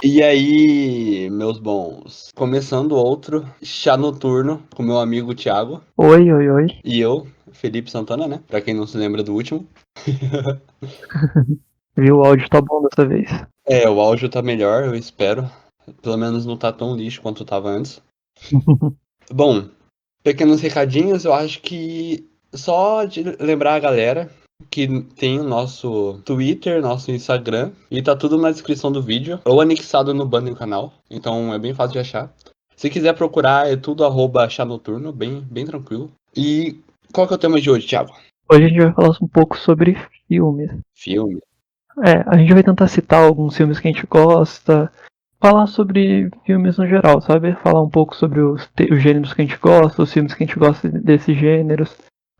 E aí, meus bons, começando outro chá noturno com meu amigo Thiago Oi, oi, oi. e eu, Felipe Santana, né? Pra quem não se lembra do último. Viu? O áudio tá bom dessa vez. O áudio tá melhor, eu espero. Pelo menos não tá tão lixo quanto tava antes. Bom, pequenos recadinhos, eu acho que só de lembrar a galera que tem o nosso Twitter, nosso Instagram, e tá tudo na descrição do vídeo, ou anexado no banner do canal, então é bem fácil de achar. Se quiser procurar, é tudo @chá noturno, bem tranquilo. E qual que é o tema de hoje, Thiago? Hoje a gente vai falar um pouco sobre filmes. Filme? A gente vai tentar citar alguns filmes que a gente gosta, falar sobre filmes no geral, sabe? Falar um pouco sobre os gêneros que a gente gosta, os filmes que a gente gosta desses gêneros.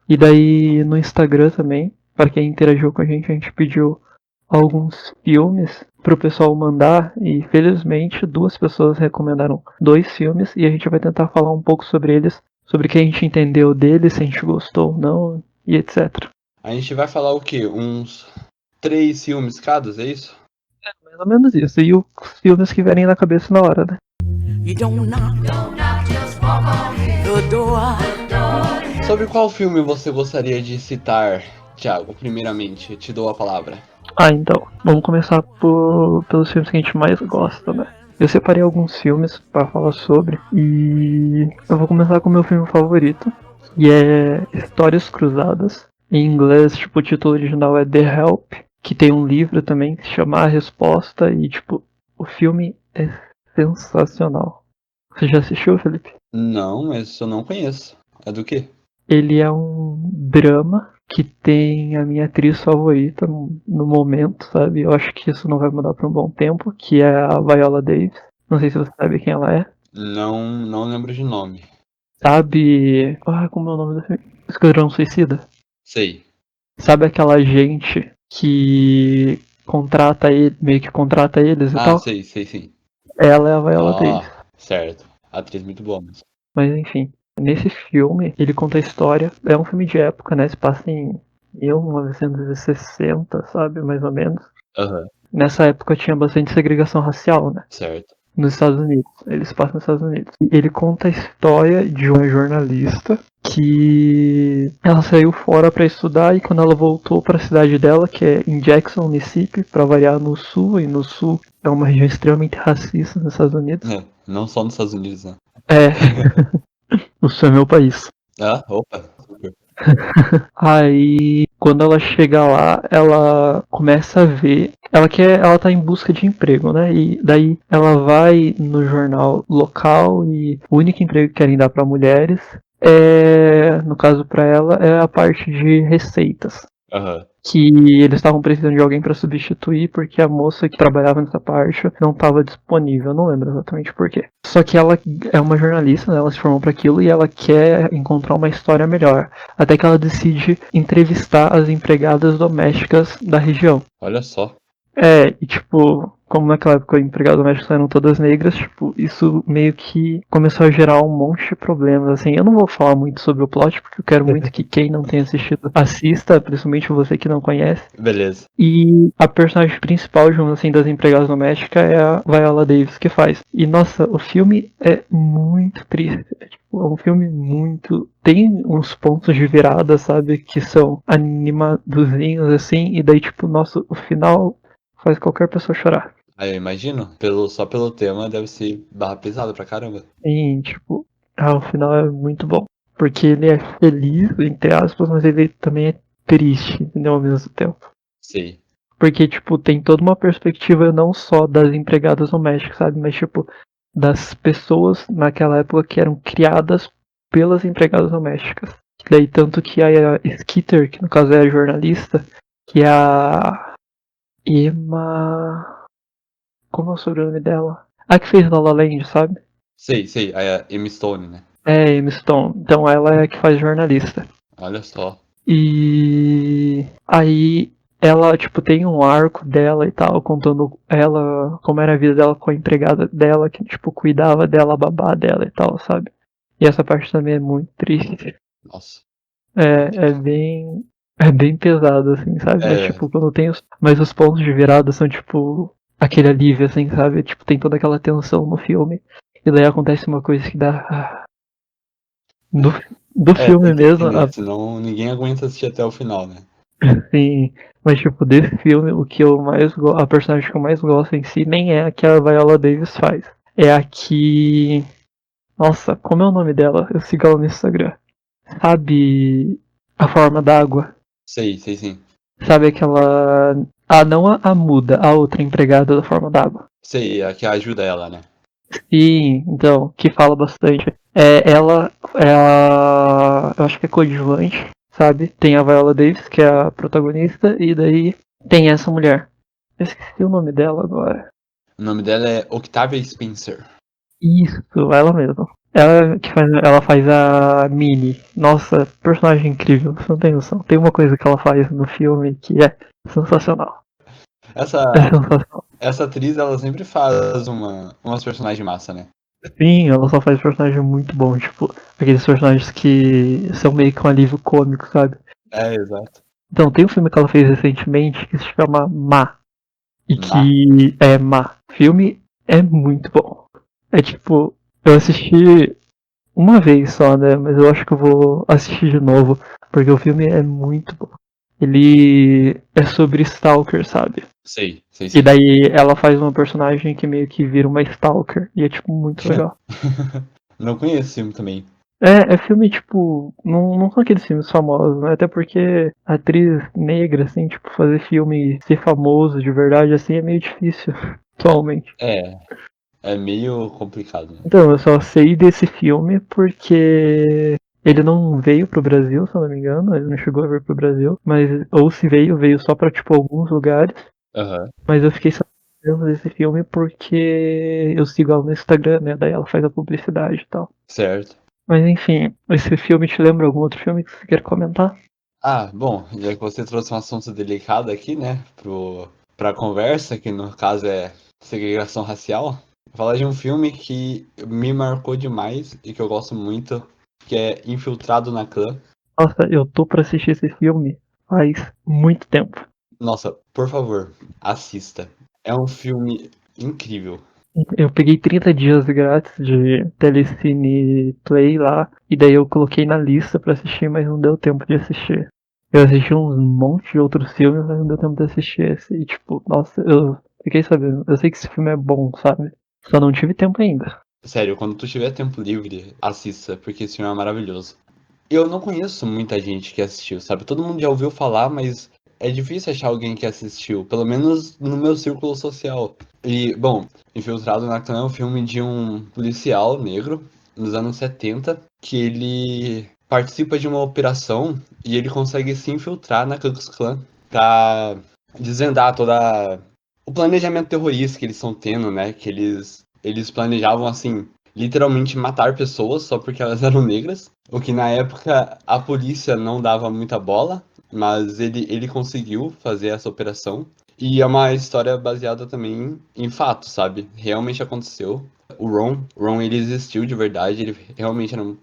E daí no Instagram também, para quem interagiu com a gente pediu alguns filmes pro pessoal mandar e felizmente 2 pessoas recomendaram 2 filmes e a gente vai tentar falar um pouco sobre eles, sobre o que a gente entendeu deles, se a gente gostou ou não e etc. A gente vai falar o quê? Uns 3 filmes cada, é isso? Mais ou menos isso. E os filmes que vierem na cabeça na hora, né? You don't knock, just walk on in the door. Sobre qual filme você gostaria de citar, Thiago? Primeiramente, eu te dou a palavra. Então, vamos começar pelos filmes que a gente mais gosta, né? Eu separei alguns filmes para falar sobre e eu vou começar com o meu filme favorito, e é Histórias Cruzadas. Em inglês, tipo, o título original é The Help, que tem um livro também que se chama A Resposta e, tipo, o filme é sensacional. Você já assistiu, Felipe? Não, mas eu não conheço. É do quê? Ele é um drama que tem a minha atriz favorita no momento, sabe? Eu acho que isso não vai mudar por um bom tempo, que é a Viola Davis. Não sei se você sabe quem ela é. Não lembro de nome. Sabe. Como é o nome do filme? Esquadrão Suicida. Sei. Sabe aquela gente que contrata ele, meio que contrata eles e Ah, tal? sei, sim. Ela é a Viola Davis. Ah, certo. Atriz muito boa, mas... Mas enfim, nesse filme ele conta a história. É um filme de época, né? Se passa em 1960, sabe? Mais ou menos. Aham, Nessa época tinha bastante segregação racial, né? certo. Nos Estados Unidos. Eles passam nos Estados Unidos. E ele conta a história de uma jornalista que ela saiu fora para estudar e quando ela voltou para a cidade dela, que é em Jackson, Mississippi, para variar no sul, e no sul é uma região extremamente racista nos Estados Unidos. É, não só nos Estados Unidos, né? É, o sul é meu país. Ah, opa. Super. Aí, quando ela chega lá, ela começa a ver. Ela tá em busca de emprego, né? E daí ela vai no jornal local e o único emprego que querem dar para mulheres no caso para ela, é a parte de receitas. Aham. Que eles estavam precisando de alguém para substituir porque a moça que trabalhava nessa parte não estava disponível, eu não lembro exatamente porquê. Só que ela é uma jornalista, né, ela se formou para aquilo e ela quer encontrar uma história melhor. Até que ela decide entrevistar as empregadas domésticas da região. Olha só. E tipo, como naquela época empregadas domésticas eram todas negras, tipo, isso meio que começou a gerar um monte de problemas, assim. Eu não vou falar muito sobre o plot, porque eu quero muito que quem não tenha assistido assista, principalmente você que não conhece. Beleza. E a personagem principal, digamos assim, das empregadas domésticas é a Viola Davis que faz. E nossa, o filme é muito triste. É um filme muito. Tem uns pontos de virada, sabe? Que são animadozinhos assim. E daí, tipo, nossa, o final faz qualquer pessoa chorar. Aí eu imagino, só pelo tema deve ser barra pesada pra caramba. E, tipo, o final é muito bom. Porque ele é feliz, entre aspas, mas ele também é triste, entendeu? Ao mesmo tempo. Sei. Porque, tipo, tem toda uma perspectiva não só das empregadas domésticas, sabe? Mas, tipo, das pessoas naquela época que eram criadas pelas empregadas domésticas. Daí, tanto que a Skeeter, que no caso é a jornalista, que é a Emma... Como é o sobrenome dela? A que fez La La Land, sabe? Sei. Aí a Emma Stone, né? É, Emma Stone. Então ela é a que faz jornalista. Olha só. E aí ela, tipo, tem um arco dela e tal, contando ela, como era a vida dela com a empregada dela, que, tipo, cuidava dela, a babá dela e tal, sabe? E essa parte também é muito triste. Nossa. É bem pesado, assim, sabe? Mas, É, tipo, quando tem os. Mas os pontos de virada são, tipo. aquele alívio, assim, sabe? Tipo, tem toda aquela tensão no filme. E daí acontece uma coisa que dá. Do, do Tem filme que ter, mesmo, né? Senão ninguém aguenta assistir até o final, né? assim. Mas, tipo, desse filme, o que eu mais gosto. A personagem que eu mais gosto em si nem é a que a Viola Davis faz. É a que. Nossa, como é o nome dela? Eu sigo ela no Instagram. Sabe. A forma d'água? Sei sim. Sabe aquela. Ah, não a muda, a outra empregada da forma d'água. Sei, a que ajuda ela, né? Sim, então, que fala bastante. Ela é a. Eu acho que é coadjuvante, sabe? Tem a Viola Davis, que é a protagonista, e daí tem essa mulher. Eu esqueci o nome dela agora. O nome dela é Octavia Spencer. Isso, ela mesma. Ela faz a Minnie. Nossa, personagem incrível, você não tem noção. Tem uma coisa que ela faz no filme que é sensacional. É Essa, sensacional. essa atriz, ela sempre faz umas personagens massa, né? Sim, ela só faz personagem muito bom, tipo, aqueles personagens que são meio que um alívio cômico, sabe? Exato. Então, tem um filme que ela fez recentemente que se chama Ma. E Má. que é Ma. O filme é muito bom. É tipo, eu assisti uma vez só, né? Mas eu acho que eu vou assistir de novo, porque o filme é muito bom. Ele é sobre Stalker, sabe? Sei E sim. daí ela faz uma personagem que meio que vira uma Stalker. E é tipo muito legal. Não conheço esse filme também. É filme, tipo, não são aqueles filmes famosos, né? Até porque atriz negra, assim, tipo, fazer filme ser famoso de verdade, assim, é meio difícil atualmente. É, é meio complicado, né? Então, eu só sei desse filme porque ele não veio pro Brasil, se eu não me engano, ele não chegou a vir pro Brasil, mas, ou se veio, veio só pra, tipo, alguns lugares, Aham, mas eu fiquei sabendo desse filme porque eu sigo ela no Instagram, né? Daí ela faz a publicidade e tal. certo. Mas enfim, esse filme te lembra algum outro filme que você quer comentar? Bom, já que você trouxe um assunto delicado aqui, né, pra conversa, que no caso é segregação racial, vou falar de um filme que me marcou demais e que eu gosto muito, que é Infiltrado na Clã. Nossa, eu tô pra assistir esse filme faz muito tempo. Nossa, por favor, assista. É um filme incrível. Eu peguei 30 dias grátis de Telecine Play lá, e daí eu coloquei na lista pra assistir, mas não deu tempo de assistir. Eu assisti um monte de outros filmes, mas não deu tempo de assistir esse. E tipo, nossa, eu fiquei sabendo. Eu sei que esse filme é bom, sabe? Só não tive tempo ainda. Sério, quando tu tiver tempo livre, assista, porque esse filme é maravilhoso. Eu não conheço muita gente que assistiu, sabe? Todo mundo já ouviu falar, mas é difícil achar alguém que assistiu, pelo menos no meu círculo social. E, bom, Infiltrado na Clã é um filme de um policial negro nos anos 70 que ele participa de uma operação e ele consegue se infiltrar na Ku Klux Klan pra desvendar toda o planejamento terrorista que eles estão tendo, né? Que eles planejavam, assim, literalmente matar pessoas só porque elas eram negras. O que na época a polícia não dava muita bola, mas ele conseguiu fazer essa operação. E é uma história baseada também em fatos, sabe? Realmente aconteceu. O Ron ele existiu de verdade, ele realmente era um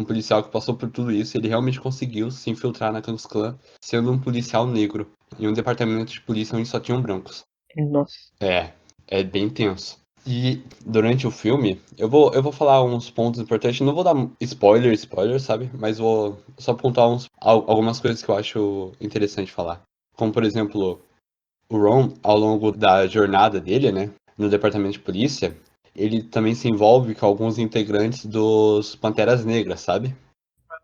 policial que passou por tudo isso, ele realmente conseguiu se infiltrar na Ku Klux Klan, sendo um policial negro, em um departamento de polícia onde só tinham brancos. Nossa. É bem tenso. E durante o filme, eu vou falar uns pontos importantes, não vou dar spoiler, sabe? Mas vou só pontuar algumas coisas que eu acho interessante falar. Como, por exemplo, o Ron, ao longo da jornada dele, né, no departamento de polícia, ele também se envolve com alguns integrantes dos Panteras Negras, sabe?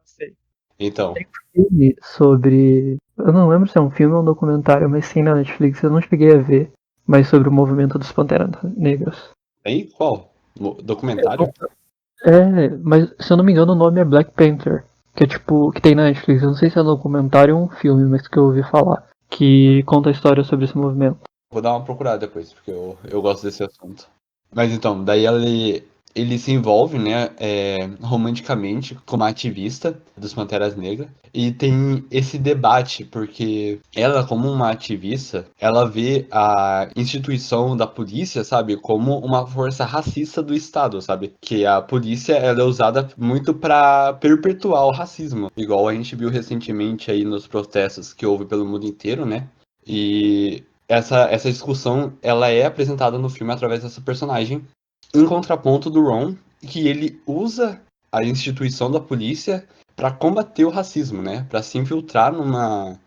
Sei. Então, Filme sobre. Eu não lembro se é um filme ou um documentário, mas sim na Netflix. Eu não cheguei a ver, mas sobre o movimento dos Panteras Negras. tem qual? Documentário? Mas se eu não me engano o nome é Black Panther. Que é tipo, que tem na Netflix. Eu não sei se é um documentário ou um filme, mas que eu ouvi falar. Que conta a história sobre esse movimento. Vou dar uma procurada depois, porque eu gosto desse assunto. Mas então, daí ele se envolve, né, romanticamente com uma ativista dos Panteras Negras. E tem esse debate, porque ela, como uma ativista, ela vê a instituição da polícia, sabe, como uma força racista do Estado, sabe? Que a polícia ela é usada muito para perpetuar o racismo. Igual a gente viu recentemente aí nos protestos que houve pelo mundo inteiro, né? E essa discussão, ela é apresentada no filme através dessa personagem, em contraponto do Ron, que ele usa a instituição da polícia para combater o racismo, né? Para se infiltrar numa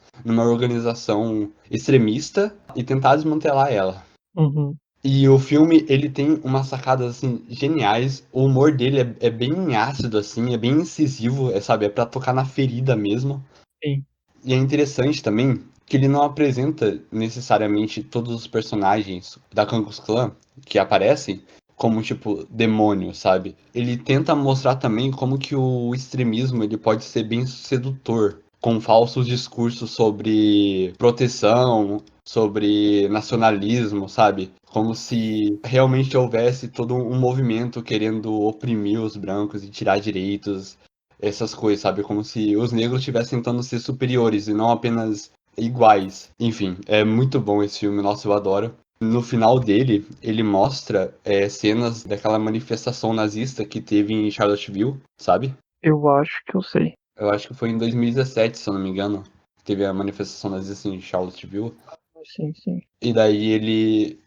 organização extremista e tentar desmantelar ela. Uhum. E o filme, ele tem umas sacadas, assim, geniais. O humor dele é bem ácido, assim, é bem incisivo, sabe? É pra tocar na ferida mesmo. Sim. E é interessante também que ele não apresenta necessariamente todos os personagens da Ku Klux Klan que aparecem como, tipo, demônios, sabe? Ele tenta mostrar também como que o extremismo ele pode ser bem sedutor, com falsos discursos sobre proteção, sobre nacionalismo, sabe? Como se realmente houvesse todo um movimento querendo oprimir os brancos e tirar direitos, essas coisas, sabe? Como se os negros estivessem tentando ser superiores e não apenas iguais. Enfim, é muito bom esse filme, nossa, eu adoro. No final dele, ele mostra cenas daquela manifestação nazista que teve em Charlottesville, sabe? Eu acho que eu sei. Eu acho que foi em 2017, se eu não me engano. Teve a manifestação nazista em Charlottesville. Sim, sim. E daí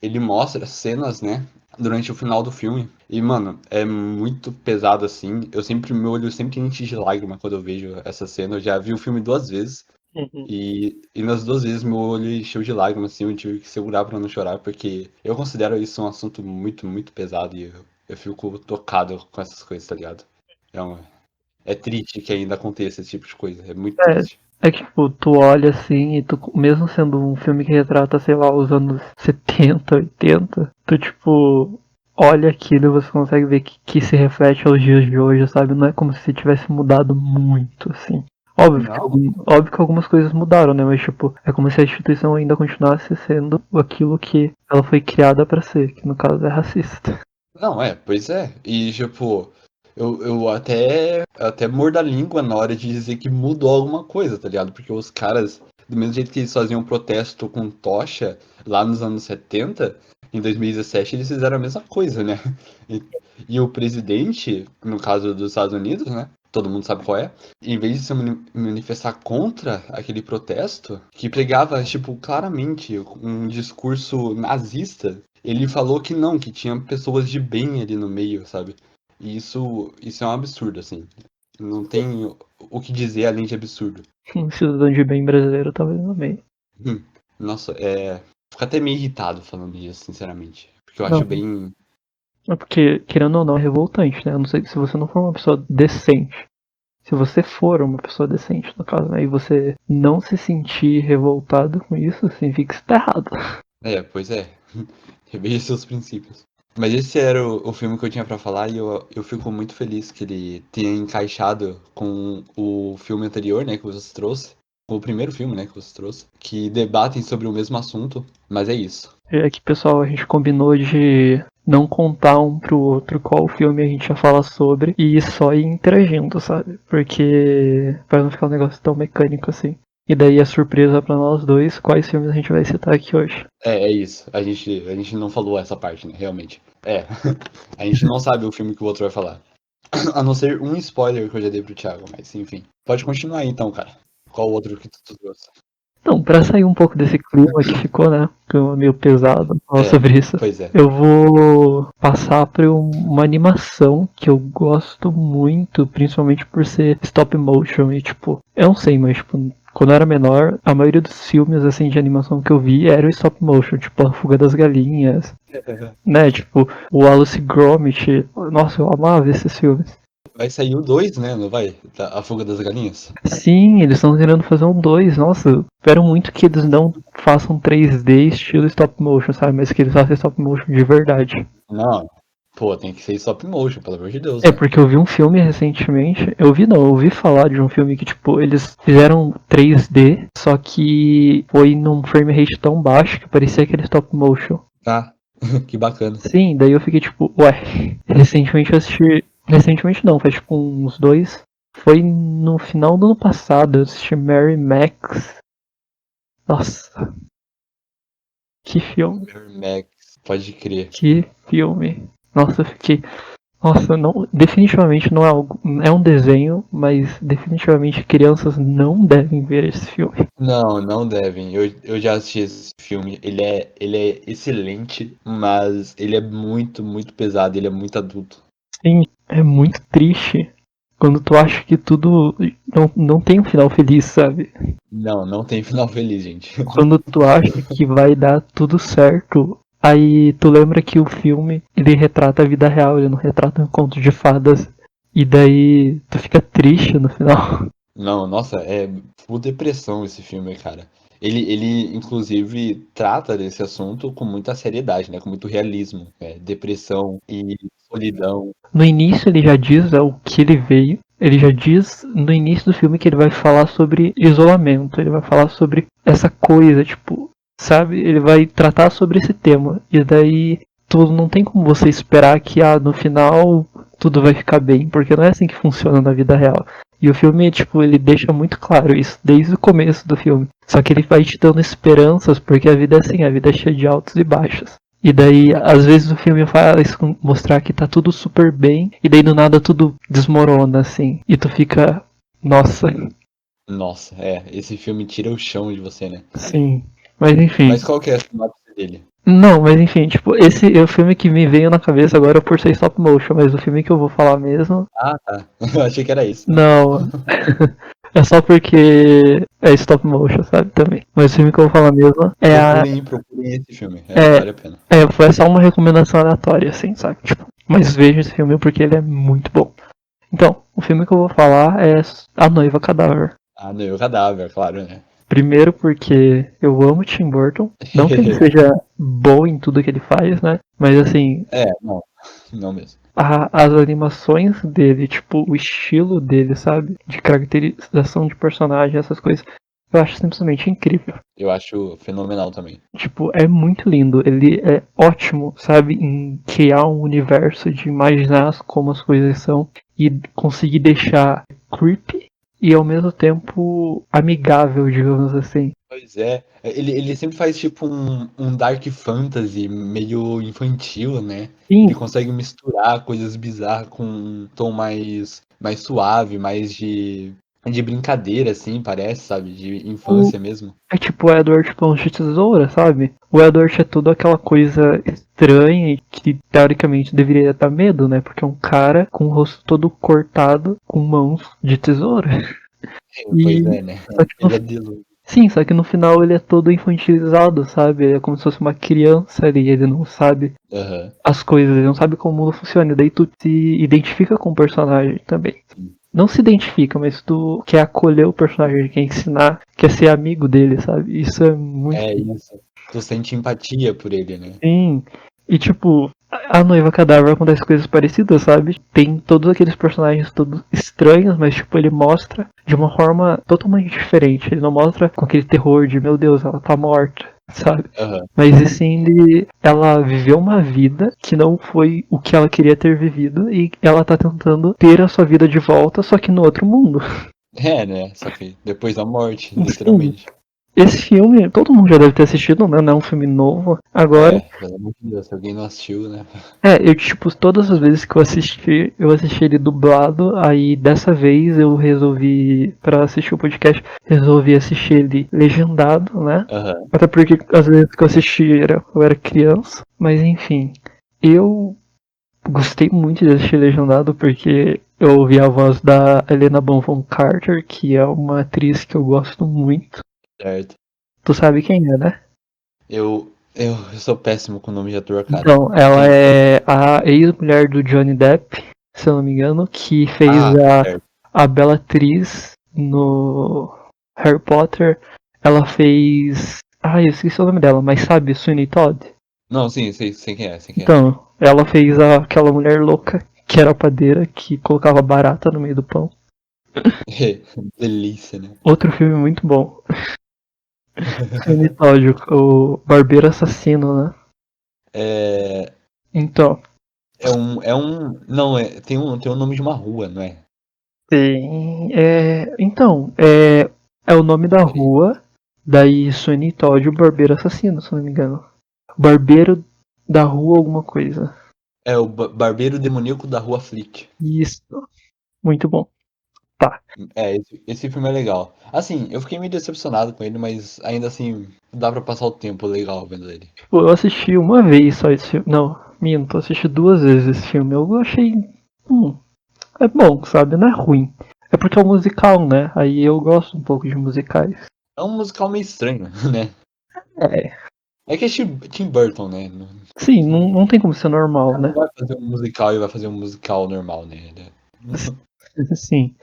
ele mostra cenas, né? Durante o final do filme. E, mano, é muito pesado assim. Meu olho sempre enche de lágrima quando eu vejo essa cena. Eu já vi o filme 2 vezes. Uhum. E nas 2 vezes meu olho encheu de lágrimas, assim. Eu tive que segurar pra não chorar, porque eu considero isso um assunto muito, muito pesado. E eu fico tocado com essas coisas, tá ligado? É, é triste que ainda aconteça esse tipo de coisa. É muito É, triste. é que, tipo, tu olha assim e tu, mesmo sendo um filme que retrata, sei lá, os anos 70, 80, tu, tipo, olha aquilo e você consegue ver que se reflete aos dias de hoje, sabe? Não é como se tivesse mudado muito, assim. Não. Óbvio que algumas coisas mudaram, né? Mas, tipo, é como se a instituição ainda continuasse sendo aquilo que ela foi criada pra ser, que no caso é racista. Não, pois é. E, tipo, eu até mordo a língua na hora de dizer que mudou alguma coisa, tá ligado? Porque os caras, do mesmo jeito que eles faziam protesto com tocha lá nos anos 70, em 2017 eles fizeram a mesma coisa, né? E, e o presidente, no caso dos Estados Unidos, né? Todo mundo sabe qual é. Em vez de se manifestar contra aquele protesto, que pregava, tipo, claramente um discurso nazista, ele falou que não, que tinha pessoas de bem ali no meio, sabe? E isso é um absurdo, assim. Não tem o que dizer além de absurdo. Um cidadão de bem brasileiro talvez no meio. Nossa, fico até meio irritado falando isso, sinceramente. Porque eu acho Não, bem. é porque, querendo ou não, é revoltante, né? Eu não sei se você não for uma pessoa decente. Se você for uma pessoa decente, no caso, né? E você não se sentir revoltado com isso, significa que você tá errado. Pois é. Reveja seus princípios. Mas esse era o filme que eu tinha pra falar e eu fico muito feliz que ele tenha encaixado com o filme anterior, né, que você trouxe. Com o primeiro filme, né, que você trouxe. Que debatem sobre o mesmo assunto, mas é isso. É que, pessoal, a gente combinou de não contar um pro outro qual filme a gente ia falar sobre e só ir interagindo, sabe? Porque pra não ficar um negócio tão mecânico assim. E daí a surpresa pra nós dois, quais filmes a gente vai citar aqui hoje. É isso. A gente não falou essa parte, né, realmente. A gente não sabe o filme que o outro vai falar. A não ser um spoiler que eu já dei pro Thiago, mas enfim. Pode continuar aí, então, cara. Qual o outro que tu trouxe? Então, pra sair um pouco desse clima que ficou, né? Clima meio pesado falar É, sobre isso. pois é. Eu vou passar por uma animação que eu gosto muito, principalmente por ser stop motion e tipo, eu não sei, mas tipo, quando eu era menor, a maioria dos filmes assim de animação que eu vi era o stop motion, tipo A Fuga das Galinhas, né? Tipo, o Wallace e Gromit. Nossa, eu amava esses filmes. Vai sair o 2, né? Não vai? A Fuga das Galinhas? Sim, eles estão querendo fazer um 2. Nossa, eu espero muito que eles não façam 3D estilo stop motion, sabe? Mas que eles façam stop motion de verdade. Não. Pô, tem que ser stop motion, pelo amor de Deus, É né? porque eu vi um filme recentemente. Eu vi não, eu ouvi falar de um filme que, tipo, eles fizeram 3D, só que foi num frame rate tão baixo que parecia aquele stop motion. Tá. Que bacana. Sim, daí eu fiquei tipo, ué, recentemente eu assisti. Recentemente não, faz tipo uns dois. Foi no final do ano passado, eu assisti Mary Max. Nossa, que filme. Max, pode crer. Que filme. Nossa, eu fiquei. Nossa, não, definitivamente não é algo. É um desenho, mas definitivamente crianças não devem ver esse filme. Não, não devem. Eu já assisti esse filme. Ele é excelente, mas ele é muito, muito pesado. Ele é muito adulto. Sim, é muito triste quando tu acha que tudo não tem um final feliz, sabe? Não, não tem final feliz, gente. Quando tu acha que vai dar tudo certo, aí tu lembra que o filme ele retrata a vida real, ele não retrata um conto de fadas. E daí tu fica triste no final. Não, nossa, é full depressão esse filme, cara. Ele, inclusive, trata desse assunto com muita seriedade, né? Com muito realismo. Depressão e solidão. No início ele já diz o que ele veio. Ele já diz no início do filme que ele vai falar sobre isolamento. Ele vai falar sobre essa coisa, tipo, sabe? Ele vai tratar sobre esse tema. E daí tudo não tem como você esperar que no final tudo vai ficar bem, porque não é assim que funciona na vida real. E o filme, tipo, ele deixa muito claro isso desde o começo do filme. Só que ele vai te dando esperanças, porque a vida é assim, a vida é cheia de altos e baixos. E daí, às vezes o filme faz mostrar que tá tudo super bem, e daí do nada tudo desmorona, assim. E tu fica, nossa, Nossa, esse filme tira o chão de você, né? sim. Mas enfim. Mas qual que é a sinopse dele? Não, mas enfim, tipo, esse é o filme que me veio na cabeça agora por ser stop motion, mas o filme que eu vou falar mesmo. Ah, tá. Eu achei que era isso. Não. É só porque é stop motion, sabe? Também. Mas o filme que eu vou falar mesmo é Procurem esse filme. É, Vale a pena. foi só uma recomendação aleatória, assim, sabe? Tipo, mas veja esse filme porque ele é muito bom. Então, o filme que eu vou falar é A Noiva Cadáver. Ah, não, o cadáver, claro, né? Primeiro porque eu amo Tim Burton. Não que ele seja bom em tudo que ele faz, né? Mas assim, Não. Não mesmo. as animações dele, tipo, o estilo dele, sabe? De caracterização de personagem, essas coisas, eu acho simplesmente incrível. Eu acho fenomenal também. Tipo, é muito lindo. Ele é ótimo, sabe? Em criar um universo, de imaginar como as coisas são e conseguir deixar creepy e ao mesmo tempo amigável, digamos assim. Pois é. Ele sempre faz tipo um dark fantasy meio infantil, né? Sim, Ele consegue misturar coisas bizarras com um tom mais suave, mais de brincadeira, assim, parece, sabe? De infância mesmo. é tipo o Edward Mãos de Tesoura, sabe? O Edward é tudo aquela coisa estranha e que teoricamente deveria dar medo, né? Porque é um cara com o rosto todo cortado, com mãos de tesoura. Pois E é, né? só que Ele é Deluxe. sim, só que no final ele é todo infantilizado, sabe? Ele é como se fosse uma criança ali, ele não sabe Aham. as coisas, ele não sabe como o mundo funciona. E daí tu se identifica com o personagem também. Não se identifica, mas tu quer acolher o personagem, quer ensinar, quer ser amigo dele, sabe? Isso é muito. É isso. Tu sente empatia por ele, né? Sim. E tipo, a Noiva Cadáver acontece coisas parecidas, sabe? Tem todos aqueles personagens todos estranhos, mas tipo, ele mostra de uma forma totalmente diferente. Ele não mostra com aquele terror de, meu Deus, ela tá morta, sabe? Aham. Mas assim, ela viveu uma vida que não foi o que ela queria ter vivido e ela tá tentando ter a sua vida de volta, só que no outro mundo. É, né? Só que depois da morte, Sim. literalmente. Esse filme, todo mundo já deve ter assistido, né? Não é um filme novo. Agora, Pelo amor de Deus, se alguém não assistiu, né? eu tipo, todas as vezes que eu assisti ele dublado, aí dessa vez eu resolvi, pra assistir o podcast, resolvi assistir ele legendado, né? Aham. Até porque às vezes que eu assisti eu era criança, mas enfim. Eu gostei muito de assistir legendado porque eu ouvi a voz da Helena Bonham Carter, que é uma atriz que eu gosto muito. Certo. Tu sabe quem é, né? Eu sou péssimo com o nome de ator, cara. Então, ela Quem? é a ex-mulher do Johnny Depp, se eu não me engano, que fez Certo. a Bellatrix no Harry Potter. Ela fez. Eu esqueci o nome dela, mas sabe, Sweeney Todd? Não, sim, sei quem é, sei quem é. Então, ela fez aquela mulher louca, que era a padeira, que colocava barata no meio do pão. Delícia, né? Outro filme muito bom. Sweeney Todd, o barbeiro assassino, né? É, Então, não, tem um nome de uma rua, não é? é o nome da rua, daí Sweeney Todd, o barbeiro assassino, se eu não me engano. Barbeiro da rua alguma coisa. É o Barbeiro Demoníaco da Rua Flick. Isso. Muito bom. É, esse filme é legal. Assim, eu fiquei meio decepcionado com ele, mas ainda assim dá pra passar o tempo legal vendo ele. Tipo, eu assisti uma vez só esse filme. Não, minto, eu assisti 2 vezes esse filme. Eu achei. É bom, sabe? Não é ruim. É porque é um musical, né? Aí eu gosto um pouco de musicais. É um musical meio estranho, né? É. É que é Tim Burton, né? Sim, não tem como ser normal, Não né? vai fazer um musical e vai fazer um musical normal, né? Sim.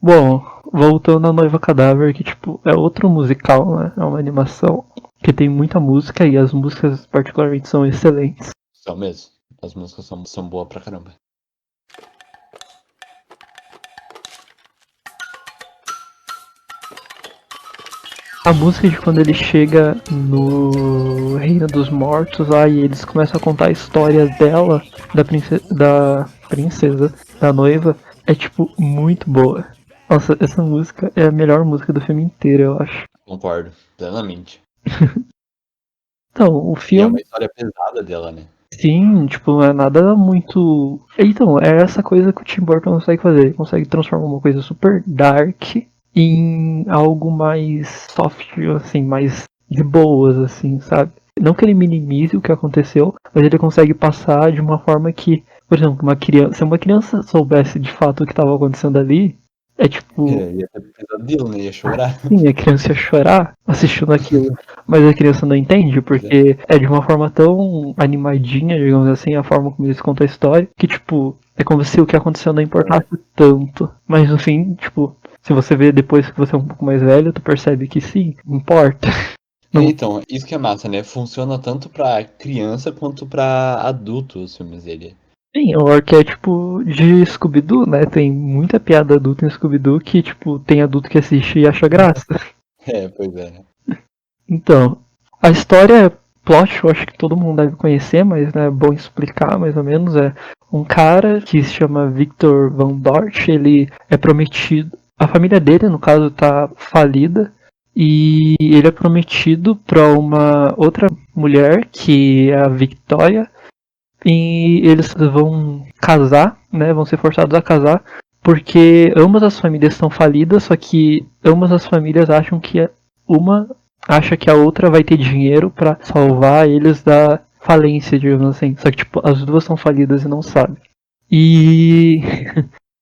Bom, voltando à Noiva Cadáver, que tipo, é outro musical, né? É uma animação que tem muita música e as músicas particularmente são excelentes. São mesmo. As músicas são boas pra caramba. A música de quando ele chega no Reino dos Mortos lá e eles começam a contar a história dela, da princesa, da noiva, é tipo muito boa. Nossa, essa música é a melhor música do filme inteiro, eu acho. Concordo, plenamente. Então, o E é filme, uma história pesada dela, né? sim, tipo, não é nada muito. Então, é essa coisa que o Tim Burton consegue fazer. Ele consegue transformar uma coisa super dark em algo mais soft, assim, mais de boas, assim, sabe? Não que ele minimize o que aconteceu, mas ele consegue passar de uma forma que, por exemplo, se uma criança soubesse de fato o que estava acontecendo ali, é tipo, Ia ter pesadelo, né? Ia chorar. sim, a criança ia chorar assistindo aquilo, mas a criança não entende Pois é. porque é de uma forma tão animadinha, digamos assim, a forma como eles contam a história, que tipo, é como se o que aconteceu não importasse tanto. Mas no fim, tipo, se você vê depois que você é um pouco mais velho, tu percebe que sim, importa. Não, Então, isso que é massa, né? Funciona tanto pra criança quanto pra adulto os filmes dele. sim, é o arquétipo de Scooby-Doo, né? Tem muita piada adulta em Scooby-Doo que, tipo, tem adulto que assiste e acha graça. É, pois é. Então, a história, plot, eu acho que todo mundo deve conhecer, mas né, é bom explicar mais ou menos. É um cara que se chama Victor Van Dort, ele é prometido. A família dele, no caso, tá falida. E ele é prometido para uma outra mulher, que é a Victoria. E eles vão casar, né? Vão ser forçados a casar. Porque ambas as famílias estão falidas, só que ambas as famílias acham que uma acha que a outra vai ter dinheiro pra salvar eles da falência, digamos assim. Só que tipo, as duas são falidas e não sabem. E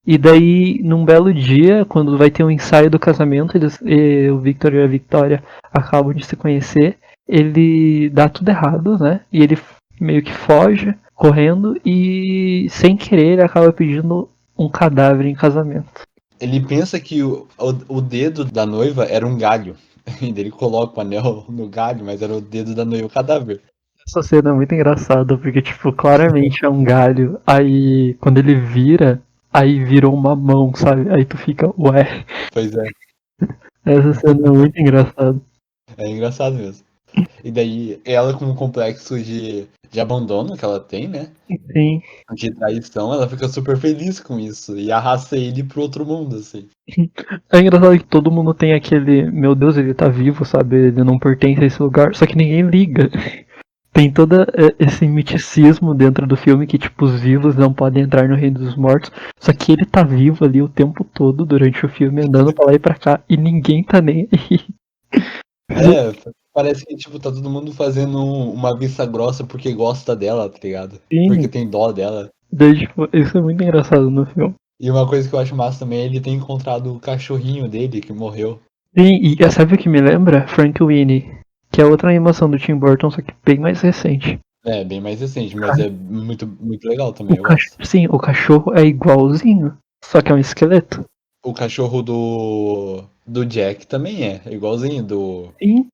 e daí num belo dia, quando vai ter um ensaio do casamento, o Victor e a Victoria acabam de se conhecer, ele dá tudo errado, né? E ele meio que foge correndo e sem querer ele acaba pedindo um cadáver em casamento. Ele pensa que o dedo da noiva era um galho. E daí ele coloca o anel no galho, mas era o dedo da noiva, o cadáver. Essa cena é muito engraçada, porque, tipo, claramente é um galho. Aí, quando ele vira, aí virou uma mão, sabe? Aí tu fica, ué. Pois é, Essa cena é muito engraçada. é engraçado mesmo. E daí ela com um complexo de abandono que ela tem, né? Sim. De traição, ela fica super feliz com isso. E arrasta ele pro outro mundo, assim. É engraçado que todo mundo tem aquele, meu Deus, ele tá vivo, sabe? Ele não pertence a esse lugar, só que ninguém liga. Tem todo esse miticismo dentro do filme que, tipo, os vivos não podem entrar no Reino dos Mortos. Só que ele tá vivo ali o tempo todo durante o filme, andando pra lá e pra cá, e ninguém tá nem aí. É, parece que, tipo, tá todo mundo fazendo uma vista grossa porque gosta dela, tá ligado? Porque Sim, tem dó dela. daí, tipo, isso é muito engraçado no filme. E uma coisa que eu acho massa também é ele ter encontrado o cachorrinho dele que morreu. Sim, e sabe o que me lembra? Frank Winnie, que é outra animação do Tim Burton, só que bem mais recente. É, bem mais recente, mas é muito, muito legal também, eu gosto. Sim, o cachorro é igualzinho, só que é um esqueleto. O cachorro do Jack também é igualzinho do. Sim,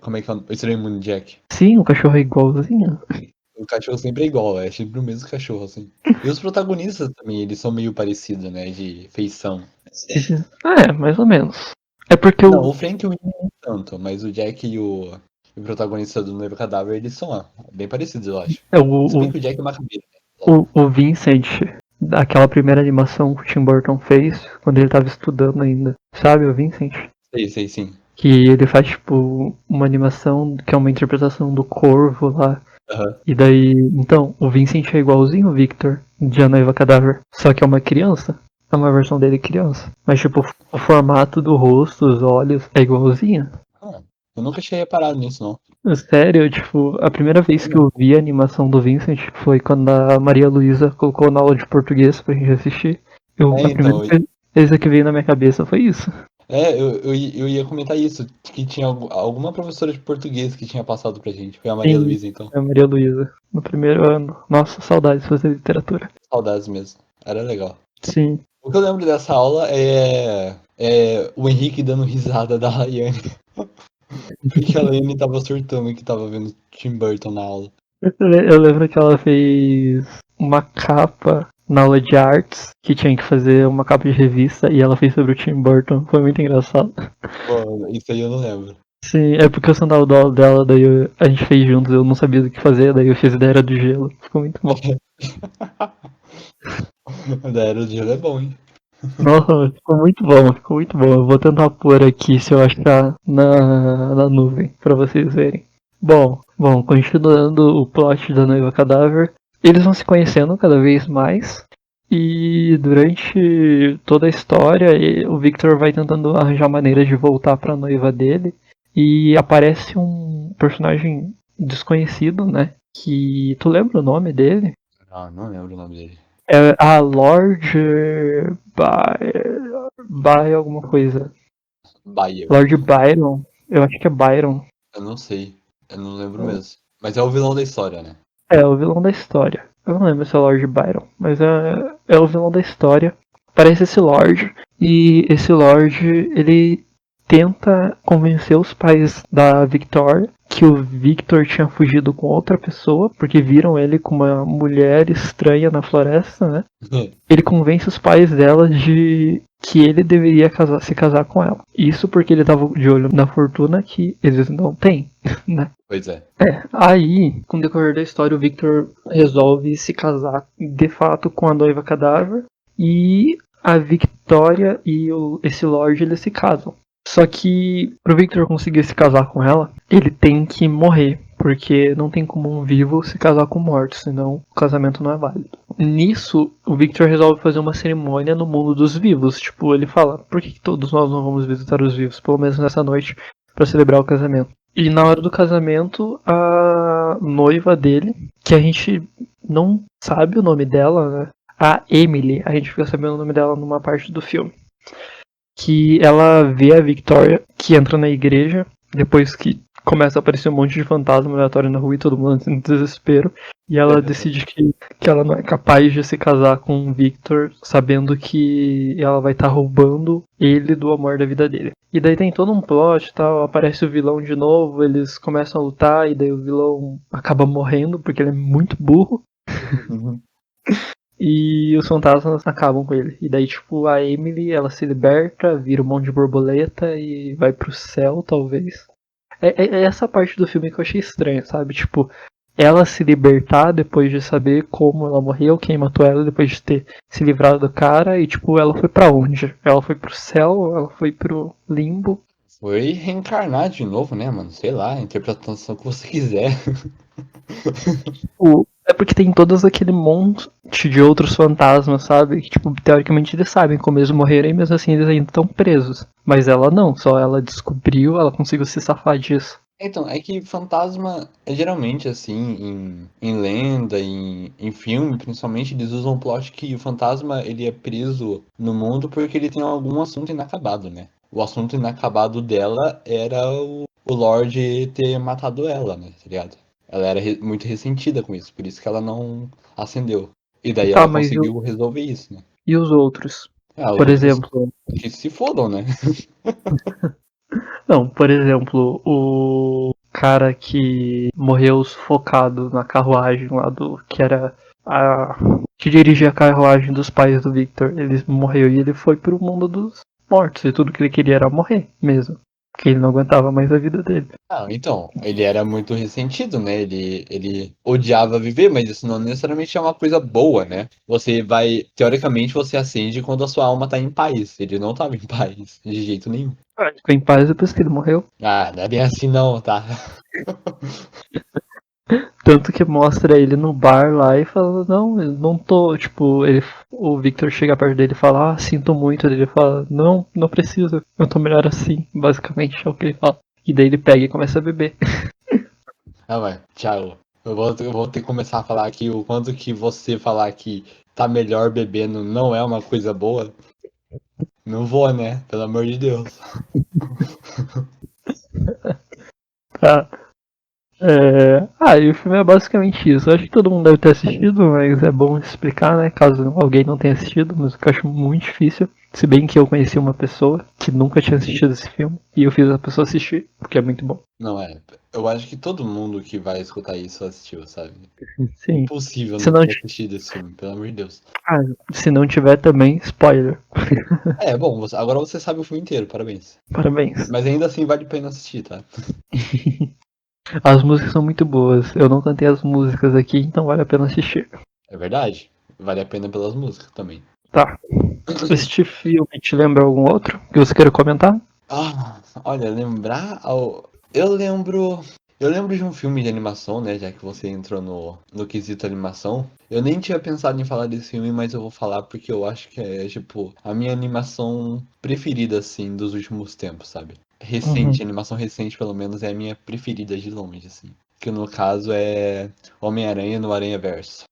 Como é que é o Estranho Mundo Jack? sim, o cachorro é igualzinho. O cachorro sempre é igual, é sempre o mesmo cachorro, assim. E os protagonistas também, eles são meio parecidos, né? De feição. É, mais ou menos. É porque Não, o, o Frank e o Winnie não tanto, mas o Jack e o protagonista do Noivo Cadáver, eles são bem parecidos, eu acho. é Se bem o, que o Jack é macabreiro, né? o Vincent, daquela primeira animação que o Tim Burton fez, quando ele tava estudando ainda. Sabe o Vincent? Sei, sim. Que ele faz, tipo, uma animação que é uma interpretação do Corvo lá. Aham. E daí, então, o Vincent é igualzinho o Victor de A Noiva Cadáver, só que é uma criança. É uma versão dele criança. Mas, tipo, o formato do rosto, os olhos, é igualzinho. Ah, eu nunca tinha reparado nisso, não. Sério, tipo, a primeira vez que eu vi a animação do Vincent foi quando a Maria Luísa colocou na aula de português pra gente assistir. A primeira Então, coisa que veio na minha cabeça foi isso. eu ia comentar isso, que tinha alguma professora de português que tinha passado pra gente. Foi a Maria Sim, Luísa, então. a Maria Luísa, no primeiro ano. Nossa, saudades de fazer literatura. Saudades mesmo. Era legal. Sim. O que eu lembro dessa aula é o Henrique dando risada da Laiane. Porque a Laiane tava surtando que tava vendo Tim Burton na aula. Eu lembro que ela fez uma capa na aula de artes, que tinha que fazer uma capa de revista, e ela fez sobre o Tim Burton. Foi muito engraçado. Pô, isso aí eu não lembro. Sim, é porque eu sentava do lado dela, daí a gente fez juntos, eu não sabia do que fazer, daí eu fiz ideia era do gelo. Ficou muito bom. Da Era do Gelo é bom, hein? Nossa, ficou muito bom, ficou muito bom. Eu vou tentar pôr aqui se eu achar na nuvem, pra vocês verem. Bom, continuando o plot da Noiva Cadáver, eles vão se conhecendo cada vez mais. E durante toda a história, o Victor vai tentando arranjar maneiras de voltar pra noiva dele. E aparece um personagem desconhecido, né? Que. Tu lembra o nome dele? Ah, não lembro o nome dele. É a Lord By alguma coisa. Bayer. Lord Byron. Eu acho que é Byron. Eu não sei. Eu não lembro mesmo. Mas é o vilão da história, né? É o vilão da história. Eu não lembro se é Lord Byron, mas é o vilão da história. Aparece esse Lord, e esse Lord, ele tenta convencer os pais da Victoria que o Victor tinha fugido com outra pessoa, porque viram ele com uma mulher estranha na floresta, né? Ele convence os pais dela de que ele deveria se casar com ela. Isso porque ele tava de olho na fortuna que eles não têm, né? Pois é. Aí, com o decorrer da história, o Victor resolve se casar de fato com a noiva cadáver e a Victoria e esse Lorde eles se casam. Só que pro Victor conseguir se casar com ela, ele tem que morrer, porque não tem como um vivo se casar com um morto, senão o casamento não é válido. Nisso, o Victor resolve fazer uma cerimônia no mundo dos vivos. Tipo, ele fala, por que todos nós não vamos visitar os vivos, pelo menos nessa noite, para celebrar o casamento? E na hora do casamento, a noiva dele, que a gente não sabe o nome dela, né? A Emily, a gente fica sabendo o nome dela numa parte do filme. Que ela vê a Victoria, que entra na igreja, depois que começa a aparecer um monte de fantasma aleatório na rua e todo mundo entra em desespero. E ela decide que ela não é capaz de se casar com o Victor, sabendo que ela vai estar roubando ele do amor da vida dele. E daí tem todo um plot e tal, aparece o vilão de novo, eles começam a lutar, e daí o vilão acaba morrendo, porque ele é muito burro. E os fantasmas acabam com ele. E daí, tipo, a Emily, ela se liberta, vira um monte de borboleta e vai pro céu, talvez. É essa parte do filme que eu achei estranha, sabe? Tipo, ela se libertar depois de saber como ela morreu, quem matou ela, depois de ter se livrado do cara, e tipo, ela foi pra onde? Ela foi pro céu, ela foi pro limbo. Foi reencarnar de novo, né, mano? Sei lá, a interpretação que você quiser. É porque tem todos aquele monte de outros fantasmas, sabe? Que, tipo, teoricamente eles sabem como eles morreram e mesmo assim eles ainda estão presos. Mas ela não, só ela descobriu, ela conseguiu se safar disso. Então, é que fantasma é geralmente assim, em lenda, em filme, principalmente, eles usam o plot que o fantasma ele é preso no mundo porque ele tem algum assunto inacabado, né? O assunto inacabado dela era o Lorde ter matado ela, né? Tá ligado? Ela era muito ressentida com isso, por isso que ela não acendeu. E daí Tá, ela mas conseguiu resolver isso, né? e os outros? Ah, os Por outros exemplo. que se fodam, né? Não, por exemplo, o cara que morreu sufocado na carruagem lá do. Que era a. Que dirigia a carruagem dos pais do Victor. Ele morreu e ele foi pro mundo dos mortos. E tudo que ele queria era morrer mesmo. Porque ele não aguentava mais a vida dele. Ah, então, ele era muito ressentido, né? Ele odiava viver, mas isso não necessariamente é uma coisa boa, né? Você vai, teoricamente, você acende quando a sua alma tá em paz. Ele não tava em paz, de jeito nenhum. Ele ficou em paz depois que ele morreu. Ah, não é bem assim não, tá? Tanto que mostra ele no bar lá e fala, não, eu não tô, tipo, o Victor chega perto dele e fala, sinto muito, ele fala, não, não precisa, eu tô melhor assim, basicamente é o que ele fala. E daí ele pega e começa a beber. Ah, vai, Thiago, eu vou ter que começar a falar aqui o quanto que você falar que tá melhor bebendo não é uma coisa boa. Não vou, né? Pelo amor de Deus. Tá. E o filme é basicamente isso. Eu acho que todo mundo deve ter assistido, mas é bom explicar, né? Caso alguém não tenha assistido, mas eu acho muito difícil. Se bem que eu conheci uma pessoa que nunca tinha assistido esse filme e eu fiz a pessoa assistir, porque é muito bom. Não é. Eu acho que todo mundo que vai escutar isso assistiu, sabe? Sim. Impossível Se não não, ter assistido esse filme, pelo amor de Deus. ah, se não tiver também, spoiler. É, bom, agora você sabe o filme inteiro, parabéns. Parabéns. Mas ainda assim vale a pena assistir, tá? As músicas são muito boas. Eu não cantei as músicas aqui, então vale a pena assistir. É verdade. Vale a pena pelas músicas também. Tá. Este filme te lembra algum outro que você queira comentar? Ah, olha, lembrar ao. Eu lembro. Eu lembro de um filme de animação, né? Já que você entrou no quesito animação. Eu nem tinha pensado em falar desse filme, mas eu vou falar porque eu acho que é, tipo, a minha animação preferida, assim, dos últimos tempos, sabe? Uhum. Recente, animação recente, pelo menos, é a minha preferida de longe, assim. Que no caso é Homem-Aranha no Aranha-Verso.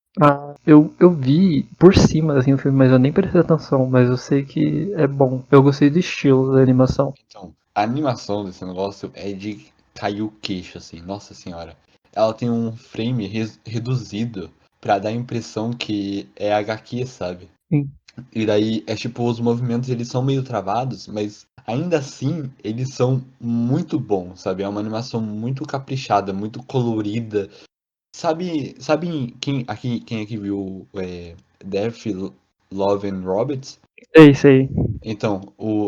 Eu vi por cima assim o filme, mas eu nem prestei atenção, mas eu sei que é bom. Eu gostei do estilo da animação. Então, a animação desse negócio é de cair o queixo, assim, nossa senhora. Ela tem um frame reduzido pra dar a impressão que é HQ, sabe? Sim. E daí é tipo, os movimentos eles são meio travados, mas ainda assim eles são muito bons, sabe? É uma animação muito caprichada, muito colorida. Sabe quem aqui viu Death, Love and Robots? Sei. Então,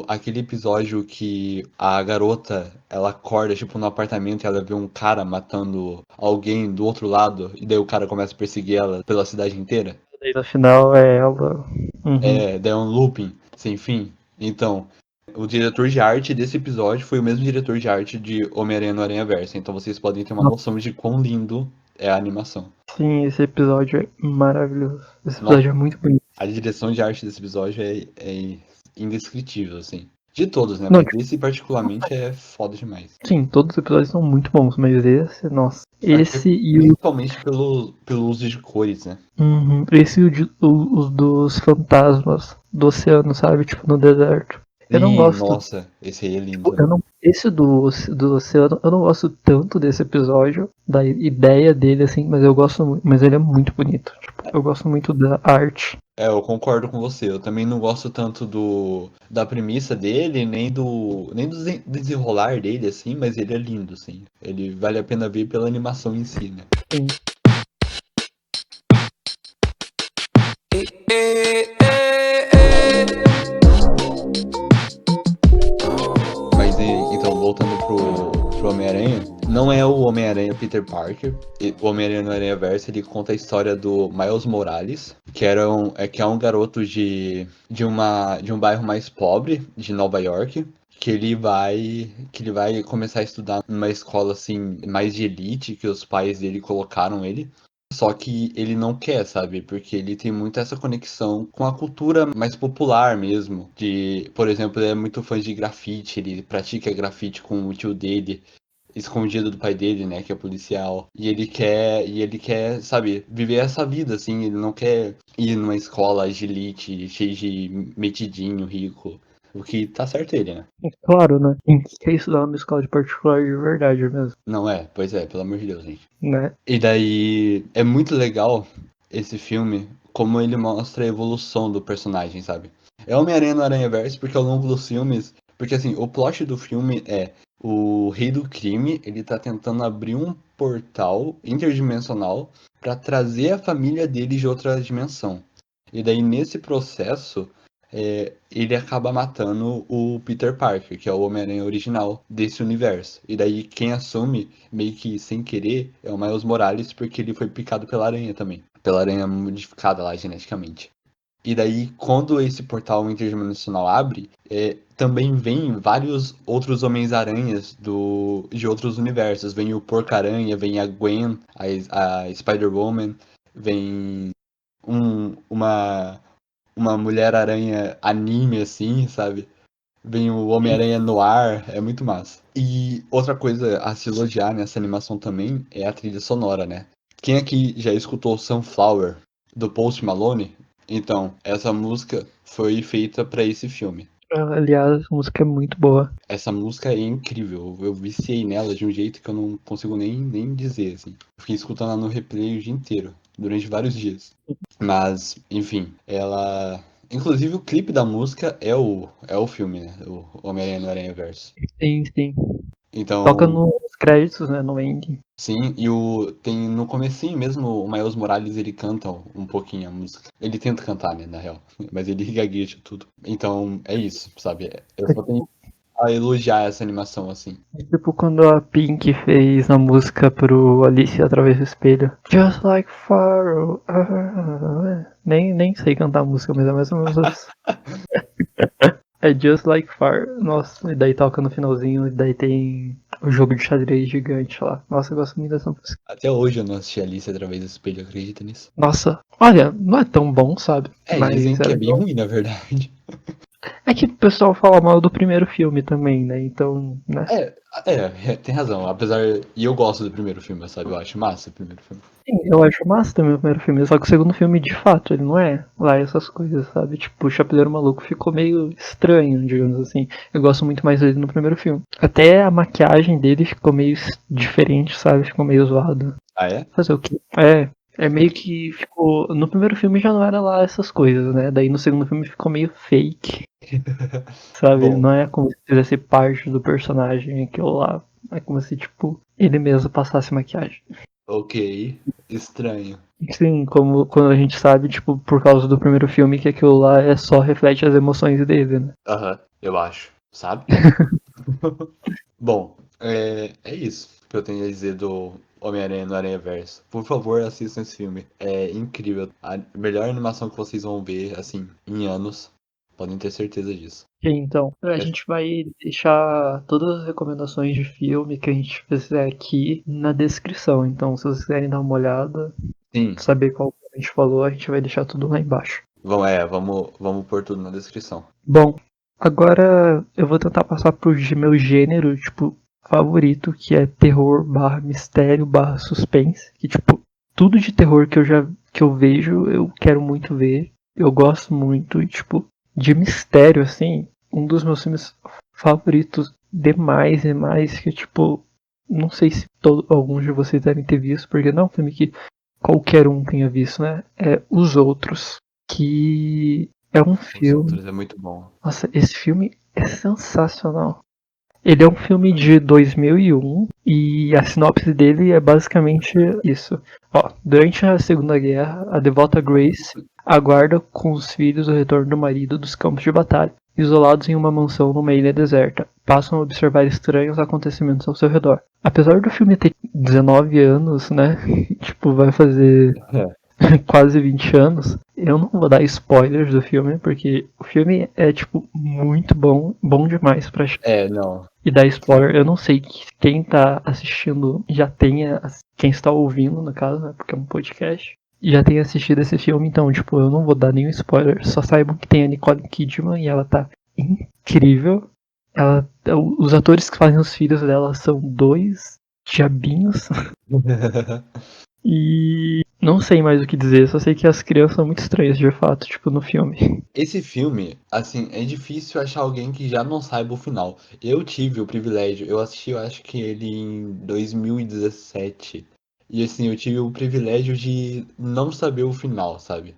aquele episódio que a garota, ela acorda, tipo, no apartamento e ela vê um cara matando alguém do outro lado, e daí o cara começa a perseguir ela pela cidade inteira. Daí no final é ela. Uhum. Daí é um looping sem fim. Então, o diretor de arte desse episódio foi o mesmo diretor de arte de Homem-Aranha no Aranha-Verso. Então vocês podem ter uma noção de quão lindo é a animação. Sim, esse episódio é maravilhoso. Esse Nossa, episódio é muito bonito. a direção de arte desse episódio é indescritível, assim. De todos, né? Não, Mas tipo, esse particularmente é foda demais. sim, todos os episódios são muito bons, mas esse, nossa. Acho que é Esse e o. principalmente pelo uso de cores, né? Uhum, esse e os dos fantasmas do oceano, sabe? Tipo, no deserto. Eu não Sim, gosto. nossa, esse aí é lindo Tipo, eu também. não, esse do oceano, eu não gosto tanto desse episódio, da ideia dele, assim, mas eu gosto muito. Mas ele é muito bonito. Tipo, eu gosto muito da arte. É, eu concordo com você. Eu também não gosto tanto da premissa dele, nem do desenrolar dele, assim, mas ele é lindo, assim. Ele vale a pena ver pela animação em si, né? Sim. Mas então, voltando pro Homem-Aranha, não é o Homem-Aranha Peter Parker. O Homem-Aranha no Aranha-Verso, ele conta a história do Miles Morales, que é um garoto de um bairro mais pobre de Nova York, que ele vai começar a estudar numa escola assim mais de elite que os pais dele colocaram ele. Só que ele não quer, sabe? Porque ele tem muito essa conexão com a cultura mais popular mesmo. Por exemplo, ele é muito fã de grafite, ele pratica grafite com o tio dele, escondido do pai dele, né, que é policial. E ele quer, sabe, viver essa vida assim, ele não quer ir numa escola de elite, cheio de metidinho, rico. O que tá certo ele, né? Claro, né? Quem quer estudar numa escola de particular de verdade mesmo, Não é? Pois é, pelo amor de Deus, gente. né? E daí é muito legal esse filme, como ele mostra a evolução do personagem, sabe? É Homem-Aranha no Aranha-Verso porque ao longo dos filmes, porque assim, o plot do filme é o rei do crime, ele tá tentando abrir um portal interdimensional pra trazer a família dele de outra dimensão. E daí nesse processo, ele acaba matando o Peter Parker, que é o Homem-Aranha original desse universo. E daí quem assume, meio que sem querer, é o Miles Morales, porque ele foi picado pela aranha também. Pela aranha modificada lá geneticamente. E daí, quando esse portal interdimensional abre, também vem vários outros Homens-Aranhas de outros universos. Vem o Porco-Aranha, vem a Gwen, a Spider-Woman, vem uma Mulher-Aranha anime, assim, sabe? Vem o Homem-Aranha no ar, é muito massa. E outra coisa a se elogiar nessa animação também é a trilha sonora, né? Quem aqui já escutou Sunflower, do Post Malone? Então, essa música foi feita pra esse filme. Aliás, a música é muito boa. Essa música é incrível, eu viciei nela de um jeito que eu não consigo nem dizer, assim. Eu fiquei escutando ela no replay o dia inteiro, durante vários dias. Mas, enfim, ela... Inclusive o clipe da música é o filme, né? O Homem-Aranha no Aranha-Verso. Sim, sim. Toca Então, nos créditos, né? No ending. sim, e tem no comecinho mesmo, o Miles Morales, ele canta um pouquinho a música. Ele tenta cantar, né, na real. Mas ele gagueja tudo. Então, é isso, sabe? Eu só tenho a elogiar essa animação, assim. É tipo quando a Pink fez a música pro Alice através do espelho. Just like Pharaoh. Nem sei cantar a música, mas é mais ou menos assim. É Just Like Pharaoh. Nossa, e daí toca no finalzinho, e daí tem o jogo de xadrez gigante lá. Nossa, eu gosto muito dessa música. Até hoje eu não assisti Alice através do espelho, acredita nisso? Nossa, olha, não é tão bom, sabe? Dizem Mas é que é bem legal. ruim, na verdade. É que o pessoal fala mal do primeiro filme também, né? Então, né? Tem razão. Apesar. E eu gosto do primeiro filme, sabe? Eu acho massa o primeiro filme. Sim, eu acho massa também o primeiro filme, só que o segundo filme, de fato, ele não é lá essas coisas, sabe? Tipo, o Chapeleiro Maluco ficou meio estranho, digamos assim. Eu gosto muito mais dele no primeiro filme. Até a maquiagem dele ficou meio diferente, sabe? Ficou meio zoado. Ah, é? Fazer o quê? É meio que ficou. No primeiro filme já não era lá essas coisas, né? Daí no segundo filme ficou meio fake, sabe? Bom, Não é como se fizesse parte do personagem aquilo lá. É como se, tipo, ele mesmo passasse maquiagem. ok. Estranho. Sim, como quando a gente sabe, tipo, por causa do primeiro filme, que aquilo lá é só reflete as emoções dele, né? Aham, eu acho. Sabe? Bom, é isso que eu tenho a dizer do Homem-Aranha no Aranha-Verso. Por favor, assistam esse filme. É incrível. A melhor animação que vocês vão ver, assim, em anos. Podem ter certeza disso. E então, a É- gente vai deixar todas as recomendações de filme que a gente fizer aqui na descrição. Então, se vocês quiserem dar uma olhada, Sim, saber qual que a gente falou, a gente vai deixar tudo lá embaixo. vamos pôr tudo na descrição. Bom, agora eu vou tentar passar pro meu gênero, tipo, favorito, que é terror barra mistério barra suspense. Que, tipo, tudo de terror que eu vejo, eu quero muito ver. Eu gosto muito, e, tipo, de mistério, assim, um dos meus filmes favoritos demais, que, tipo, não sei se alguns de vocês devem ter visto, porque não é um filme que qualquer um tenha visto, né? É Os Outros, que é um Os filme. outros é muito bom. Nossa, esse filme é sensacional. Ele é um filme de 2001 e a sinopse dele é basicamente isso. Ó, durante a Segunda Guerra, a devota Grace aguarda com os filhos o retorno do marido dos campos de batalha. Isolados em uma mansão numa ilha deserta, passam a observar estranhos acontecimentos ao seu redor. Apesar do filme ter 19 anos, né? Tipo, vai fazer quase 20 anos. Eu não vou dar spoilers do filme, porque o filme é, tipo, muito bom, bom demais pra Não. e dar spoiler. Eu não sei quem tá assistindo já tenha, quem está ouvindo, no caso, né, porque é um podcast, já tenha assistido esse filme, então, tipo, eu não vou dar nenhum spoiler. Só saibam que tem a Nicole Kidman e ela tá incrível. Os atores que fazem os filhos dela são dois diabinhos. E não sei mais o que dizer, só sei que as crianças são muito estranhas de fato, tipo, no filme. Esse filme, assim, é difícil achar alguém que já não saiba o final. Eu tive o privilégio, eu assisti, eu acho que ele em 2017. E assim, eu tive o privilégio de não saber o final, sabe?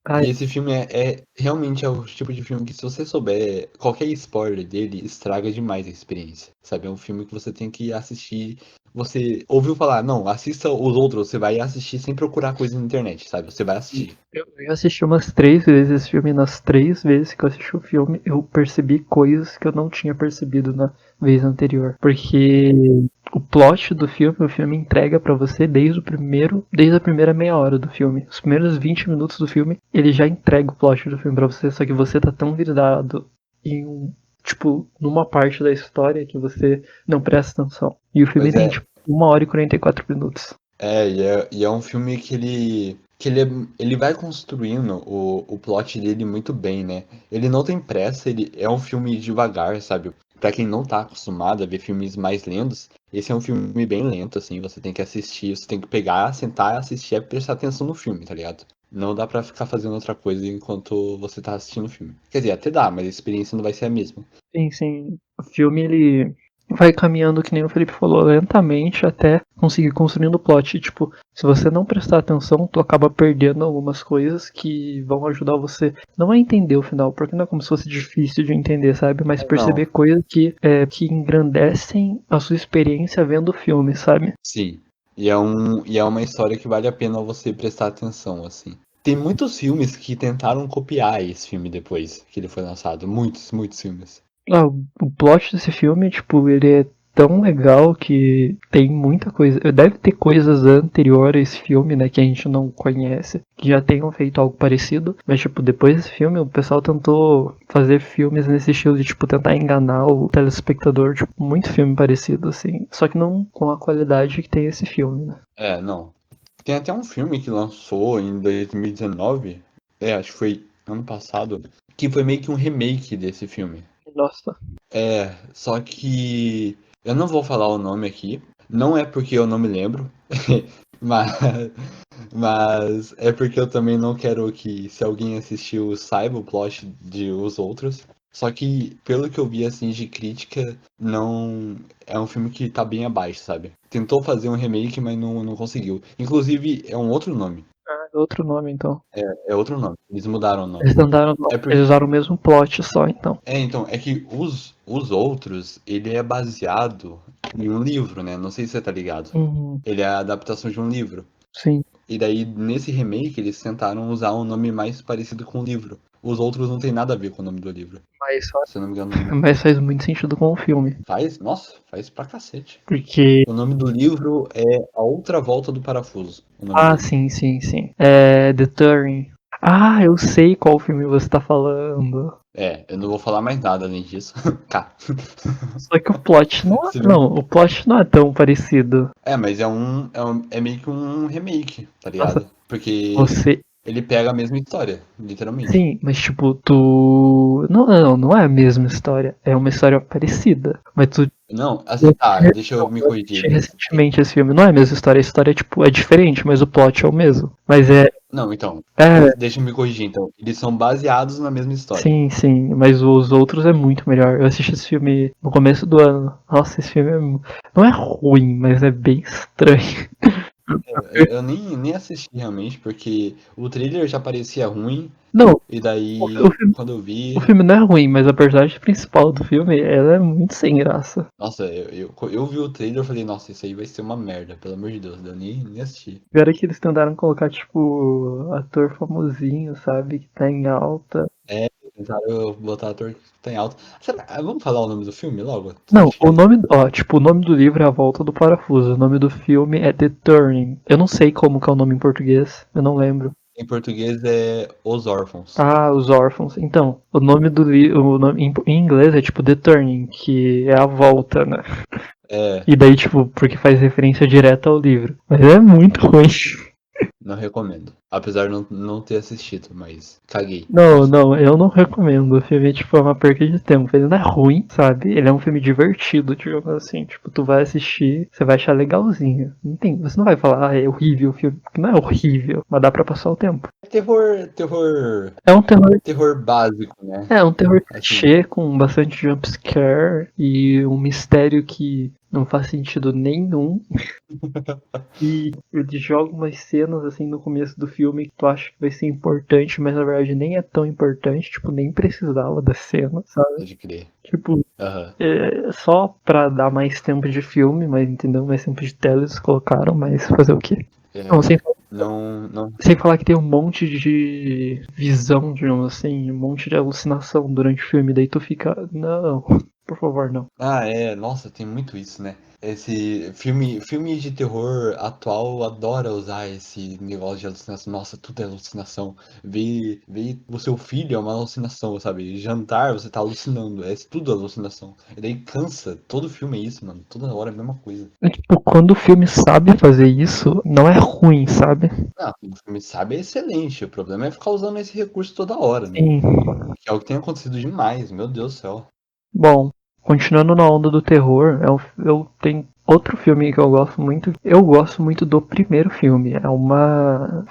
Ai, E esse filme realmente é o tipo de filme que, se você souber qualquer spoiler dele, estraga demais a experiência. Sabe? É um filme que você tem que assistir você ouviu falar, não, assista os outros, você vai assistir sem procurar coisa na internet, sabe? Você vai assistir. Eu já assisti umas 3 vezes esse filme, e nas 3 vezes que eu assisti o filme, eu percebi coisas que eu não tinha percebido na vez anterior. Porque o plot do filme, o filme entrega pra você desde a primeira meia hora do filme. Os primeiros 20 minutos do filme, ele já entrega o plot do filme pra você, só que você tá tão virado em numa parte da história que você não presta atenção. E o filme Pois tem, é, 1 hora e 44 minutos. e é um filme que ele vai construindo o plot dele muito bem, né? Ele não tem pressa, ele é um filme devagar, sabe? Pra quem não tá acostumado a ver filmes mais lentos, esse é um filme bem lento, assim, você tem que assistir, você tem que pegar, sentar, assistir e prestar atenção no filme, tá ligado? Não dá pra ficar fazendo outra coisa enquanto você tá assistindo o filme. Quer dizer, até dá, mas a experiência não vai ser a mesma. Sim, sim. O filme ele vai caminhando, que nem o Felipe falou, lentamente até conseguir construindo o plot. Tipo, se você não prestar atenção, tu acaba perdendo algumas coisas que vão ajudar você não a entender o final, porque não é como se fosse difícil de entender, sabe? Mas Não, perceber coisas que engrandecem a sua experiência vendo o filme, sabe? sim. E é uma história que vale a pena você prestar atenção, assim. Tem muitos filmes que tentaram copiar esse filme depois que ele foi lançado. Muitos, muitos filmes. Ah, o plot desse filme, tipo, ele é tão legal que tem muita coisa. Deve ter coisas anteriores a esse filme, né, que a gente não conhece, que já tenham feito algo parecido. Mas, tipo, depois desse filme, o pessoal tentou fazer filmes nesse estilo de, tipo, tentar enganar o telespectador. Tipo, muito filme parecido, assim. Só que não com a qualidade que tem esse filme, né? É, não. Tem até um filme que lançou em 2019, acho que foi ano passado, que foi meio que um remake desse filme. Nossa. Só que eu não vou falar o nome aqui, não é porque eu não me lembro, mas, mas é porque eu também não quero que, se alguém assistiu, saiba o plot de os outros. Só que, pelo que eu vi, assim, de crítica, não... É um filme que tá bem abaixo, sabe? Tentou fazer um remake, mas não conseguiu. Inclusive, é um outro nome. Ah, é outro nome, então. É outro nome. Eles mudaram o nome. Eles andaram, É eles porque... usaram o mesmo plot só, então. Então, é que os outros, ele é baseado em um livro, né? Não sei se você tá ligado. Ele é a adaptação de um livro. Sim. E daí, nesse remake, eles tentaram usar um nome mais parecido com o livro. Os outros não tem nada a ver com o nome do livro. Mas, Se eu não me engano, mas faz muito sentido com o filme. faz... Nossa, faz pra cacete. Porque. O nome do livro é A Outra Volta do Parafuso. O nome Ah, dele. sim, sim, sim. É The Turing. Ah, eu sei qual filme você tá falando. Eu não vou falar mais nada além disso. Cá. Só que o plot não é. Você viu? Não, o plot não é tão parecido. Mas é meio que um remake, tá Nossa, ligado? Porque você. ele pega a mesma história, literalmente. Sim, mas tipo, tu. Não é a mesma história. É uma história parecida. Mas tu. Não, assim, tá, deixa eu me Eu corrigir. assisti recentemente esse filme. Não é a mesma história. A história, tipo, é diferente, mas o plot é o mesmo. Mas é. Não, então, É, deixa eu me corrigir, então. Eles são baseados na mesma história. sim, sim, mas os outros é muito melhor. Eu assisti esse filme no começo do ano. Nossa, esse filme não é ruim, mas é bem estranho. Eu nem assisti realmente, porque o trailer já parecia ruim, Não, e o daí, filme, quando eu o vi... filme não é ruim, mas a personagem principal do filme, ela é muito sem graça. Nossa, eu vi o trailer e falei, nossa, isso aí vai ser uma merda, pelo amor de Deus, eu nem assisti. Pior é que eles tentaram colocar, tipo, ator famosinho, sabe? Que tá em alta. Tentaram botar ator que tá em alta. Vamos falar o nome do filme logo? Você Não, acha o que... nome, ó, tipo, o nome do livro é A Volta do Parafuso. O nome do filme é The Turning. Eu não sei como que é o nome em português, eu não lembro. Em português é Os Órfãos. Ah, Os Órfãos. Então, o nome do livro, em inglês é tipo The Turning, que é a volta, né? É, E daí, tipo, porque faz referência direta ao livro. Mas é muito ruim. não recomendo. Apesar de não ter assistido, mas caguei. Não, eu não recomendo. O filme, tipo, é uma perda de tempo. Ele não é ruim, sabe? Ele é um filme divertido, digamos assim. Tipo, tu vai assistir, você vai achar legalzinho. Você não vai falar, ah, é horrível o filme. Porque não é horrível, mas dá pra passar o tempo. Terror É um terror. básico, né? É um terror Assim, clichê com bastante jumpscare e um mistério que não faz sentido nenhum. E ele joga umas cenas assim no começo do filme que tu acha que vai ser importante, mas na verdade nem é tão importante, tipo, nem precisava da cena, sabe? Pode crer. Tipo, Aham. só pra dar mais tempo de filme, mas entendeu? Mais tempo de tela eles colocaram, mas fazer o quê? Não, É, não. sem falar que tem um monte de visão, digamos assim, um monte de alucinação durante o filme, daí tu fica, não, por favor, não. Ah, é, nossa, tem muito isso, né? Esse filme de terror atual adora usar esse negócio de alucinação. Nossa, tudo é alucinação. Ver o seu filho é uma alucinação, sabe? Jantar, você tá alucinando. É tudo alucinação. E daí cansa. Todo filme é isso, mano. Toda hora é a mesma coisa. É, tipo, quando o filme sabe fazer isso, não é ruim, sabe? Ah, o filme sabe é excelente. O problema é ficar usando esse recurso toda hora, né? Sim. Que é o que tem acontecido demais, meu Deus do céu. Bom, continuando na onda do terror, eu tenho outro filme que eu gosto muito. Eu gosto muito do primeiro filme.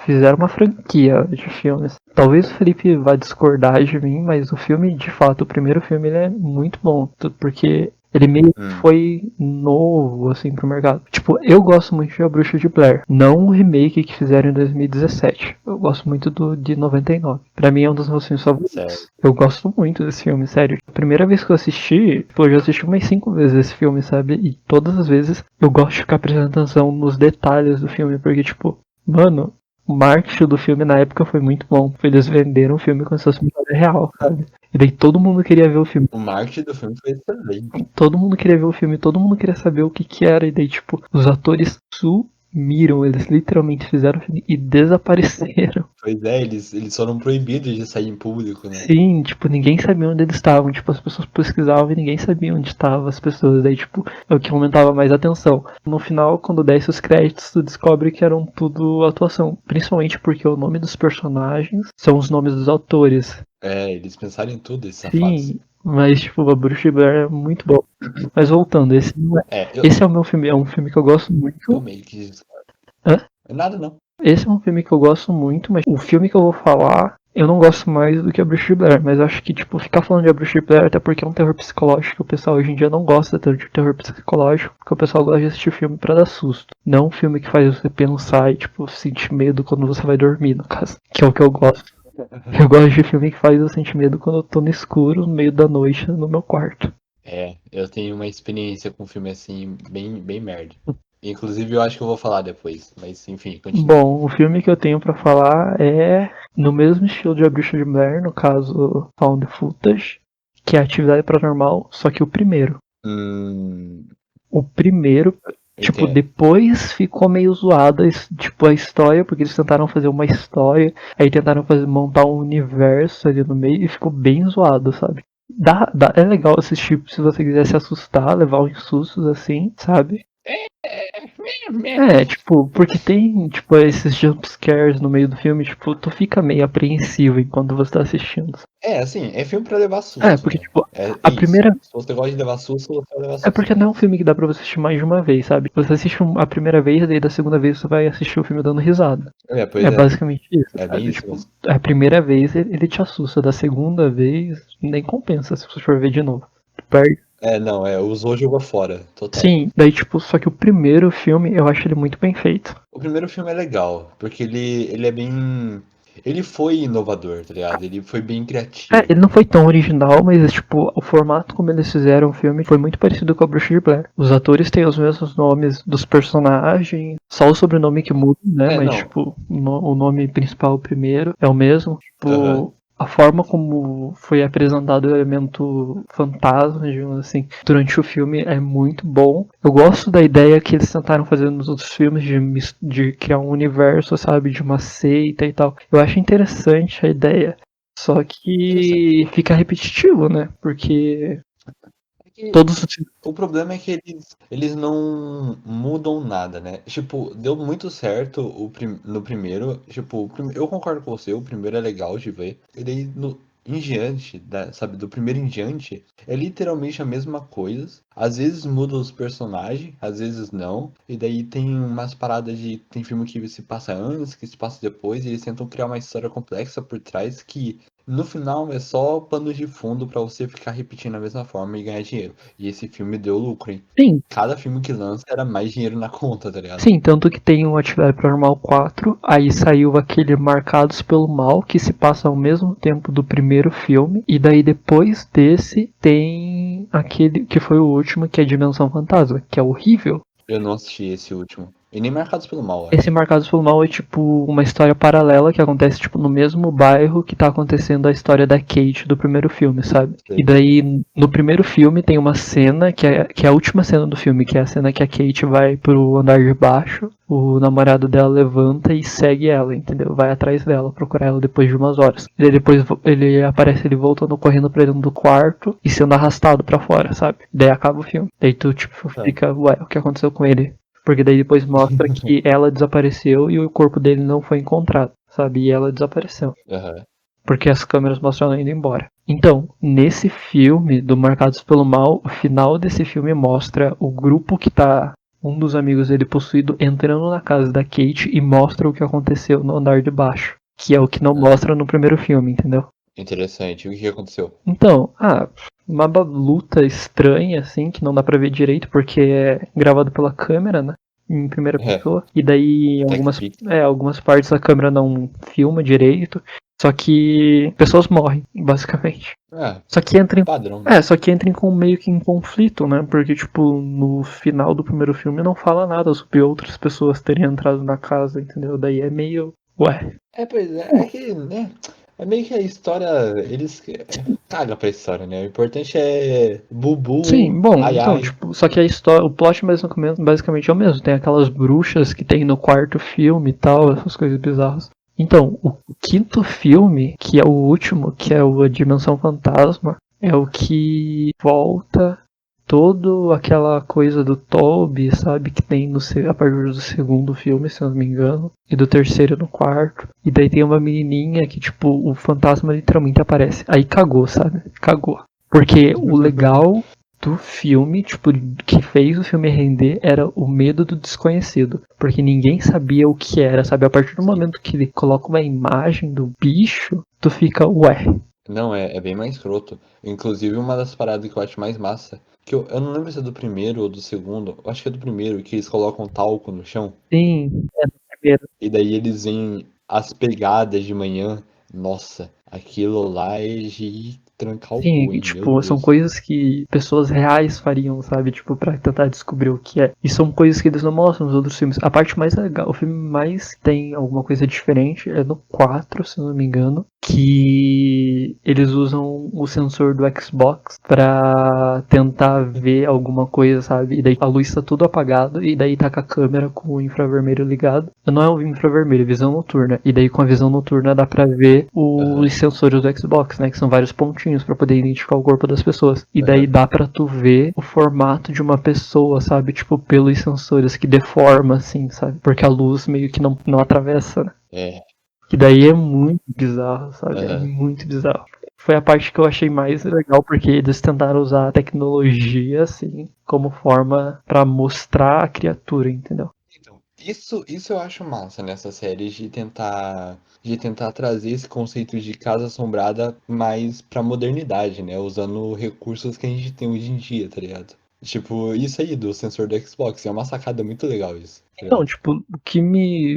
Fizeram uma franquia de filmes. Talvez o Felipe vá discordar de mim, mas o filme, de fato, o primeiro filme, ele é muito bom. Porque ele meio que Hum. foi novo, assim, pro mercado. Tipo, eu gosto muito de A Bruxa de Blair. Não o remake que fizeram em 2017. Eu gosto muito do de 99. Pra mim é um dos meus filmes favoritos. Sério. Eu gosto muito desse filme, sério. A primeira vez que eu assisti, pô, eu já assisti umas 5 vezes esse filme, sabe? E todas as vezes eu gosto de ficar prestando atenção nos detalhes do filme, porque, tipo, mano, o marketing do filme na época foi muito bom. Eles venderam o filme como se fosse uma história real, sabe? E daí todo mundo queria ver o filme. O marketing do filme foi excelente. Todo mundo queria ver o filme, todo mundo queria saber o que que era. E daí, tipo, os atores sumiram. Eles literalmente fizeram o filme e desapareceram. Pois é, eles foram proibidos de sair em público, né? Sim, tipo, ninguém sabia onde eles estavam. Tipo, as pessoas pesquisavam e ninguém sabia onde estavam as pessoas. Daí, tipo, é o que aumentava mais a atenção. No final, quando desce os créditos, tu descobre que eram tudo atuação. Principalmente porque o nome dos personagens são os nomes dos autores. É, eles pensaram em tudo, esses safados. Sim, mas, tipo, a Bruxa de Blair é muito bom. Mas voltando, esse não é. É, Esse é o meu filme, é um filme que eu gosto eu muito. meio que discordo. Hã? Nada não. Esse é um filme que eu gosto muito, mas o filme que eu vou falar, eu não gosto mais do que a Bruxa de Blair, mas eu acho que, tipo, ficar falando de a Bruxa de Blair, até porque é um terror psicológico, o pessoal hoje em dia não gosta tanto de terror psicológico, porque o pessoal gosta de assistir filme pra dar susto. Não um filme que faz você pensar e, tipo, sentir medo quando você vai dormir, no caso, que é o que eu gosto. Eu gosto de filme que faz eu sentir medo quando eu tô no escuro, no meio da noite, no meu quarto. É, eu tenho uma experiência com filme assim, bem merda. Inclusive, eu acho que eu vou falar depois, mas enfim, continua. Bom, o filme que eu tenho pra falar é no mesmo estilo de A Bruxa de Blair, no caso Found Footage, que é Atividade Paranormal, só que o primeiro. Hum, O primeiro, tipo, entendo. depois ficou meio zoada, tipo, a história, porque eles tentaram fazer uma história, aí tentaram montar um universo ali no meio e ficou bem zoado, sabe? É legal assistir se você quiser se assustar, levar uns sustos assim, sabe? É, tipo, porque tem, tipo, esses jump scares no meio do filme, tipo, tu fica meio apreensivo enquanto você tá assistindo. É, assim, é filme pra levar É, susto, porque, né? tipo, É a isso. primeira. Se você gosta de levar susto, você vai levar É susto porque não é um mesmo. filme que dá pra você assistir mais de uma vez, sabe? Você assiste a primeira vez, daí da segunda vez você vai assistir o filme dando risada. É, pois É é. basicamente isso, É bem sabe? isso Tipo, mesmo. a primeira vez ele te assusta, da segunda vez nem compensa se você for ver de novo. Tu perde. É, não, usou, jogou fora, total. Sim, daí tipo, só que o primeiro filme eu acho ele muito bem feito. O primeiro filme é legal, porque ele é bem. Ele foi inovador, tá ligado? Ele foi bem É, criativo. ele não foi tão original, mas tipo, o formato como eles fizeram o filme foi muito parecido com a Bruxa de Blair. Os atores têm os mesmos nomes dos personagens, só o sobrenome que muda, né? É, Mas não. tipo, o nome principal, o primeiro, é o mesmo. Aham. Tipo, a forma como foi apresentado o elemento fantasma, digamos assim, durante o filme é muito bom. Eu gosto da ideia que eles tentaram fazer nos outros filmes de criar um universo, sabe, de uma seita e tal. Eu acho interessante a ideia. Só Interessante. que fica repetitivo, né? Porque É que todos os. o problema é que eles não mudam nada, né? Tipo, deu muito certo no primeiro. Tipo, eu concordo com você, o primeiro é legal de ver. E daí, em diante, sabe, do primeiro em diante, é literalmente a mesma coisa. Às vezes muda os personagens, às vezes não. E daí tem umas paradas de. Tem filme que se passa antes, que se passa depois, e eles tentam criar uma história complexa por trás que No final é só pano de fundo pra você ficar repetindo a mesma forma e ganhar dinheiro. E esse filme deu lucro, hein? Sim, Cada filme que lança era mais dinheiro na conta, tá ligado? sim, tanto que tem o Atividade Paranormal 4, aí saiu aquele Marcados pelo Mal, que se passa ao mesmo tempo do primeiro filme, e daí depois desse tem aquele que foi o último, que é Dimensão Fantasma, que é horrível. Eu não assisti esse último. E nem Marcados pelo Mal, Esse acho. Marcados pelo Mal é tipo uma história paralela que acontece tipo no mesmo bairro que tá acontecendo a história da Kate do primeiro filme, sabe? Sei. E daí no primeiro filme tem uma cena que é a última cena do filme, que é a cena que a Kate vai pro andar de baixo, o namorado dela levanta e segue ela, entendeu? Vai atrás dela, procurar ela depois de umas horas. E daí depois ele aparece ele voltando correndo pra dentro do quarto e sendo arrastado pra fora, sabe? Daí acaba o filme. Daí tu tipo fica, ué, o que aconteceu com ele? Porque daí depois mostra que ela desapareceu e o corpo dele não foi encontrado, sabe? E ela desapareceu. Aham. Porque as câmeras mostram ela indo embora. Então, nesse filme do Marcados pelo Mal, o final desse filme mostra o grupo que tá um dos amigos dele possuído entrando na casa da Kate e mostra o que aconteceu no andar de baixo. Que é o que não mostra no primeiro filme, entendeu? Interessante. O que aconteceu? Então, uma luta estranha, assim, que não dá pra ver direito, porque é gravado pela câmera, né? Em primeira É. pessoa. E daí TechPix. algumas partes a câmera não filma direito. Só que pessoas morrem, basicamente. Ah, Só que entra em. padrão, né? Só que entra meio que em conflito, né? Porque, tipo, no final do primeiro filme não fala nada sobre outras pessoas terem entrado na casa, entendeu? Daí é meio. Ué. Pois é, é que, né? É meio que a história. Eles cagam pra história, né? O importante é Bubu, Sim, bom, ai então, ai. tipo, só que a história, o plot basicamente é o mesmo. Tem aquelas bruxas que tem no quarto filme e tal, essas coisas bizarras. Então, o quinto filme, que é o último, que é o A Dimensão Fantasma, é o que volta toda aquela coisa do Toby, sabe, que tem a partir do segundo filme, se eu não me engano, e do terceiro no quarto. E daí tem uma menininha que, tipo, o fantasma literalmente aparece. Aí cagou, sabe? Cagou. Porque o legal do filme, tipo, que fez o filme render era o medo do desconhecido. Porque ninguém sabia o que era, sabe? A partir do momento que ele coloca uma imagem do bicho, tu fica, ué. Não, é bem mais escroto. Inclusive, uma das paradas que eu acho mais massa, que eu não lembro se é do primeiro ou do segundo, eu acho que é do primeiro, que eles colocam talco no chão, Sim, é no primeiro. e daí eles veem as pegadas de manhã. Nossa, aquilo lá é de trancar o Sim, cu, e, hein? Meu tipo, são Deus. coisas que pessoas reais fariam, sabe? Tipo, pra tentar descobrir o que é. E são coisas que eles não mostram nos outros filmes. A parte mais legal, o filme mais tem alguma coisa diferente é no 4, se eu não me engano, que eles usam o sensor do Xbox pra tentar ver alguma coisa, sabe? E daí a luz tá tudo apagado e daí tá com a câmera com o infravermelho ligado. Não é o infravermelho, é visão noturna. E daí com a visão noturna dá pra ver os sensores do Xbox, né? Que são vários pontinhos pra poder identificar o corpo das pessoas. E daí dá pra tu ver o formato de uma pessoa, sabe? Tipo, pelos sensores que deforma, assim, sabe? Porque a luz meio que não atravessa, né? É. Que daí é muito bizarro, sabe? É Aham. muito bizarro. Foi a parte que eu achei mais legal, porque eles tentaram usar a tecnologia, assim, como forma pra mostrar a criatura, entendeu? Então, isso eu acho massa nessa série de tentar trazer esse conceito de casa assombrada mais pra modernidade, né? Usando recursos que a gente tem hoje em dia, tá ligado? Tipo, isso aí do sensor do Xbox, é uma sacada muito legal isso, tá Então, ligado? tipo,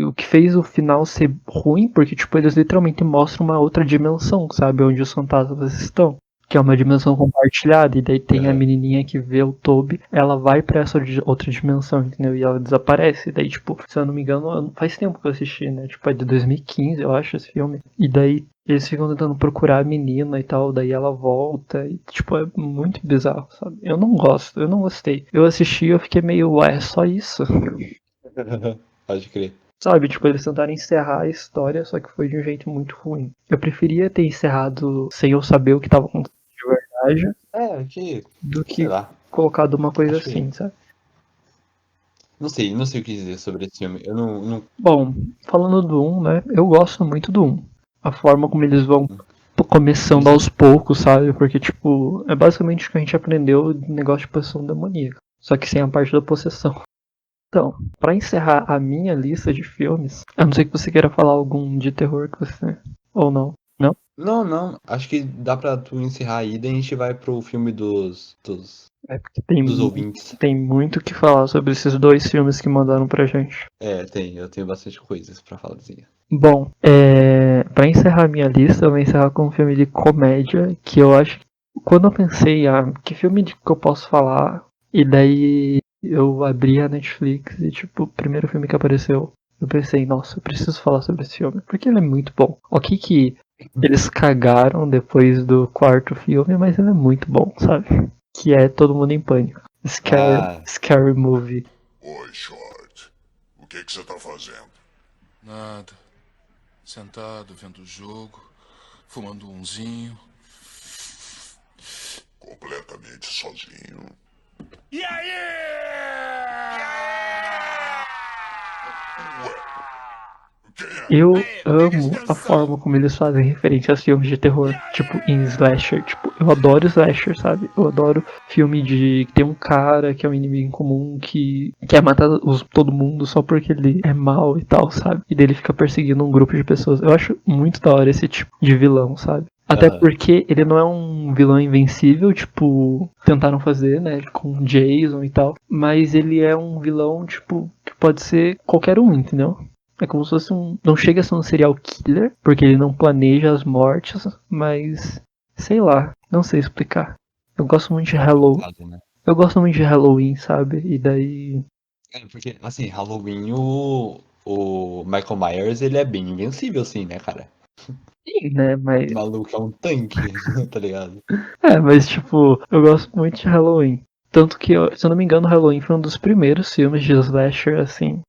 o que fez o final ser ruim, porque, tipo, eles literalmente mostram uma outra dimensão, sabe? Onde os fantasmas estão. Que é uma dimensão compartilhada, e daí tem a Aham. menininha que vê o Toby, ela vai pra essa outra dimensão, entendeu? E ela desaparece. E daí, tipo, se eu não me engano, faz tempo que eu assisti, né? Tipo, é de 2015, eu acho, esse filme. E daí eles ficam tentando procurar a menina e tal, daí ela volta, e, tipo, é muito bizarro, sabe? Eu não gosto, eu não gostei. Eu assisti e eu fiquei meio, ué, é só isso? Pode crer. Sabe, tipo, eles tentaram encerrar a história, só que foi de um jeito muito ruim. Eu preferia ter encerrado sem eu saber o que tava acontecendo de verdade, do Sei que lá, colocado uma coisa acho que, assim, sabe? não sei o que dizer sobre esse filme. Eu não, Bom, falando do 1, né, eu gosto muito do 1. A forma como eles vão começando sim. aos poucos, sabe? Porque, tipo, é basicamente o que a gente aprendeu do negócio de possessão demoníaca. Só que sem a parte da possessão. Então, pra encerrar a minha lista de filmes, a não ser que você queira falar algum de terror que você. Ou não. Não. Acho que dá pra tu encerrar aí, daí a gente vai pro filme dos É porque ouvintes. tem muito o que falar sobre esses dois filmes que mandaram pra gente. Eu tenho bastante coisas pra falar disso. Bom, pra encerrar minha lista, eu vou encerrar com um filme de comédia que eu acho que quando eu pensei, que filme que eu posso falar, e daí eu abri a Netflix e tipo, o primeiro filme que apareceu, eu pensei, nossa, eu preciso falar sobre esse filme, porque ele é muito bom. Ok que eles cagaram depois do quarto filme, mas ele é muito bom, sabe? Que é Todo Mundo em Pânico. Scary Movie. Oi, Short. O que você tá fazendo? Nada. Sentado, vendo o jogo, fumando umzinho. Completamente sozinho. E aí? Quem é? Eu amo a forma como eles fazem referência a filmes de terror, tipo em slasher. Tipo, eu adoro slasher, sabe? Eu adoro filme de que tem um cara que é um inimigo em comum que quer matar todo mundo só porque ele é mau e tal, sabe? E daí ele fica perseguindo um grupo de pessoas. Eu acho muito da hora esse tipo de vilão, sabe? Até Aham. porque ele não é um vilão invencível, tipo, tentaram fazer, né, com Jason e tal. Mas ele é um vilão, tipo, que pode ser qualquer um, entendeu? É como se fosse um. Não chega a ser um serial killer, porque ele não planeja as mortes, mas. Sei lá, não sei explicar. Eu gosto muito de Halloween. Complicado, né? Eu gosto muito de Halloween, sabe? E daí. Porque, assim, Halloween, o Michael Myers, ele é bem invencível, assim, né, cara? Sim, né? O maluco é um tanque, tá ligado? Mas tipo, eu gosto muito de Halloween. Tanto que, se eu não me engano, Halloween foi um dos primeiros filmes de slasher, assim.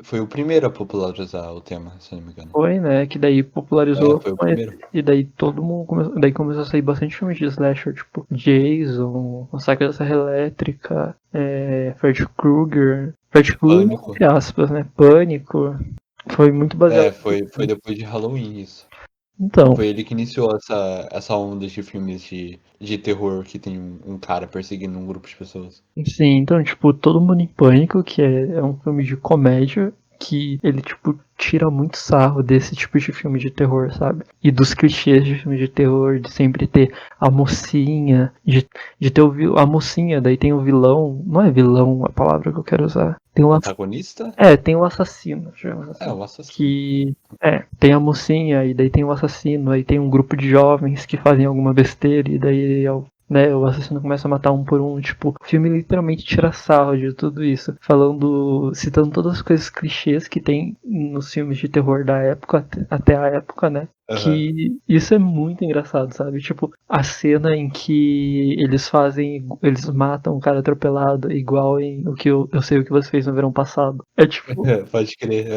Foi o primeiro a popularizar o tema, se não me engano. Foi, né? Que daí popularizou. Foi o primeiro. E daí todo mundo começou. Daí começou a sair bastante filmes de slasher, tipo Jason, Massacre da Serra Elétrica, Freddy Krueger. Freddy Krueger, Pânico. entre aspas, né? Pânico. Foi muito baseado. Foi depois de Halloween isso. Então, Foi ele que iniciou essa onda de filmes de terror que tem um cara perseguindo um grupo de pessoas. sim, então, tipo, Todo Mundo em Pânico, que é um filme de comédia, que ele, tipo, tira muito sarro desse tipo de filme de terror, sabe? E dos clichês de filme de terror, de sempre ter a mocinha, de ter a mocinha, daí tem o vilão, não é vilão a palavra que eu quero usar. Tem o Antagonista? tem o assassino, digamos assim. O assassino. Que tem a mocinha, e daí tem o assassino, aí tem um grupo de jovens que fazem alguma besteira, e daí o assassino começa a matar um por um. Tipo, o filme literalmente tira sarro de tudo isso, citando todas as coisas clichês que tem nos filmes de terror da época, até a época, né? Que isso é muito engraçado, sabe? Tipo, a cena em que eles matam um cara atropelado, igual em o que eu sei o que você fez no verão passado. É tipo, Pode crer.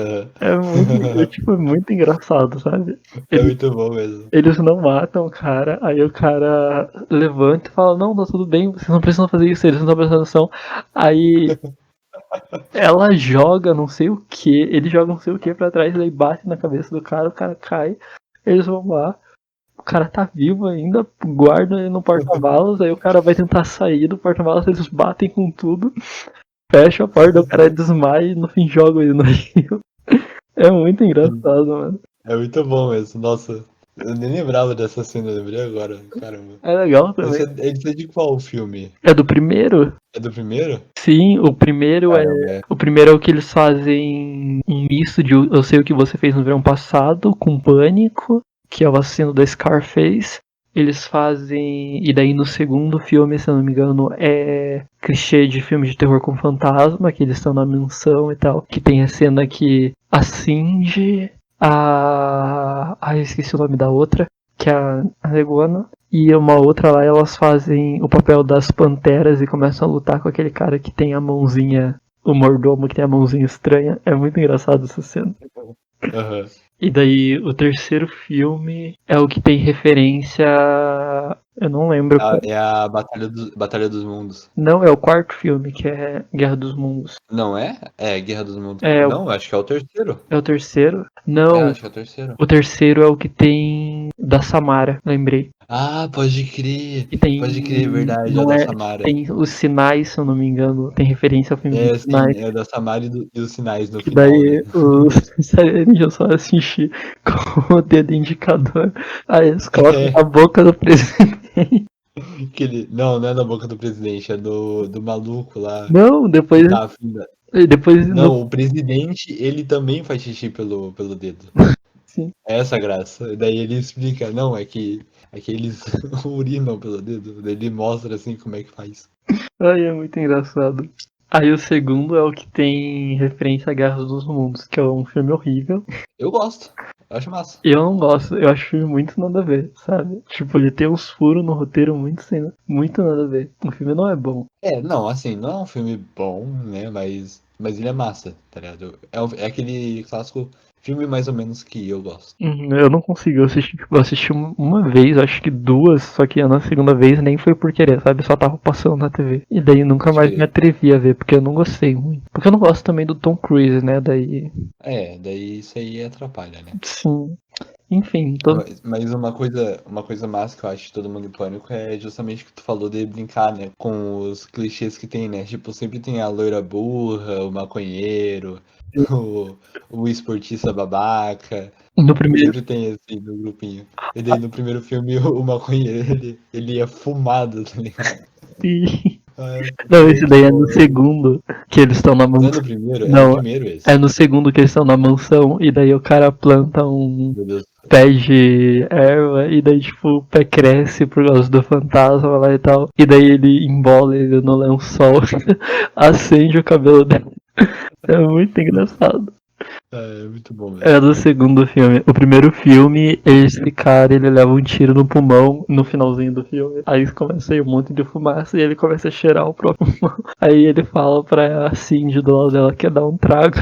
é muito engraçado, sabe? É muito bom mesmo. Eles não matam o cara, aí o cara levanta e fala, não, tá tudo bem, vocês não precisam fazer isso, eles não estão prestando atenção. Aí ela joga não sei o que, ele joga não sei o que pra trás, daí bate na cabeça do cara, o cara cai, eles vão lá, o cara tá vivo ainda, guarda ele no porta-malas, aí o cara vai tentar sair do porta-malas, eles batem com tudo, fecha a porta, o cara desmaia e no fim joga ele no rio. É muito engraçado, mano. É muito bom mesmo. Nossa, eu nem lembrava dessa cena, eu lembrei agora. Caramba. É legal também. Esse é de qual filme? É do primeiro? É do primeiro? Sim, o primeiro Caramba, o primeiro é o que eles fazem um misto de Eu Sei O Que Você Fez no Verão Passado com Pânico, que é o assassino da Scarface. Eles fazem. E daí no segundo filme, se eu não me engano, é clichê de filme de terror com fantasma, que eles estão na mansão e tal. Que tem a cena que a Cindy, eu esqueci o nome da outra, que é a Negona. E uma outra lá, elas fazem o papel das panteras e começam a lutar com aquele cara que tem a mãozinha, o mordomo que tem a mãozinha estranha. É muito engraçado essa cena. Aham. E daí o terceiro filme é o que tem referência. Eu não lembro qual. É a Batalha dos Mundos. Não, é o quarto filme, que é Guerra dos Mundos. Não é? É, Guerra dos Mundos. É, Não, acho que é o terceiro. é o terceiro? Não, Acho que é o terceiro. o terceiro é o que tem Da Samara, lembrei. Ah, pode crer. E tem. Pode crer, verdade, é Não da é. Samara. Tem os sinais, se eu não me engano. Tem referência ao filme dos É, sinais. sim, é da Samara e os sinais no Que final, né? daí os alienígenas só assistir com o dedo indicador. Aí eles colocam na boca do presidente. Não é na boca do presidente, é do maluco lá Não, que depois. tá afim da... Depois no. Não, o presidente, ele também faz xixi pelo dedo. Sim. É essa a graça. Daí ele explica, não, é que eles urinam pelo dedo. Daí ele mostra assim como é que faz. Ai, é muito engraçado. Aí o segundo é o que tem referência a Guerra dos Mundos, que é um filme horrível. Eu gosto, eu acho massa. Eu não gosto, eu acho o filme muito nada a ver, sabe? Tipo, ele tem uns furos no roteiro muito nada a ver. O filme não é bom. É, não, assim, não é um filme bom, né, mas ele é massa, tá ligado? É aquele clássico filme mais ou menos que eu gosto. Eu não consigo, eu assisti uma vez, acho que duas, só que na segunda vez nem foi por querer, sabe? Só tava passando na TV. E daí nunca Pode mais me crer. atrevi a ver, porque eu não gostei muito. Porque eu não gosto também do Tom Cruise, né? Daí, É, daí isso aí atrapalha, né? sim. Enfim, tô... Mas uma coisa massa que eu acho de Todo Mundo em Pânico é justamente o que tu falou de brincar, né? Com os clichês que tem, né? Tipo, sempre tem a loira burra, o maconheiro, o, o esportista babaca. no primeiro. Sempre tem assim no grupinho. E daí no primeiro filme o maconheiro, ele é fumado, tá ligado? Ah, Não, esse muito daí é bom, no velho. segundo, que eles estão na Não é mansão. no primeiro? É no Não, primeiro esse. é no segundo que eles estão na mansão, e daí o cara planta um Meu Deus. pé de erva, e daí tipo o pé cresce por causa do fantasma lá e tal. E daí ele embola ele no lençol, acende o cabelo dele. É muito engraçado. É muito bom, velho. É do segundo filme. O primeiro filme, esse cara, ele leva um tiro no pulmão no finalzinho do filme. Aí começa a sair um monte de fumaça e ele começa a cheirar o próprio pulmão. Aí ele fala pra Cindy do lado dela que quer dar um trago.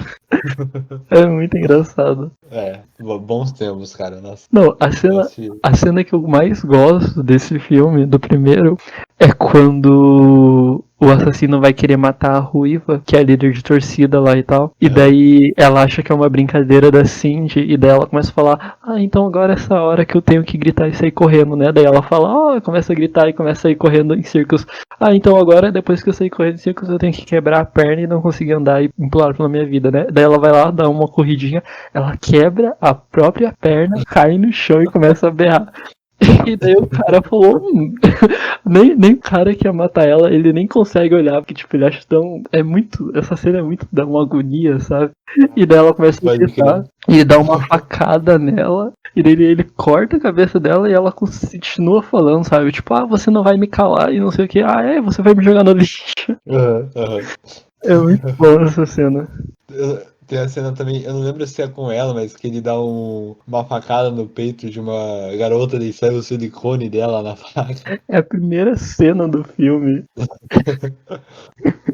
É muito engraçado. É, bons tempos, cara. Nossa. Não, Esse- a cena que eu mais gosto desse filme, do primeiro, é quando o assassino vai querer matar a Ruiva, que é a líder de torcida lá e tal. E daí ela acha que é uma brincadeira da Cindy, e daí ela começa a falar, então agora é essa hora que eu tenho que gritar e sair correndo, né? Daí ela fala, começa a gritar e começa a sair correndo em círculos. Então agora, depois que eu sair correndo em círculos, eu tenho que quebrar a perna e não conseguir andar e implorar pela minha vida, né? Daí ela vai lá, dá uma corridinha, ela quebra a própria perna, cai no chão e começa a berrar. E daí o cara falou, nem o cara que ia matar ela, ele nem consegue olhar, porque tipo, ele acha tão. Essa cena é muito, dá uma agonia, sabe? E daí ela começa a Pode gritar, e ele dá uma facada nela, e daí ele corta a cabeça dela e ela continua falando, sabe? Tipo, você não vai me calar e não sei o que, você vai me jogar no lixo. Aham, aham. É muito bom essa cena. Tem a cena também, eu não lembro se é com ela, mas que ele dá uma facada no peito de uma garota e sai o silicone dela na faca. É a primeira cena do filme.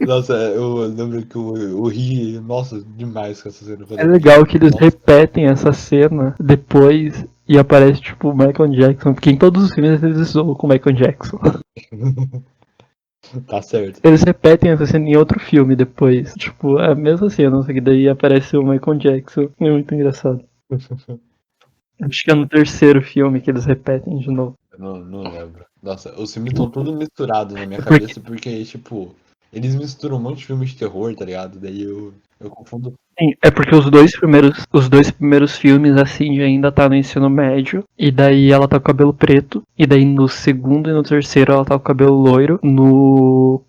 Nossa, eu lembro que eu ri, nossa, demais com essa cena. É legal que eles Nossa. repetem essa cena depois e aparece tipo o Michael Jackson, porque em todos os filmes eles zoam com o Michael Jackson. Tá certo. Eles repetem essa cena em outro filme depois. Tipo, é a mesma cena, só que daí aparece o Michael Jackson. É muito engraçado. Acho que é no terceiro filme que eles repetem de novo. Eu não lembro. Nossa, os filmes estão tudo misturados na minha Porque- cabeça porque, tipo, eles misturam um monte de filmes de terror, tá ligado? Daí eu confundo. Sim, é porque os dois primeiros filmes, a Cindy ainda tá no ensino médio, e daí ela tá com o cabelo preto, e daí no segundo e no terceiro ela tá com o cabelo loiro, no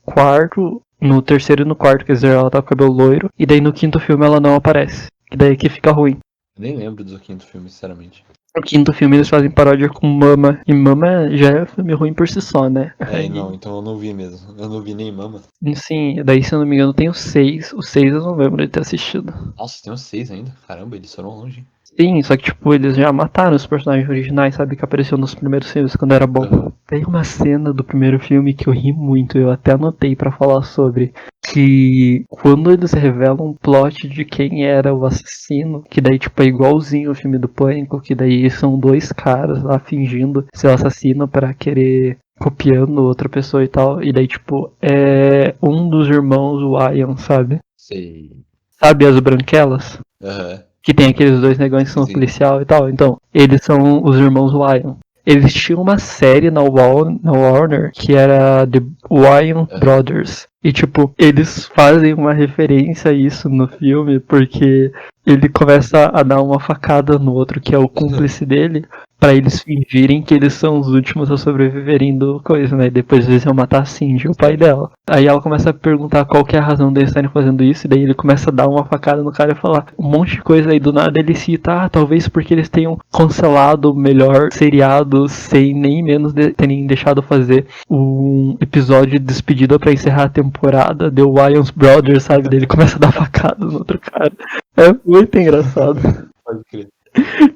terceiro e no quarto, quer dizer, ela tá com o cabelo loiro, e daí no quinto filme ela não aparece, e daí que fica ruim. Eu nem lembro do quinto filme, sinceramente. No quinto filme eles fazem paródia com Mama, e Mama já é um filme ruim por si só, né? Não, então eu não vi mesmo. Eu não vi nem Mama. Sim, daí se eu não me engano tem o 6, o 6 eu não lembro de ter assistido. Nossa, tem uns 6 ainda. Caramba, eles foram longe. Sim, só que tipo, eles já mataram os personagens originais, sabe? Que apareceu nos primeiros filmes quando era bom. Aham. Tem uma cena do primeiro filme que eu ri muito, eu até anotei pra falar sobre. Que quando eles revelam um plot de quem era o assassino, que daí tipo é igualzinho ao filme do Pânico, que daí são dois caras lá fingindo ser o assassino pra querer copiando outra pessoa e tal. E daí tipo, é um dos irmãos Wyan, sabe? Sei. Sabe as branquelas? Aham. Que tem aqueles dois negões que são Sim. policial e tal. Então, eles são os irmãos Wyan. Eles tinham uma série na Warner que era The Wyan Brothers. E, tipo, eles fazem uma referência a isso no filme porque ele começa a dar uma facada no outro, que é o cúmplice dele, pra eles fingirem que eles são os últimos a sobreviverem do coisa, né? E depois eles iam matar a Cindy, o pai dela. Aí ela começa a perguntar qual que é a razão deles estarem fazendo isso, e daí ele começa a dar uma facada no cara e falar um monte de coisa aí. Do nada ele cita, talvez porque eles tenham cancelado o melhor seriado sem nem menos terem deixado fazer um episódio de despedida pra encerrar a temporada, The Wayans Brothers, sabe? Daí ele começa a dar facada no outro cara. É muito engraçado. Pode crer.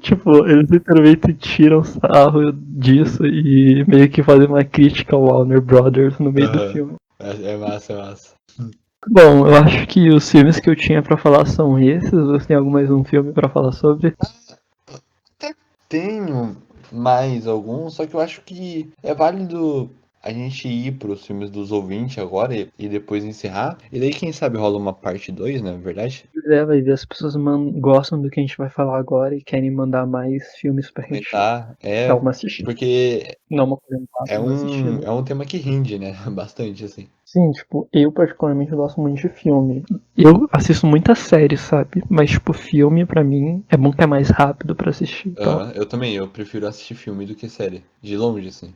Tipo, eles literalmente tiram sarro disso e meio que fazem uma crítica ao Warner Brothers no meio do Aham. filme. É massa, é massa. Bom, eu acho que os filmes que eu tinha pra falar são esses. Você tem algum mais um filme pra falar sobre? Até tenho mais alguns, só que eu acho que é válido a gente ir pros filmes dos ouvintes agora e depois encerrar. E daí, quem sabe, rola uma parte 2, não é verdade? Vai ver, as pessoas gostam do que a gente vai falar agora e querem mandar mais filmes pra gente Comentar, dar uma assistida. porque Não uma comentada, uma assistida. é um tema que rende, né? Bastante, assim. Sim, tipo, eu particularmente gosto muito de filme. Eu assisto muitas séries, sabe? Mas, tipo, filme pra mim é bom que é mais rápido pra assistir. Então, Aham, eu também, eu prefiro assistir filme do que série. De longe, assim.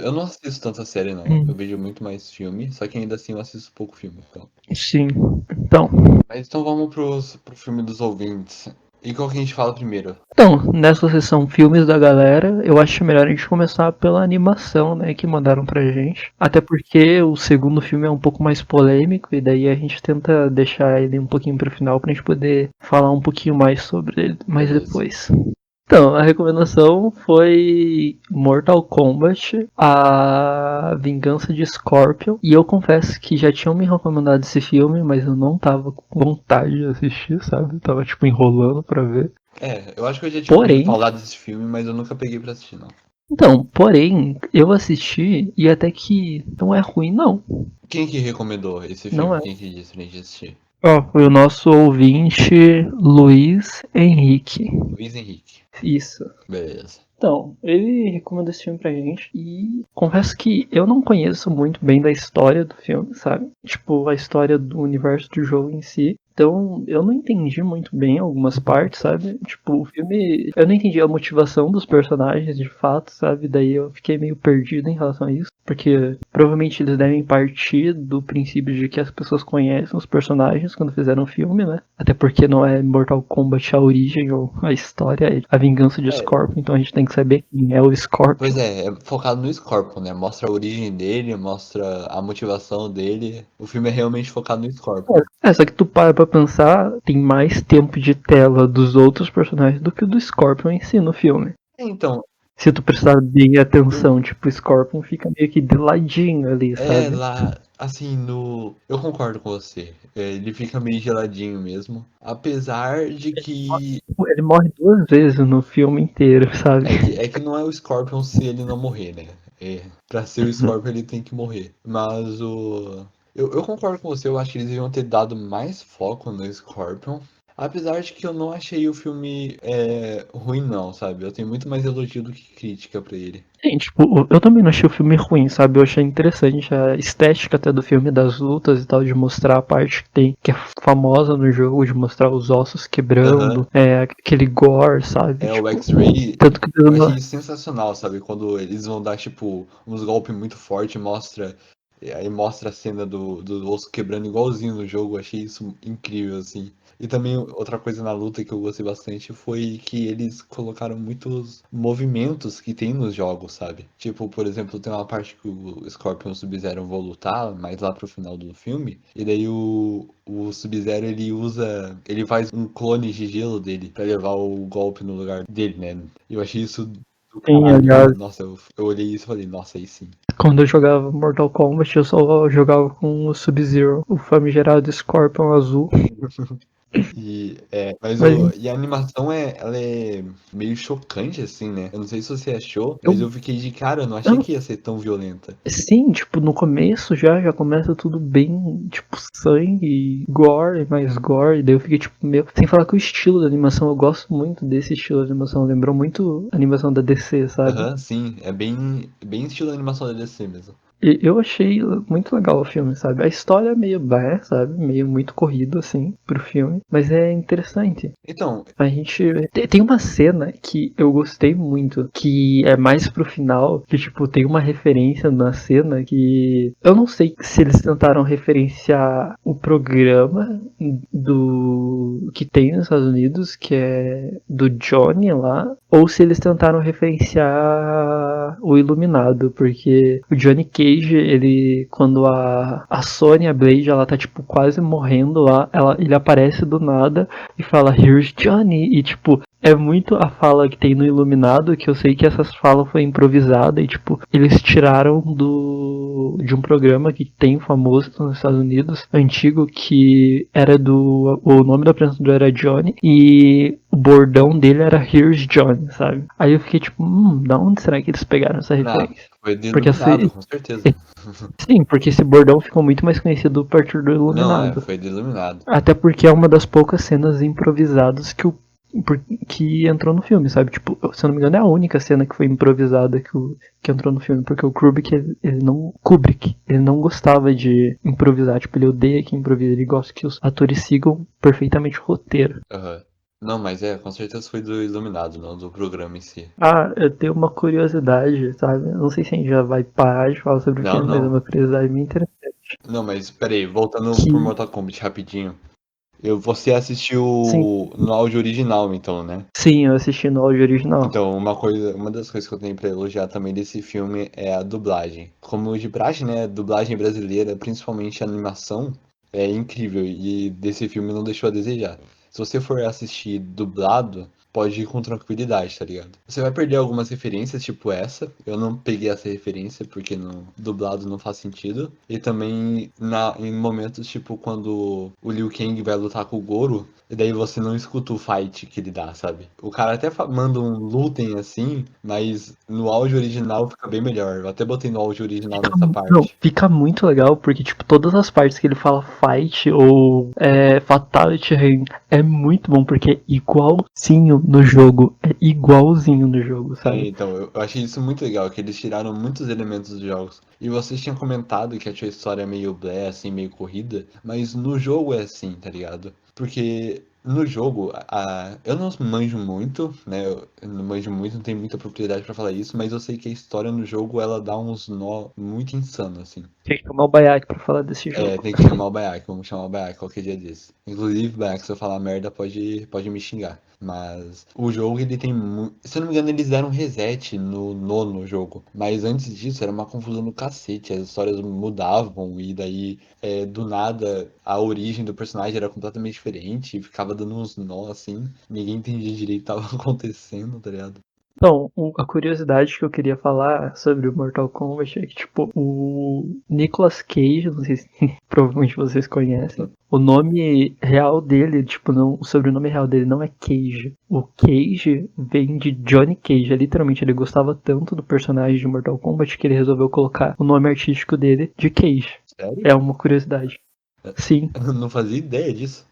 Eu não assisto tanta série, não. Eu vejo muito mais filme, só que ainda assim eu assisto pouco filme, então. sim. Então, Mas então vamos pro filme dos ouvintes. E qual que a gente fala primeiro? nessa sessão filmes da galera, eu acho melhor a gente começar pela animação, né, que mandaram pra gente. Até porque o segundo filme é um pouco mais polêmico, e daí a gente tenta deixar ele um pouquinho pro final pra gente poder falar um pouquinho mais sobre ele mais Beleza. depois. Então, a recomendação foi Mortal Kombat, A Vingança de Scorpion. E eu confesso que já tinham me recomendado esse filme, mas eu não tava com vontade de assistir, sabe? Eu tava, tipo, enrolando pra ver. Eu acho que eu já tinha ouvido Porém, falar desse filme, mas eu nunca peguei pra assistir, não. então, porém, eu assisti e até que não é ruim, não. Quem que recomendou esse Não filme? é. Quem que disse pra gente assistir? Ó, foi o nosso ouvinte Luiz Henrique. Luiz Henrique. Isso. Beleza. Então, ele recomendou esse filme pra gente e confesso que eu não conheço muito bem da história do filme, sabe? Tipo, a história do universo do jogo em si. Então, eu não entendi muito bem algumas partes, sabe? Tipo, o filme. Eu não entendi a motivação dos personagens de fato, sabe? Daí eu fiquei meio perdido em relação a isso. Porque provavelmente eles devem partir do princípio de que as pessoas conhecem os personagens quando fizeram o filme, né? Até porque não é Mortal Kombat a origem ou a história, é a vingança de Scorpion, então a gente tem que saber quem é o Scorpion. Pois é focado no Scorpion, né? Mostra a origem dele, mostra a motivação dele. O filme é realmente focado no Scorpion. Só que tu para pra pensar, tem mais tempo de tela dos outros personagens do que o do Scorpion em si no filme. Então, Se tu prestar bem atenção, tipo, o Scorpion fica meio que de ladinho ali, sabe? lá, assim, no. Eu concordo com você. Ele fica meio geladinho mesmo. Apesar de que. Ele morre 2 vezes no filme inteiro, sabe? É que não é o Scorpion se ele não morrer, né? Pra ser o Scorpion ele tem que morrer. Mas o. Eu concordo com você, eu acho que eles deviam ter dado mais foco no Scorpion. Apesar de que eu não achei o filme ruim, não, sabe? Eu tenho muito mais elogio do que crítica pra ele. Sim, tipo, eu também não achei o filme ruim, sabe? Eu achei interessante a estética até do filme, das lutas e tal, de mostrar a parte que tem, que é famosa no jogo, de mostrar os ossos quebrando, aquele gore, sabe? O Tipo, X-Ray, tanto que eu achei sensacional, sabe? Quando eles vão dar, tipo, uns golpes muito fortes, aí mostra a cena do osso quebrando igualzinho no jogo, eu achei isso incrível, assim. E também outra coisa na luta que eu gostei bastante foi que eles colocaram muitos movimentos que tem nos jogos, sabe? Tipo, por exemplo, tem uma parte que o Scorpion e o Sub-Zero vão lutar, mais lá pro final do filme, e daí o Sub-Zero ele faz um clone de gelo dele pra levar o golpe no lugar dele, né? Eu achei isso do Sim, caralho. aliás. Nossa, eu olhei isso e falei, nossa, aí sim. Quando eu jogava Mortal Kombat, eu só jogava com o Sub-Zero, o famigerado Scorpion azul. Mas Mas e a animação ela é meio chocante, assim, né? Eu não sei se você achou, mas eu, eu fiquei de cara, eu não achei eu que ia ser tão violenta. sim, tipo, no começo já começa tudo bem, tipo, sangue, gore, mais gore, e daí eu fiquei, tipo, meio. Sem falar que o estilo da animação, eu gosto muito desse estilo de animação, lembrou muito a animação da DC, sabe? Aham, sim, é bem estilo animação da DC mesmo. E eu achei muito legal o filme, sabe? A história é meio blé, sabe? Meio muito corrido, assim, pro filme, mas é interessante. Então, A gente. Tem uma cena que eu gostei muito, que é mais pro final, que, tipo, tem uma referência na cena que. Eu não sei se eles tentaram referenciar o programa do. Que tem nos Estados Unidos, que é do Johnny lá, ou se eles tentaram referenciar o Iluminado, porque o Johnny Cage, ele. Quando a Sonya Blade, ela tá, tipo, quase morrendo lá, ele aparece do nada e fala Here's Johnny e tipo é muito a fala que tem no Iluminado, que eu sei que essas falas foi improvisada e tipo eles tiraram do de um programa que tem famoso nos Estados Unidos antigo que era do o nome do apresentador era Johnny e o bordão dele era Here's Johnny, sabe? Aí eu fiquei tipo, da onde será que eles pegaram essa referência? foi do Porque Iluminado, com certeza. sim, porque esse bordão ficou muito mais conhecido a partir do Não, Iluminado. foi do Iluminado. Até porque é uma das poucas cenas improvisadas que entrou no filme, sabe? Tipo, se eu não me engano, é a única cena que foi improvisada que entrou no filme, porque o Kubrick, ele não gostava de improvisar, tipo, ele odeia que improvisa, ele gosta que os atores sigam perfeitamente o roteiro. Aham. Não, mas com certeza foi do Iluminado, não do programa em si. Ah, eu tenho uma curiosidade, sabe? Eu não sei se a gente já vai parar de falar sobre o Não, filme, mas é não. uma curiosidade muito interessante. Não, mas peraí, voltando pro Que, Mortal Kombat rapidinho. Você sim, assistiu no áudio original, então, né? sim, eu assisti no áudio original. Então, uma das coisas que eu tenho pra elogiar também desse filme é a dublagem. Como de praxe, né, a dublagem brasileira, principalmente a animação, é incrível e desse filme não deixou a desejar. Se você for assistir dublado, pode ir com tranquilidade, tá ligado? Você vai perder algumas referências, tipo essa. Eu não peguei essa referência porque no dublado não faz sentido. E também em momentos tipo quando o Liu Kang vai lutar com o Goro, e daí você não escuta o fight que ele dá, sabe? O cara até manda um lutem assim, mas no áudio original fica bem melhor. Eu até botei no áudio original nessa Não, parte. fica muito legal, porque, tipo, todas as partes que ele fala fight ou fatality é muito bom, porque é igualzinho no jogo. É igualzinho no jogo, sabe? Então, eu achei isso muito legal, que eles tiraram muitos elementos dos jogos. E vocês tinham comentado que a história é meio blé, assim, meio corrida, mas no jogo é assim, tá ligado? Porque no jogo, eu não manjo muito, né? Eu não manjo muito, não tenho muita propriedade pra falar isso, mas eu sei que a história no jogo, ela dá uns nó muito insano, assim. Tem que tomar o baiaque pra falar desse jogo. Tem que chamar o Baiac, vamos chamar o Baiac qualquer dia desse. Inclusive, Baiac, se eu falar merda, pode me xingar. Mas o jogo, ele tem muito. Se eu não me engano, eles deram um reset no nono jogo. Mas antes disso, era uma confusão no cacete. As histórias mudavam e daí, do nada, a origem do personagem era completamente diferente. E ficava dando uns nó assim. Ninguém entendia direito o que tava acontecendo, tá ligado? Então, a curiosidade que eu queria falar sobre o Mortal Kombat é que, tipo, o Nicolas Cage, não sei se provavelmente vocês conhecem, o nome real dele, tipo, não, o sobrenome real dele não é Cage. O Cage vem de Johnny Cage, literalmente ele gostava tanto do personagem de Mortal Kombat que ele resolveu colocar o nome artístico dele de Cage. Sério? É uma curiosidade. Sim. Eu não fazia ideia disso.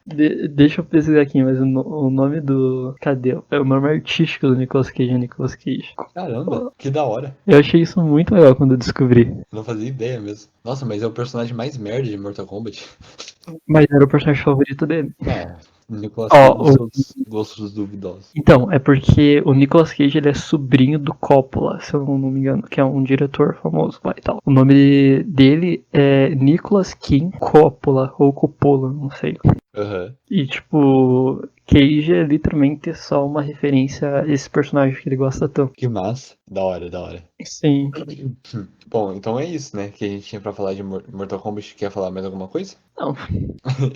Deixa eu pesquisar aqui, mas o nome do. Cadê? É o nome artístico do Nicolas Cage, é Nicolas Cage. Caramba, que da hora. Eu achei isso muito legal quando eu descobri. Não fazia ideia mesmo. Nossa, mas é o personagem mais merda de Mortal Kombat. Mas era o personagem favorito dele. Nicolas Cage e Ó, seus gostos duvidosos. então, é porque o Nicolas Cage ele é sobrinho do Coppola, se eu não me engano, que é um diretor famoso lá e tal. O nome dele é Nicolas King Coppola, ou Coppola, não sei. Aham. E, tipo, Cage é literalmente só uma referência a esse personagem que ele gosta tanto. Que massa. Da hora, da hora. Sim. Bom, então é isso, né? Que a gente tinha pra falar de Mortal Kombat. Quer falar mais alguma coisa? Não,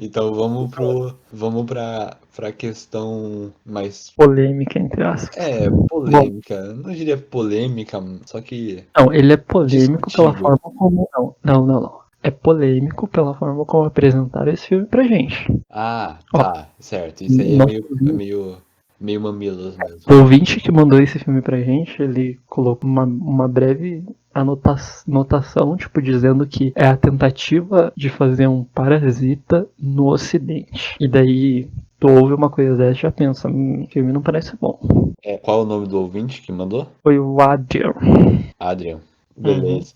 Então vamos pra questão mais. polêmica, entre aspas. Bom, Polêmica. Eu não diria polêmica, só que não, ele é polêmico pela discutível. forma como. Não. é polêmico pela forma como apresentaram esse filme pra gente. Ah, Ó, tá, certo. Isso aí é não, meio mamilos mesmo. o ouvinte que mandou esse filme pra gente, ele colocou uma breve anotação, tipo, dizendo que é a tentativa de fazer um Parasita no Ocidente. E daí, tu ouve uma coisa dessa e já pensa, o filme não parece bom. Qual é o nome do ouvinte que mandou? Foi o Adrian. Adrian. Uhum. Beleza.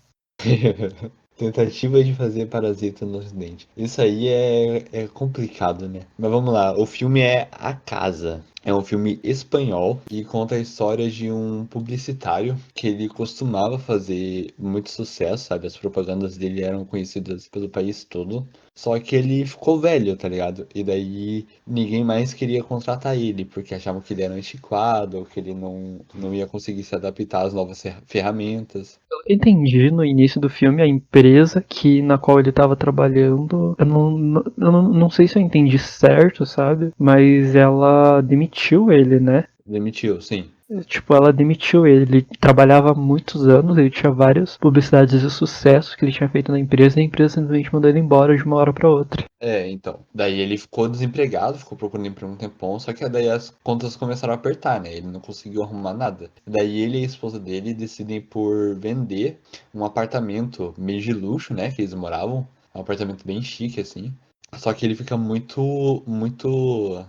Tentativa de fazer Parasita no Ocidente. Isso aí é complicado, né? Mas vamos lá. O filme é A Casa. É um filme espanhol e conta a história de um publicitário que ele costumava fazer muito sucesso, sabe? As propagandas dele eram conhecidas pelo país todo. Só que ele ficou velho, tá ligado? E daí ninguém mais queria contratar ele, porque achavam que ele era antiquado, ou que ele não ia conseguir se adaptar às novas ferramentas. Eu entendi no início do filme a empresa na qual ele estava trabalhando. Eu não sei se eu entendi certo, sabe? Mas ela demitiu ele, né? Demitiu, sim. Tipo, ela demitiu ele. Ele trabalhava há muitos anos, ele tinha várias publicidades de sucesso que ele tinha feito na empresa e a empresa simplesmente mandou ele embora de uma hora pra outra. Então. Daí ele ficou desempregado, ficou procurando emprego um tempão, só que daí as contas começaram a apertar, né? Ele não conseguiu arrumar nada. Daí ele e a esposa dele decidem por vender um apartamento meio de luxo, né? Que eles moravam. Um apartamento bem chique, assim. Só que ele fica muito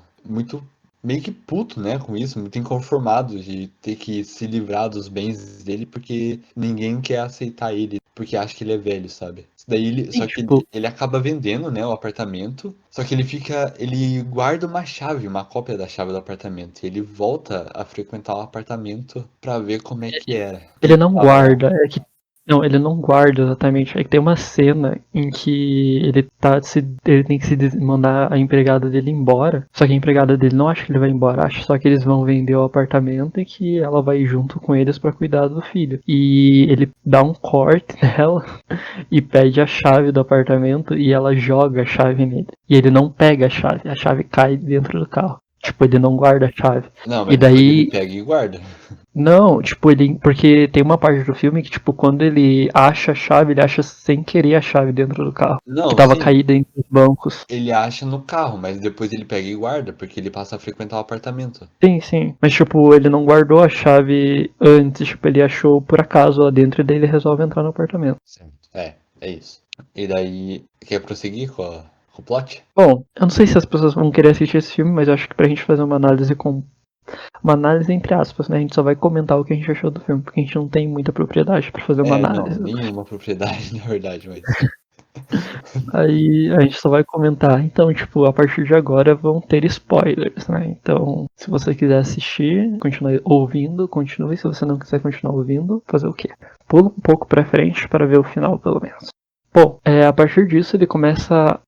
meio que puto, né, com isso, muito inconformado de ter que se livrar dos bens dele porque ninguém quer aceitar ele, porque acha que ele é velho, sabe? Daí Sim, só que tipo, ele acaba vendendo, né, o apartamento, só que ele guarda uma chave, uma cópia da chave do apartamento, e ele volta a frequentar o apartamento pra ver como é que era. ele E não tava lá. guarda, é que. Não, ele não guarda exatamente. É que tem uma cena em que ele tem que mandar a empregada dele embora. Só que a empregada dele não acha que ele vai embora, acha só que eles vão vender o apartamento e que ela vai junto com eles pra cuidar do filho. E ele dá um corte nela e pede a chave do apartamento e ela joga a chave nele. E ele não pega a chave cai dentro do carro. Tipo, ele não guarda a chave. Não, E mas depois ele daí pega e guarda. não, tipo, porque tem uma parte do filme que, tipo, quando ele acha a chave, ele acha sem querer a chave dentro do carro. Que Não, tava sim, caída entre os bancos. ele acha no carro, mas depois ele pega e guarda, porque ele passa a frequentar o apartamento. Sim, sim. Mas, tipo, ele não guardou a chave antes, tipo, ele achou por acaso lá dentro e daí ele resolve entrar no apartamento. Certo. É isso. E daí, quer prosseguir com o plot? Bom, eu não sei se as pessoas vão querer assistir esse filme, mas eu acho que pra gente fazer uma análise uma análise entre aspas, né? A gente só vai comentar o que a gente achou do filme, porque a gente não tem muita propriedade pra fazer uma Não, análise. nenhuma propriedade, na verdade, mas. Aí a gente só vai comentar. Então, tipo, a partir de agora vão ter spoilers, né? Então, se você quiser assistir, continue ouvindo, continue. Se você não quiser continuar ouvindo, fazer o quê? Pula um pouco pra frente para ver o final, pelo menos. Bom, a partir disso ele começa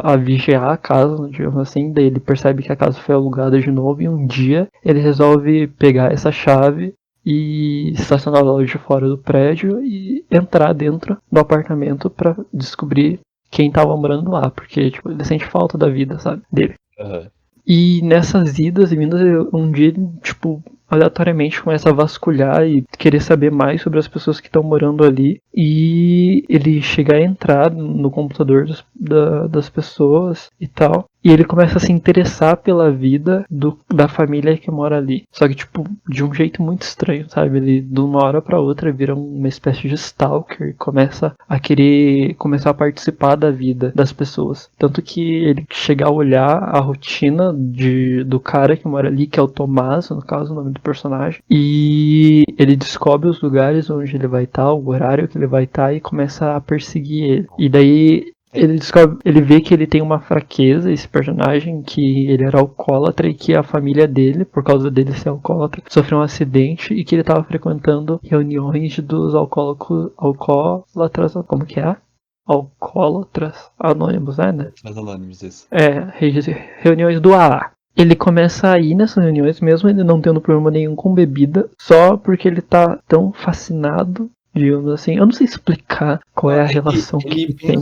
a vigiar a casa, digamos assim, daí ele percebe que a casa foi alugada de novo e um dia ele resolve pegar essa chave e estacionar lá de fora do prédio e entrar dentro do apartamento pra descobrir quem tava morando lá, porque tipo, ele sente falta da vida, sabe, dele. Aham. E nessas idas e vindas, um dia ele, tipo, aleatoriamente começa a vasculhar e querer saber mais sobre as pessoas que estão morando ali. E ele chega a entrar no computador das pessoas e tal. E ele começa a se interessar pela vida da família que mora ali. Só que, tipo, de um jeito muito estranho, sabe? Ele, de uma hora pra outra, vira uma espécie de stalker e começa a querer começar a participar da vida das pessoas. Tanto que ele chega a olhar a rotina do cara que mora ali, que é o Tomás, no caso, o nome do personagem. E ele descobre os lugares onde ele vai estar, o horário que ele vai estar e começa a perseguir ele. E daí ele vê que ele tem uma fraqueza, esse personagem, que ele era alcoólatra e que a família dele, por causa dele ser alcoólatra, sofreu um acidente e que ele estava frequentando reuniões dos alcoólatras, como que é? Alcoólatras anônimos, né? Mas anônimos, isso. Reuniões do AA. Ele começa a ir nessas reuniões, mesmo ele não tendo problema nenhum com bebida, só porque ele tá tão fascinado, digamos assim. Eu não sei explicar qual é a relação que ele tem.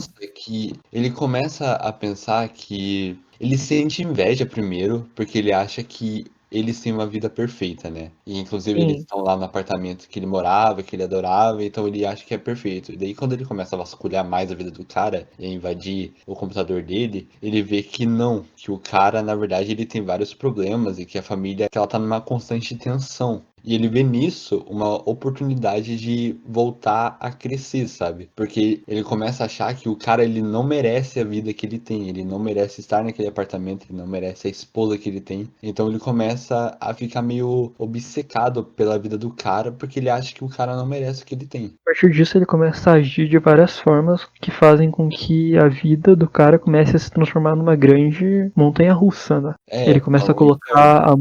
Ele começa a pensar que ele sente inveja primeiro, porque ele acha que eles têm uma vida perfeita, né? E inclusive eles Sim. estão lá no apartamento que ele morava, que ele adorava, então ele acha que é perfeito. E daí quando ele começa a vasculhar mais a vida do cara e a invadir o computador dele, ele vê que não, que o cara, na verdade, ele tem vários problemas e que a família, que ela tá numa constante tensão. E ele vê nisso uma oportunidade de voltar a crescer, sabe? Porque ele começa a achar que o cara, ele não merece a vida que ele tem, ele não merece estar naquele apartamento, ele não merece a esposa que ele tem. Então ele começa a ficar meio obcecado pela vida do cara, porque ele acha que o cara não merece o que ele tem. A partir disso ele começa a agir de várias formas que fazem com que a vida do cara comece a se transformar numa grande montanha-russa, né? Ele começa a falou isso, colocar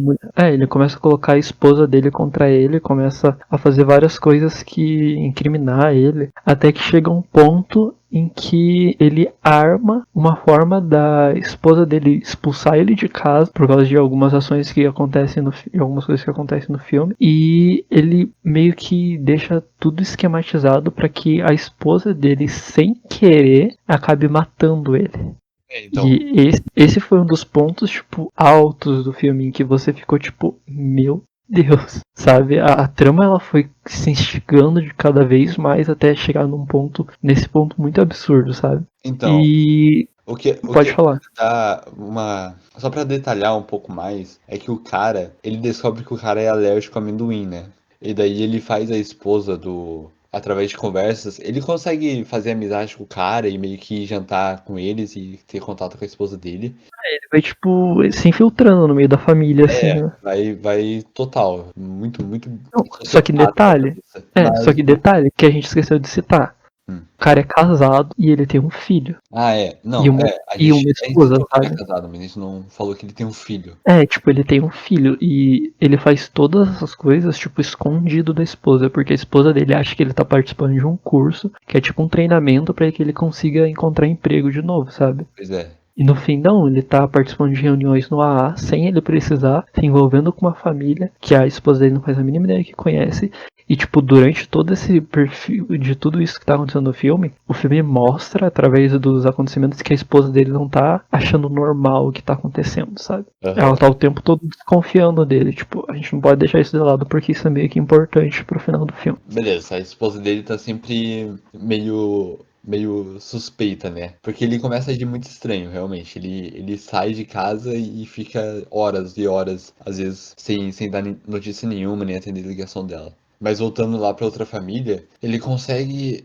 ele começa a colocar a esposa dele contra ele, começa a fazer várias coisas que incriminar ele, até que chega um ponto em que ele arma uma forma da esposa dele expulsar ele de casa por causa de algumas ações que acontecem algumas coisas que acontecem no filme, e ele meio que deixa tudo esquematizado para que a esposa dele, sem querer, acabe matando ele. Então, E esse foi um dos pontos, tipo, altos do filme, em que você ficou, tipo, meu Deus, sabe? A trama, ela foi se instigando de cada vez mais até chegar nesse ponto muito absurdo, sabe? então, E o que pode falar. dá uma. Só pra detalhar um pouco mais, é que o cara, ele descobre que o cara é alérgico a amendoim, né? E daí ele faz a esposa do. Através de conversas, ele consegue fazer amizade com o cara e meio que jantar com eles e ter contato com a esposa dele. Ele vai, tipo, se infiltrando no meio da família, assim, né? Vai total. Muito, muito Não, só que sociopata da detalhe, cabeça. só que detalhe que a gente esqueceu de citar. Hum. O cara é casado e ele tem um filho. Não, E uma, a e gente, uma a gente esposa, falou que ele é sabe? casado, mas a gente não falou que ele tem um filho. Tipo, ele tem um filho e ele faz todas essas coisas, tipo, escondido da esposa, porque a esposa dele acha que ele tá participando de um curso, que é tipo um treinamento pra que ele consiga encontrar emprego de novo, sabe? Pois é. E no fim, não, ele tá participando de reuniões no AA sem ele precisar, se envolvendo com uma família que a esposa dele não faz a mínima ideia que conhece. E, tipo, durante todo esse perfil de tudo isso que tá acontecendo no filme, o filme mostra, através dos acontecimentos, que a esposa dele não tá achando normal o que tá acontecendo, sabe? Ela tá o tempo todo desconfiando dele. Tipo, a gente não pode deixar isso de lado porque isso é meio que importante pro final do filme. Beleza, a esposa dele tá sempre meio suspeita, né? Porque ele começa a agir muito estranho, realmente. Ele sai de casa e fica horas e horas, às vezes, sem dar notícia nenhuma, nem atender ligação dela. Mas voltando lá pra outra família, ele consegue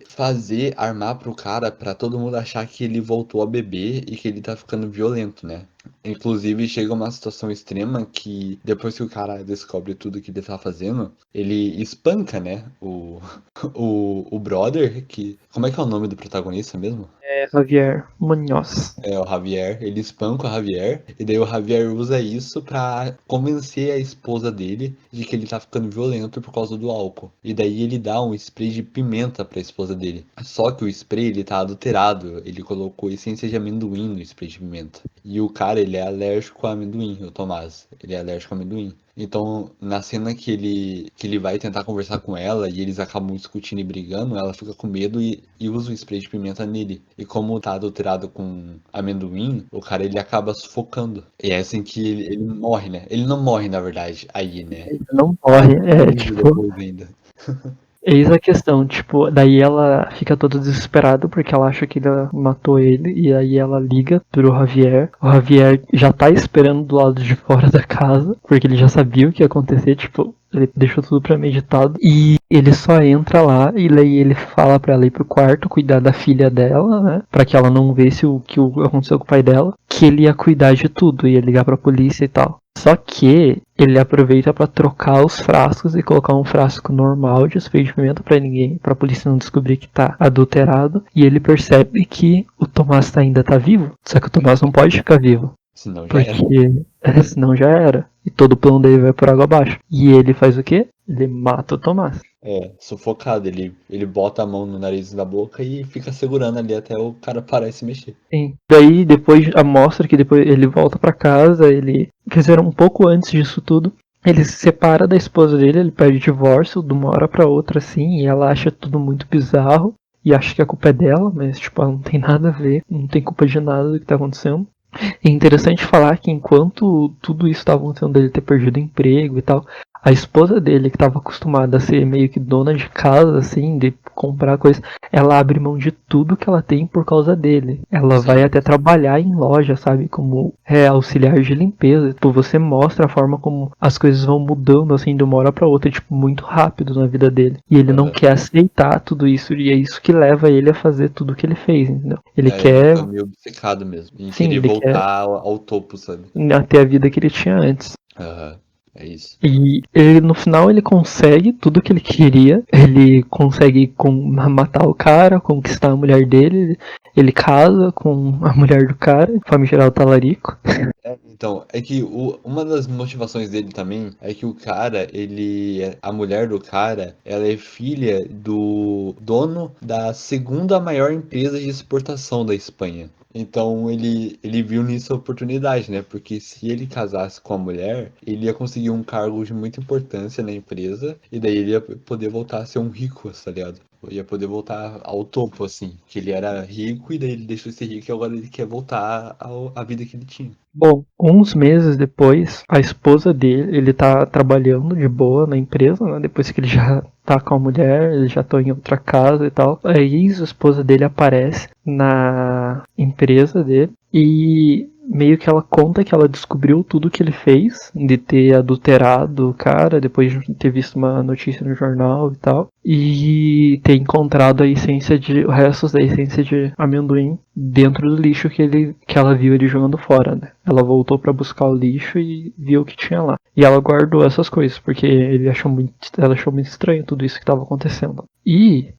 armar pro cara pra todo mundo achar que ele voltou a beber e que ele tá ficando violento, né? Inclusive, chega uma situação extrema que depois que o cara descobre tudo que ele tá fazendo, ele espanca, né? O brother, que. Como é que é o nome do protagonista mesmo? É Javier Munhoz. É o Javier. Ele espanca o Javier, e daí o Javier usa isso pra convencer a esposa dele de que ele tá ficando violento por causa do álcool. E daí ele dá um spray de pimenta pra esposa dele. Só que o spray, ele tá adulterado. Ele colocou essência de amendoim no spray de pimenta. E o cara, ele é alérgico a amendoim, o Tomás. Ele é alérgico a amendoim. Então, na cena que ele vai tentar conversar com ela e eles acabam discutindo e brigando, ela fica com medo e usa o spray de pimenta nele. E como tá adulterado com amendoim, o cara ele acaba sufocando. E é assim que ele morre, né? Ele não morre, na verdade, aí, né? Ele não morre, Vive tipo. depois ainda. Eis a questão, tipo, daí ela fica toda desesperada porque ela acha que ele matou ele, e aí ela liga pro Javier. O Javier já tá esperando do lado de fora da casa, porque ele já sabia o que ia acontecer, tipo, ele deixou tudo premeditado. E ele só entra lá e daí ele fala pra ela ir pro quarto cuidar da filha dela, né? Pra que ela não visse o que aconteceu com o pai dela. Que ele ia cuidar de tudo, ia ligar pra polícia e tal. Só que ele aproveita pra trocar os frascos e colocar um frasco normal de spray de pimenta pra polícia não descobrir que tá adulterado. E ele percebe que o Tomás ainda tá vivo. Só que o Tomás não pode ficar vivo. Senão já era. Porque senão já era. E todo o plano dele vai por água abaixo. E ele faz o quê? Ele mata o Tomás. Sufocado. Ele bota a mão no nariz e na boca e fica segurando ali até o cara parar e se mexer. Sim. Daí depois mostra que depois ele volta pra casa, quer dizer, um pouco antes disso tudo, ele se separa da esposa dele, ele pede divórcio de uma hora pra outra assim, e ela acha tudo muito bizarro e acha que a culpa é dela, mas tipo, ela não tem nada a ver, não tem culpa de nada do que tá acontecendo. É interessante falar que enquanto tudo isso estava acontecendo, dele ter perdido o emprego e tal, a esposa dele, que estava acostumada a ser meio que dona de casa, assim, de comprar coisas, ela abre mão de tudo que ela tem por causa dele. Ela vai Sim. até trabalhar em loja, sabe, como auxiliar de limpeza. Tipo, você mostra a forma como as coisas vão mudando, assim, de uma hora pra outra, tipo, muito rápido na vida dele. E ele não Aham. quer aceitar tudo isso, e é isso que leva ele a fazer tudo o que ele fez, entendeu? Ele Ele quer, fica meio obcecado mesmo, em sim, querer ele quer voltar ao topo, sabe? ter a vida que ele tinha antes. Aham, é isso. E ele, no final ele consegue tudo que ele queria. Ele consegue matar o cara, conquistar a mulher dele. Ele casa com a mulher do cara, famigerado talarico. Então, é que uma das motivações dele também é que o cara, a mulher do cara, ela é filha do dono da segunda maior empresa de exportação da Espanha. Então ele viu nisso a oportunidade, né? Porque se ele casasse com a mulher, ele ia conseguir um cargo de muita importância na empresa e daí ele ia poder voltar a ser um rico, tá ligado? Ia poder voltar ao topo, assim. Que ele era rico e daí ele deixou de ser rico e agora ele quer voltar à vida que ele tinha. Bom, uns meses depois, a esposa dele, ele tá trabalhando de boa na empresa, né? Depois que ele já tá com a mulher, eles já estão em outra casa e tal. A ex-esposa dele aparece na empresa dele e meio que ela conta que ela descobriu tudo que ele fez, de ter adulterado o cara, depois de ter visto uma notícia no jornal e tal, e ter encontrado os restos da essência de amendoim dentro do lixo que ela viu ele jogando fora, né? Ela voltou pra buscar o lixo e viu o que tinha lá. E ela guardou essas coisas, porque ela achou muito estranho tudo isso que estava acontecendo. E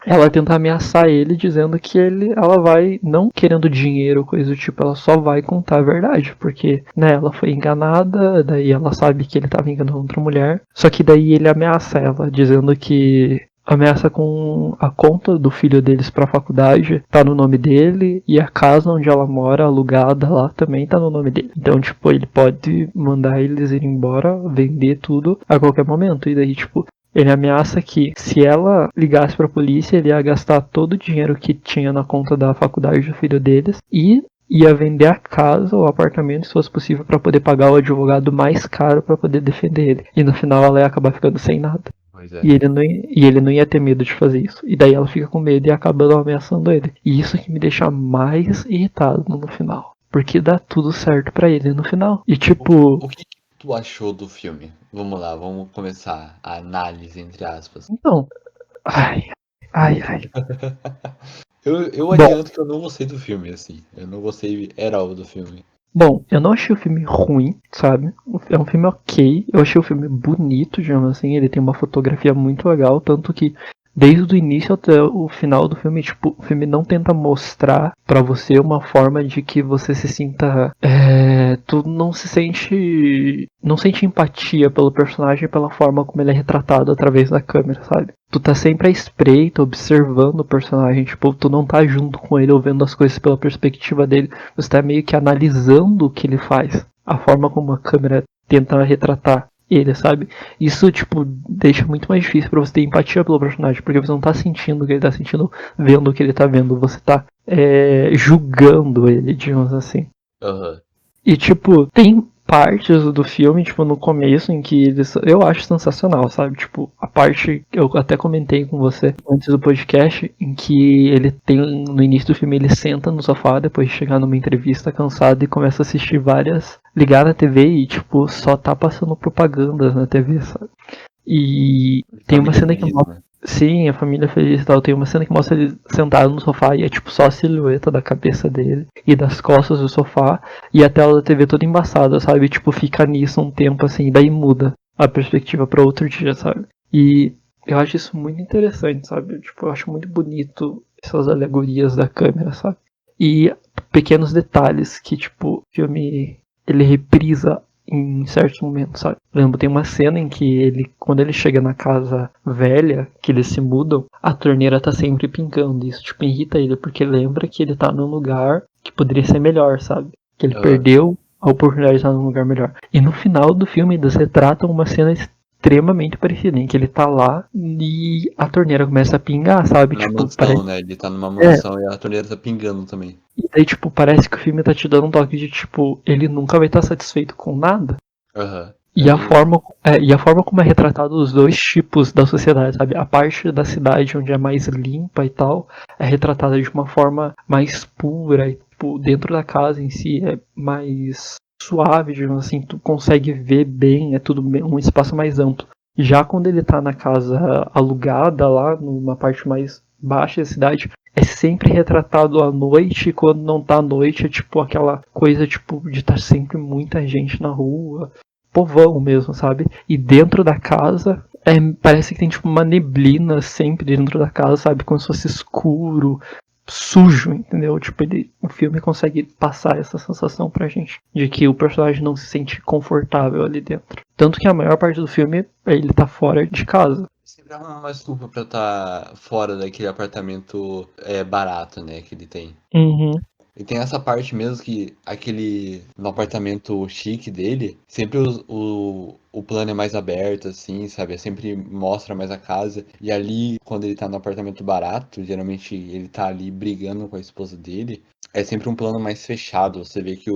ela tenta ameaçar ele dizendo que ela vai, não querendo dinheiro ou coisa do tipo, ela só vai contar a verdade, porque, né, ela foi enganada, daí ela sabe que ele estava enganando outra mulher, só que daí ele ameaça ela, dizendo que ameaça com a conta do filho deles pra faculdade, tá no nome dele, e a casa onde ela mora, alugada lá, também tá no nome dele. Então, tipo, ele pode mandar eles irem embora, vender tudo a qualquer momento, e daí, tipo, ele ameaça que se ela ligasse pra polícia, ele ia gastar todo o dinheiro que tinha na conta da faculdade do filho deles e ia vender a casa ou apartamento, se fosse possível, pra poder pagar o advogado mais caro pra poder defender ele. E no final ela ia acabar ficando sem nada. Pois é. E ele não ia ter medo de fazer isso. E daí ela fica com medo e acaba ameaçando ele. E isso que me deixa mais irritado no final. Porque dá tudo certo pra ele no final. E tipo, O que tu achou do filme? Vamos lá, vamos começar a análise, entre aspas. então. Ai, ai, ai. Eu Bom, adianto que eu não gostei do filme, assim. Eu não gostei at all do filme. Bom, eu não achei o filme ruim, sabe? É um filme ok. Eu achei o filme bonito, digamos assim. Ele tem uma fotografia muito legal, tanto que desde o início até o final do filme, tipo, o filme não tenta mostrar pra você uma forma de que você se sinta, tu não se sente, não sente empatia pelo personagem pela forma como ele é retratado através da câmera, sabe? Tu tá sempre à espreita, observando o personagem, tipo, tu não tá junto com ele ou vendo as coisas pela perspectiva dele, você tá meio que analisando o que ele faz, a forma como a câmera tenta retratar ele, sabe? Isso, tipo, deixa muito mais difícil pra você ter empatia pelo personagem, porque você não tá sentindo o que ele tá sentindo, vendo o que ele tá vendo, você tá julgando ele, digamos assim. Aham. E, tipo, tem partes do filme, tipo, no começo, em que eu acho sensacional, sabe? Tipo, a parte que eu até comentei com você antes do podcast, em que ele tem, no início do filme, ele senta no sofá, depois de chegar numa entrevista cansado e começa a assistir ligar na TV e, tipo, só tá passando propagandas na TV, sabe? E tem uma Família cena que feliz, mostra. né? Sim, a família feliz e tal. Tem uma cena que mostra ele sentado no sofá e é tipo só a silhueta da cabeça dele e das costas do sofá e a tela da TV toda embaçada, sabe? Tipo, fica nisso um tempo assim, e daí muda a perspectiva pra outro dia, sabe? E eu acho isso muito interessante, sabe? Tipo, eu acho muito bonito essas alegorias da câmera, sabe? E pequenos detalhes que, tipo, o filme ele reprisa em certos momentos, sabe? Lembro, tem uma cena em que quando ele chega na casa velha, que eles se mudam, a torneira tá sempre pingando. Isso, tipo, irrita ele, porque lembra que ele tá num lugar que poderia ser melhor, sabe? Que ele Aham. perdeu a oportunidade de estar num lugar melhor. E no final do filme, eles retratam uma cena extremamente parecida, em que ele tá lá e a torneira começa a pingar, sabe? Na Tipo, mansão, parece... né? Ele tá numa mansão e a torneira tá pingando também. E daí, tipo, parece que o filme tá te dando um toque de, tipo, ele nunca vai estar satisfeito com nada. Aham. E a forma como é retratado os dois tipos da sociedade, sabe? A parte da cidade onde é mais limpa e tal, é retratada de uma forma mais pura, e, tipo, dentro da casa em si é mais suave, digamos assim, tu consegue ver bem, é tudo um espaço mais amplo. Já quando ele tá na casa alugada lá, numa parte mais baixa da cidade, é sempre retratado à noite, e quando não tá à noite é tipo aquela coisa tipo de estar sempre muita gente na rua, povão mesmo, sabe? E dentro da casa parece que tem tipo uma neblina sempre dentro da casa, sabe? Como se fosse escuro, sujo, entendeu? Tipo, o filme consegue passar essa sensação pra gente de que o personagem não se sente confortável ali dentro. Tanto que a maior parte do filme ele tá fora de casa. Sempre arruma uma desculpa pra estar fora daquele apartamento barato, né? Que ele tem. Uhum. E tem essa parte mesmo que no apartamento chique dele, sempre o plano é mais aberto, assim, sabe? Sempre mostra mais a casa. E ali, quando ele tá no apartamento barato, geralmente ele tá ali brigando com a esposa dele. É sempre um plano mais fechado. Você vê que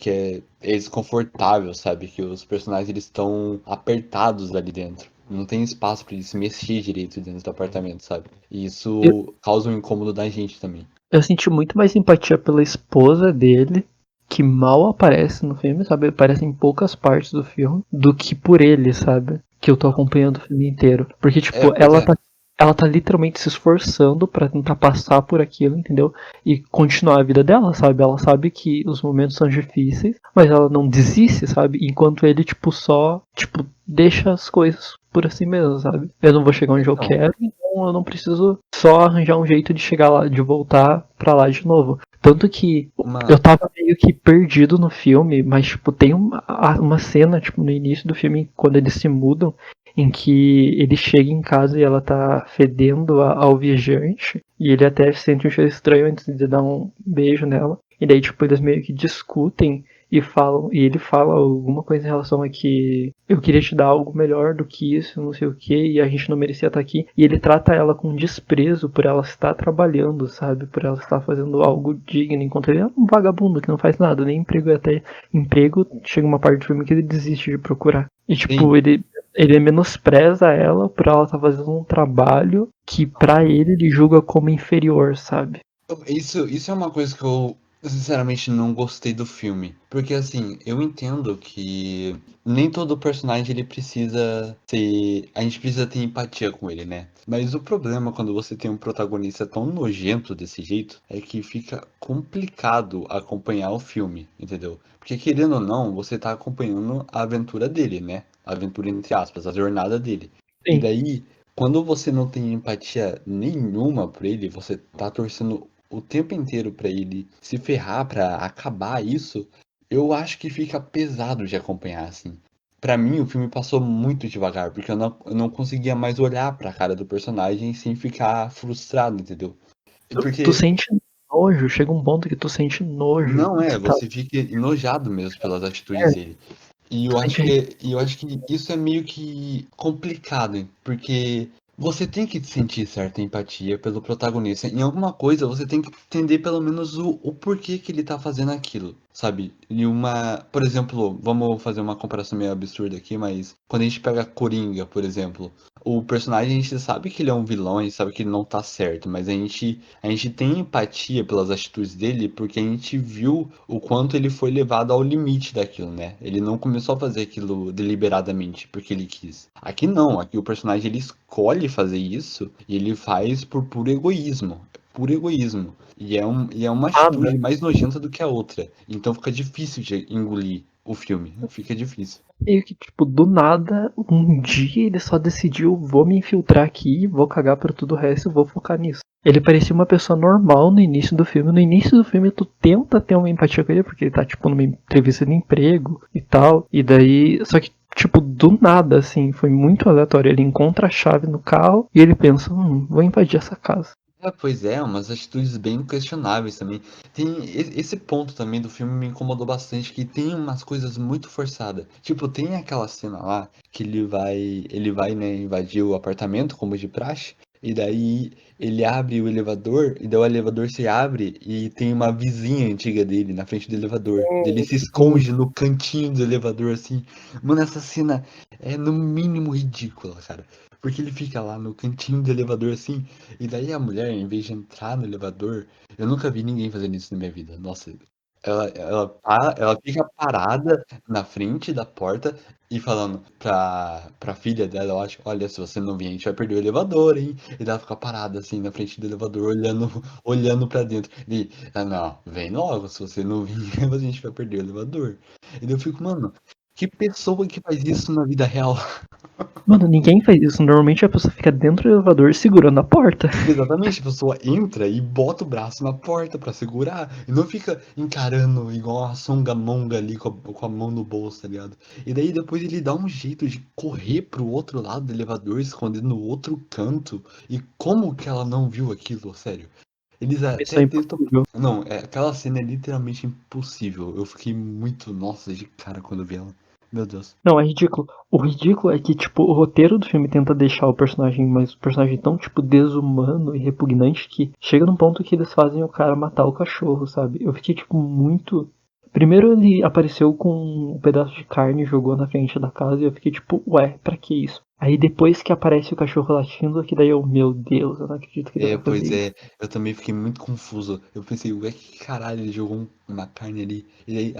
é desconfortável, sabe? Que os personagens eles estão apertados ali dentro. Não tem espaço pra eles se mexer direito dentro do apartamento, sabe? E Eu, isso causa um incômodo da gente também. eu senti muito mais empatia pela esposa dele, que mal aparece no filme, sabe? Aparece em poucas partes do filme, do que por ele, sabe? Que eu tô acompanhando o filme inteiro. Porque, tipo, Pois é. ela tá literalmente se esforçando pra tentar passar por aquilo, entendeu? E continuar a vida dela, sabe? Ela sabe que os momentos são difíceis, mas ela não desiste, sabe? Enquanto ele, tipo, só, tipo, deixa as coisas por assim mesmo, sabe? Eu não vou chegar onde eu Então, quero, então eu não preciso só arranjar um jeito de chegar lá, de voltar pra lá de novo. Tanto que eu tava meio que perdido no filme, mas, tipo, tem uma cena, tipo, no início do filme, quando eles se mudam, em que ele chega em casa e ela tá fedendo ao viajante, e ele até sente um cheiro estranho antes de dar um beijo nela. E daí, tipo, eles meio que discutem e falam, e ele fala alguma coisa em relação a que eu queria te dar algo melhor do que isso, não sei o que, e a gente não merecia estar aqui. E ele trata ela com desprezo por ela estar trabalhando, sabe? Por ela estar fazendo algo digno, enquanto ele é um vagabundo que não faz nada, nem emprego é até emprego, chega uma parte do filme que ele desiste de procurar. E tipo, sim. ele menospreza ela por ela estar fazendo um trabalho que pra ele julga como inferior, sabe? Isso é uma coisa que eu sinceramente não gostei do filme. Porque assim, eu entendo que nem todo personagem ele precisa ser. A gente precisa ter empatia com ele, né? Mas o problema quando você tem um protagonista tão nojento desse jeito é que fica complicado acompanhar o filme, entendeu? Porque querendo ou não, você tá acompanhando a aventura dele, né? A aventura entre aspas, a jornada dele. E Sim. daí, quando você não tem empatia nenhuma por ele, você tá torcendo o tempo inteiro pra ele se ferrar, pra acabar isso, eu acho que fica pesado de acompanhar, assim. Pra mim, o filme passou muito devagar, porque eu não conseguia mais olhar pra cara do personagem sem ficar frustrado, entendeu? Tu Porque sente nojo, chega um ponto que tu sente nojo. não é, Tu tá, você fica enojado mesmo pelas atitudes dele. E eu tu acho sente que isso é meio que complicado, hein? Porque você tem que sentir certa empatia pelo protagonista. Em alguma coisa você tem que entender pelo menos o porquê que ele tá fazendo aquilo, sabe? Por exemplo, vamos fazer uma comparação meio absurda aqui, mas quando a gente pega Coringa, por exemplo, o personagem a gente sabe que ele é um vilão, a gente sabe que ele não tá certo, mas a gente tem empatia pelas atitudes dele porque a gente viu o quanto ele foi levado ao limite daquilo, né? Ele não começou a fazer aquilo deliberadamente porque ele quis. Aqui não, aqui o personagem ele escolhe fazer isso e ele faz por puro egoísmo. Puro egoísmo. E é uma nada. atitude mais nojenta do que a outra. Então fica difícil de engolir o filme. Fica difícil. Meio que, tipo, do nada, um dia ele só decidiu, vou me infiltrar aqui, vou cagar pra tudo o resto e vou focar nisso. Ele parecia uma pessoa normal no início do filme. No início do filme tu tenta ter uma empatia com ele, porque ele tá, tipo, numa entrevista de emprego e tal. E daí, só que, tipo, do nada, assim, foi muito aleatório. Ele encontra a chave no carro e ele pensa, vou invadir essa casa. Pois é, umas atitudes bem questionáveis também. Tem esse ponto também do filme me incomodou bastante, que tem umas coisas muito forçadas. Tipo, tem aquela cena lá que ele vai, né, invadir o apartamento como de praxe, e daí ele abre o elevador, e daí o elevador se abre e tem uma vizinha antiga dele na frente do elevador. Daí ele se esconde no cantinho do elevador assim. Mano, essa cena é no mínimo ridícula, cara. Porque ele fica lá no cantinho do elevador assim, e daí a mulher, em vez de entrar no elevador, eu nunca vi ninguém fazendo isso na minha vida. Nossa, ela fica parada na frente da porta e falando pra filha dela, eu acho, olha, se você não vir, a gente vai perder o elevador, hein? E ela fica parada assim na frente do elevador, olhando pra dentro. E, não, vem logo, se você não vir, a gente vai perder o elevador. E daí eu fico, mano, que pessoa que faz isso na vida real? Mano, ninguém faz isso. Normalmente a pessoa fica dentro do elevador segurando a porta. Exatamente, a pessoa entra e bota o braço na porta pra segurar e não fica encarando igual uma songamonga ali com a mão no bolso, tá ligado? E daí depois ele dá um jeito de correr pro outro lado do elevador, escondendo no outro canto. E como que ela não viu aquilo, sério? Eles Missão até tentam. Impossível. Não, aquela cena é literalmente impossível. Eu fiquei muito, nossa, de cara quando vi ela. Meu Deus. Não, é ridículo. O ridículo é que, tipo, o roteiro do filme tenta deixar o personagem, mas o personagem tão, tipo, desumano e repugnante que chega num ponto que eles fazem o cara matar o cachorro, sabe? Eu fiquei, tipo, muito. Primeiro ele apareceu com um pedaço de carne e jogou na frente da casa e eu fiquei tipo, ué, pra que isso? Aí depois que aparece o cachorro latindo, que daí eu, meu Deus, eu não acredito que ele vai fazer Pois isso. é, eu também fiquei muito confuso. Eu pensei, ué, que caralho, ele jogou uma carne ali. E daí,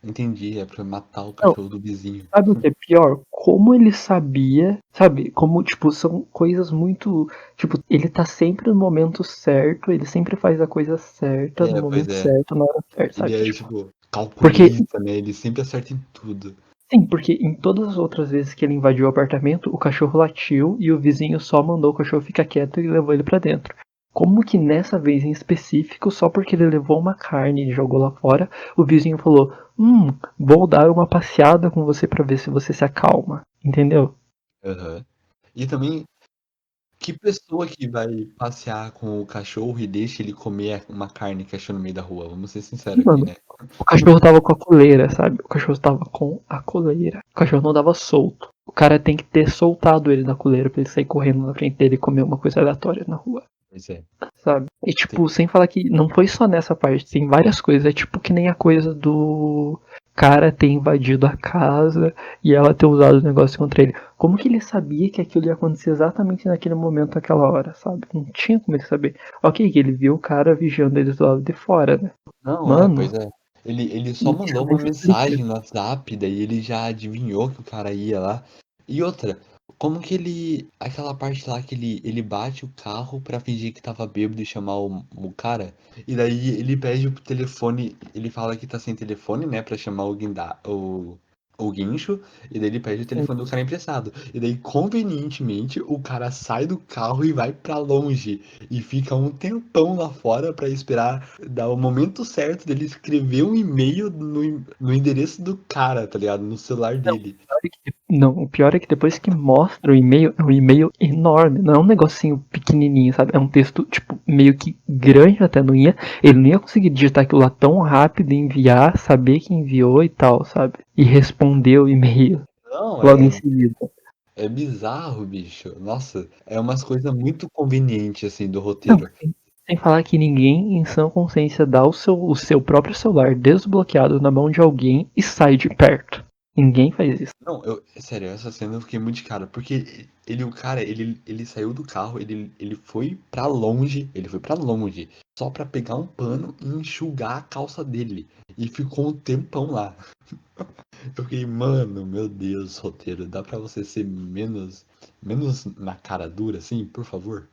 entendi, é pra matar o Não, cachorro do vizinho. sabe o que é pior? Como ele sabia, sabe? Como, tipo, são coisas muito. Tipo, ele tá sempre no momento certo, ele sempre faz a coisa certa, no Pois momento é, certo, na hora certa, ele sabe? é, Tipo, tipo, porque, calculista, né? Ele sempre acerta em tudo. sim, porque em todas as outras vezes que ele invadiu o apartamento, o cachorro latiu e o vizinho só mandou o cachorro ficar quieto e levou ele pra dentro. Como que nessa vez em específico, só porque ele levou uma carne e jogou lá fora, o vizinho falou: vou dar uma passeada com você pra ver se você se acalma. Entendeu? Aham. E também, que pessoa que vai passear com o cachorro e deixa ele comer uma carne que achou no meio da rua? Vamos ser sinceros aqui, Mano, né? o cachorro tava com a coleira, sabe? O cachorro tava com a coleira. O cachorro não dava solto. O cara tem que ter soltado ele da coleira pra ele sair correndo na frente dele e comer uma coisa aleatória na rua. Pois é. Sabe? E tipo, sem falar que não foi só nessa parte, tem várias coisas. É tipo que nem a coisa do cara ter invadido a casa e ela ter usado o negócio contra ele. Como que ele sabia que aquilo ia acontecer exatamente naquele momento, naquela hora, sabe? Não tinha como ele saber. Ok, que ele viu o cara vigiando eles do lado de fora, né? Não, Mano, pois é. Ele só isso mandou nem uma se explica. mensagem no WhatsApp, daí ele já adivinhou que o cara ia lá. E outra, como que ele. Aquela parte lá que ele bate o carro pra fingir que tava bêbado e chamar o cara. E daí ele pede o telefone, ele fala que tá sem telefone, né, pra chamar o guincho. E daí ele pede o telefone do cara emprestado. E daí, convenientemente, o cara sai do carro e vai pra longe. E fica um tempão lá fora pra esperar dar o momento certo dele escrever um e-mail no endereço do cara, tá ligado? No celular dele. Não, o pior é que depois que mostra o e-mail, é um e-mail enorme, não é um negocinho pequenininho, sabe? É um texto, tipo, meio que grande até, ele não ia conseguir digitar aquilo lá tão rápido e enviar, saber que enviou e tal, sabe? E responder o e-mail Não, logo em seguida. é bizarro, bicho. Nossa, é umas coisas muito convenientes, assim, do Não, roteiro. sem falar que ninguém em sã consciência dá o seu próprio celular desbloqueado na mão de alguém e sai de perto. Ninguém faz isso. Não, sério, essa cena eu fiquei muito de cara, porque o cara, ele saiu do carro, ele foi pra longe, só pra pegar um pano e enxugar a calça dele. E ficou um tempão lá. Eu fiquei, mano, meu Deus, roteiro, dá pra você ser menos na cara dura, assim, por favor?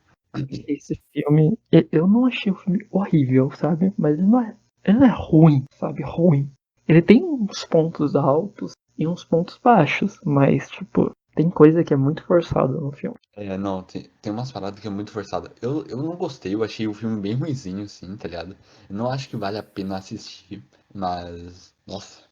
Esse filme, eu não achei o filme horrível, sabe? Mas ele não é ruim, sabe? Ruim. Ele tem uns pontos altos e uns pontos baixos, mas, tipo, tem coisa que é muito forçada no filme. Não, tem umas paradas que é muito forçada. Eu não gostei, eu achei o filme bem ruinzinho, assim, tá ligado? Eu não acho que vale a pena assistir, mas, nossa,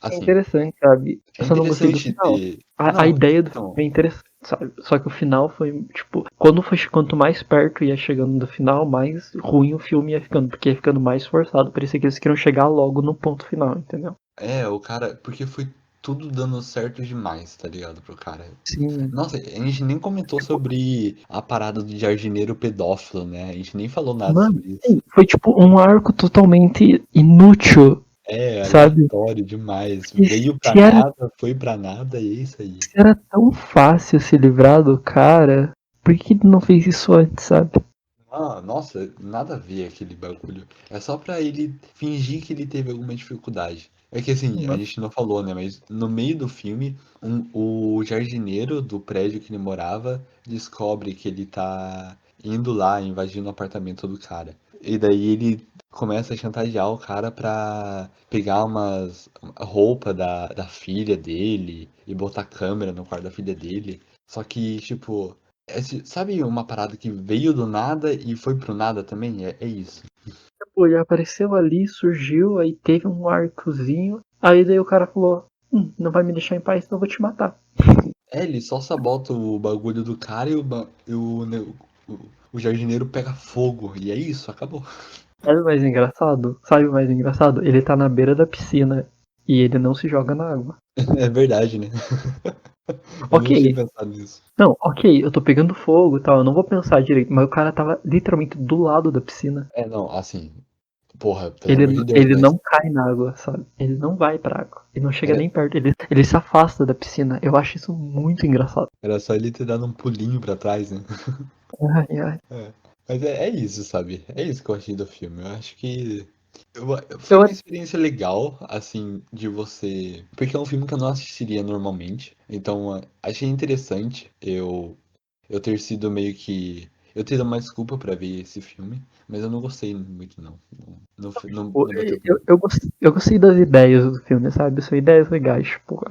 É assim, interessante, sabe? é Eu só não gostei do interessante final. ter. A Não, ideia do filme então, é interessante. sabe? Só que o final foi, tipo, quanto mais perto ia chegando do final, mais ruim o filme ia ficando, porque ia ficando mais forçado. Parecia que eles queriam chegar logo no ponto final, entendeu? O cara, porque foi tudo dando certo demais, tá ligado, pro cara. Sim. Nossa, a gente nem comentou sobre a parada do jardineiro pedófilo, né? A gente nem falou nada Mano, sobre isso. sim, foi tipo um arco totalmente inútil, sabe? Aleatório demais. Porque Veio pra se era, nada, foi pra nada, e é isso aí. se era tão fácil se livrar do cara, por que ele não fez isso antes, sabe? Ah, nossa, nada a ver aquele bagulho. É só pra ele fingir que ele teve alguma dificuldade. É que assim, a gente não falou, né? Mas no meio do filme, o jardineiro do prédio que ele morava descobre que ele tá indo lá, invadindo o apartamento do cara. E daí ele começa a chantagear o cara pra pegar umas roupa da filha dele e botar câmera no quarto da filha dele. Só que, tipo, sabe uma parada que veio do nada e foi pro nada também? É isso. Pô, ele apareceu ali, surgiu, aí teve um arcozinho, aí daí o cara falou, não vai me deixar em paz, então eu vou te matar. Ele só sabota o bagulho do cara o jardineiro pega fogo. E é isso, acabou. Sabe o mais engraçado? Sabe o mais engraçado? Ele tá na beira da piscina e ele não se joga na água. É verdade, né? Eu Ok, não tinha pensado nisso. não, ok, eu tô pegando fogo e tal, eu não vou pensar direito, mas o cara tava literalmente do lado da piscina. Não, assim, porra, pelo Ele, amor de Deus, ele mas não cai na água, sabe? Ele não vai pra água. Ele não chega era, nem perto, ele se afasta da piscina. Eu acho isso muito engraçado. era só ele ter dado um pulinho pra trás, né? Ai, ai. É. Mas é isso, sabe? É isso que eu achei do filme. Eu acho que foi Eu, uma experiência legal, assim, de você. Porque é um filme que eu não assistiria normalmente. Então, achei interessante eu ter sido meio que. Eu ter uma desculpa pra ver esse filme, mas eu não gostei muito, não. tipo, Não bateu eu, comigo. eu gostei das ideias do filme, sabe? São ideias legais. Tipo,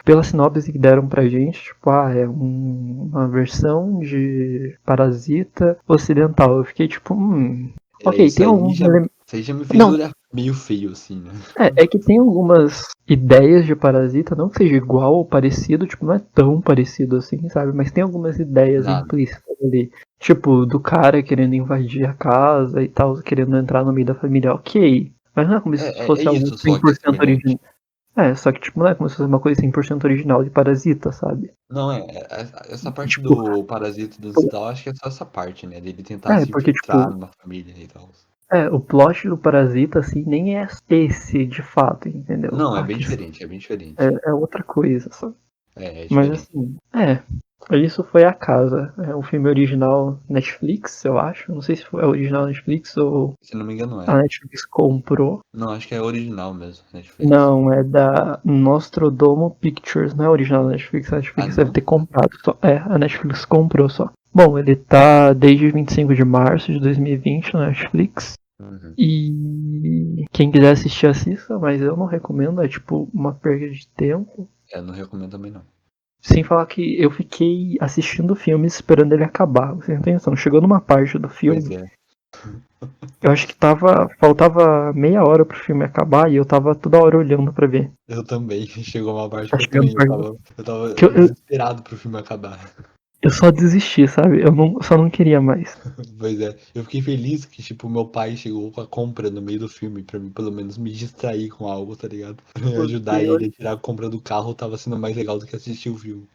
pela sinopse que deram pra gente, tipo, é uma versão de Parasita ocidental. Eu fiquei tipo, ok, Isso tem aí alguns já, elementos. isso aí já me fez Não, olhar meio feio, assim, né? é que tem algumas ideias de Parasita, não que seja igual ou parecido, tipo, não é tão parecido assim, sabe? Mas tem algumas ideias Nada. implícitas ali. Tipo, do cara querendo invadir a casa e tal, querendo entrar no meio da família, ok. Mas não é como se É fosse algo isso só que é 100% semelhante. original. É, só que, tipo, não é como se fosse uma coisa 100% original de Parasita, sabe? Não, essa parte Tipo, do parasita do tal, acho que é só essa parte, né? Dele tentar se porque, infiltrar tipo, numa família e tal. o plot do Parasita, assim, nem é esse de fato, entendeu? Não, é A bem questão diferente, é bem diferente. é outra coisa, sabe? É Mas diferente. assim, isso foi A Casa. É um filme original Netflix, eu acho. Não sei se foi original Netflix ou Se não me engano, a é. Netflix comprou. Não, acho que é original mesmo, Netflix. Não, é da Nostrodomo Pictures, não é original da Netflix. A Ah, Netflix deve não? ter comprado só. A Netflix comprou só. Bom, ele tá desde 25 de março de 2020 na Netflix. Uhum. E quem quiser assistir, assista, mas eu não recomendo, é tipo uma perda de tempo. Não recomendo também não. Sem falar que eu fiquei assistindo o filme esperando ele acabar. Você não tem noção. Chegou numa parte do Pois filme, é. eu acho que faltava meia hora pro filme acabar e eu tava toda hora olhando pra ver. Eu também. Chegou uma parte Tá que eu chegando também. perto. Eu tava Que desesperado pro filme acabar. eu só desisti, sabe? Só não queria mais. Pois é. Eu fiquei feliz que, tipo, meu pai chegou com a compra no meio do filme, pra mim pelo menos me distrair com algo, tá ligado? Pra eu ajudar Porque, ele a tirar a compra do carro tava sendo mais legal do que assistir o filme.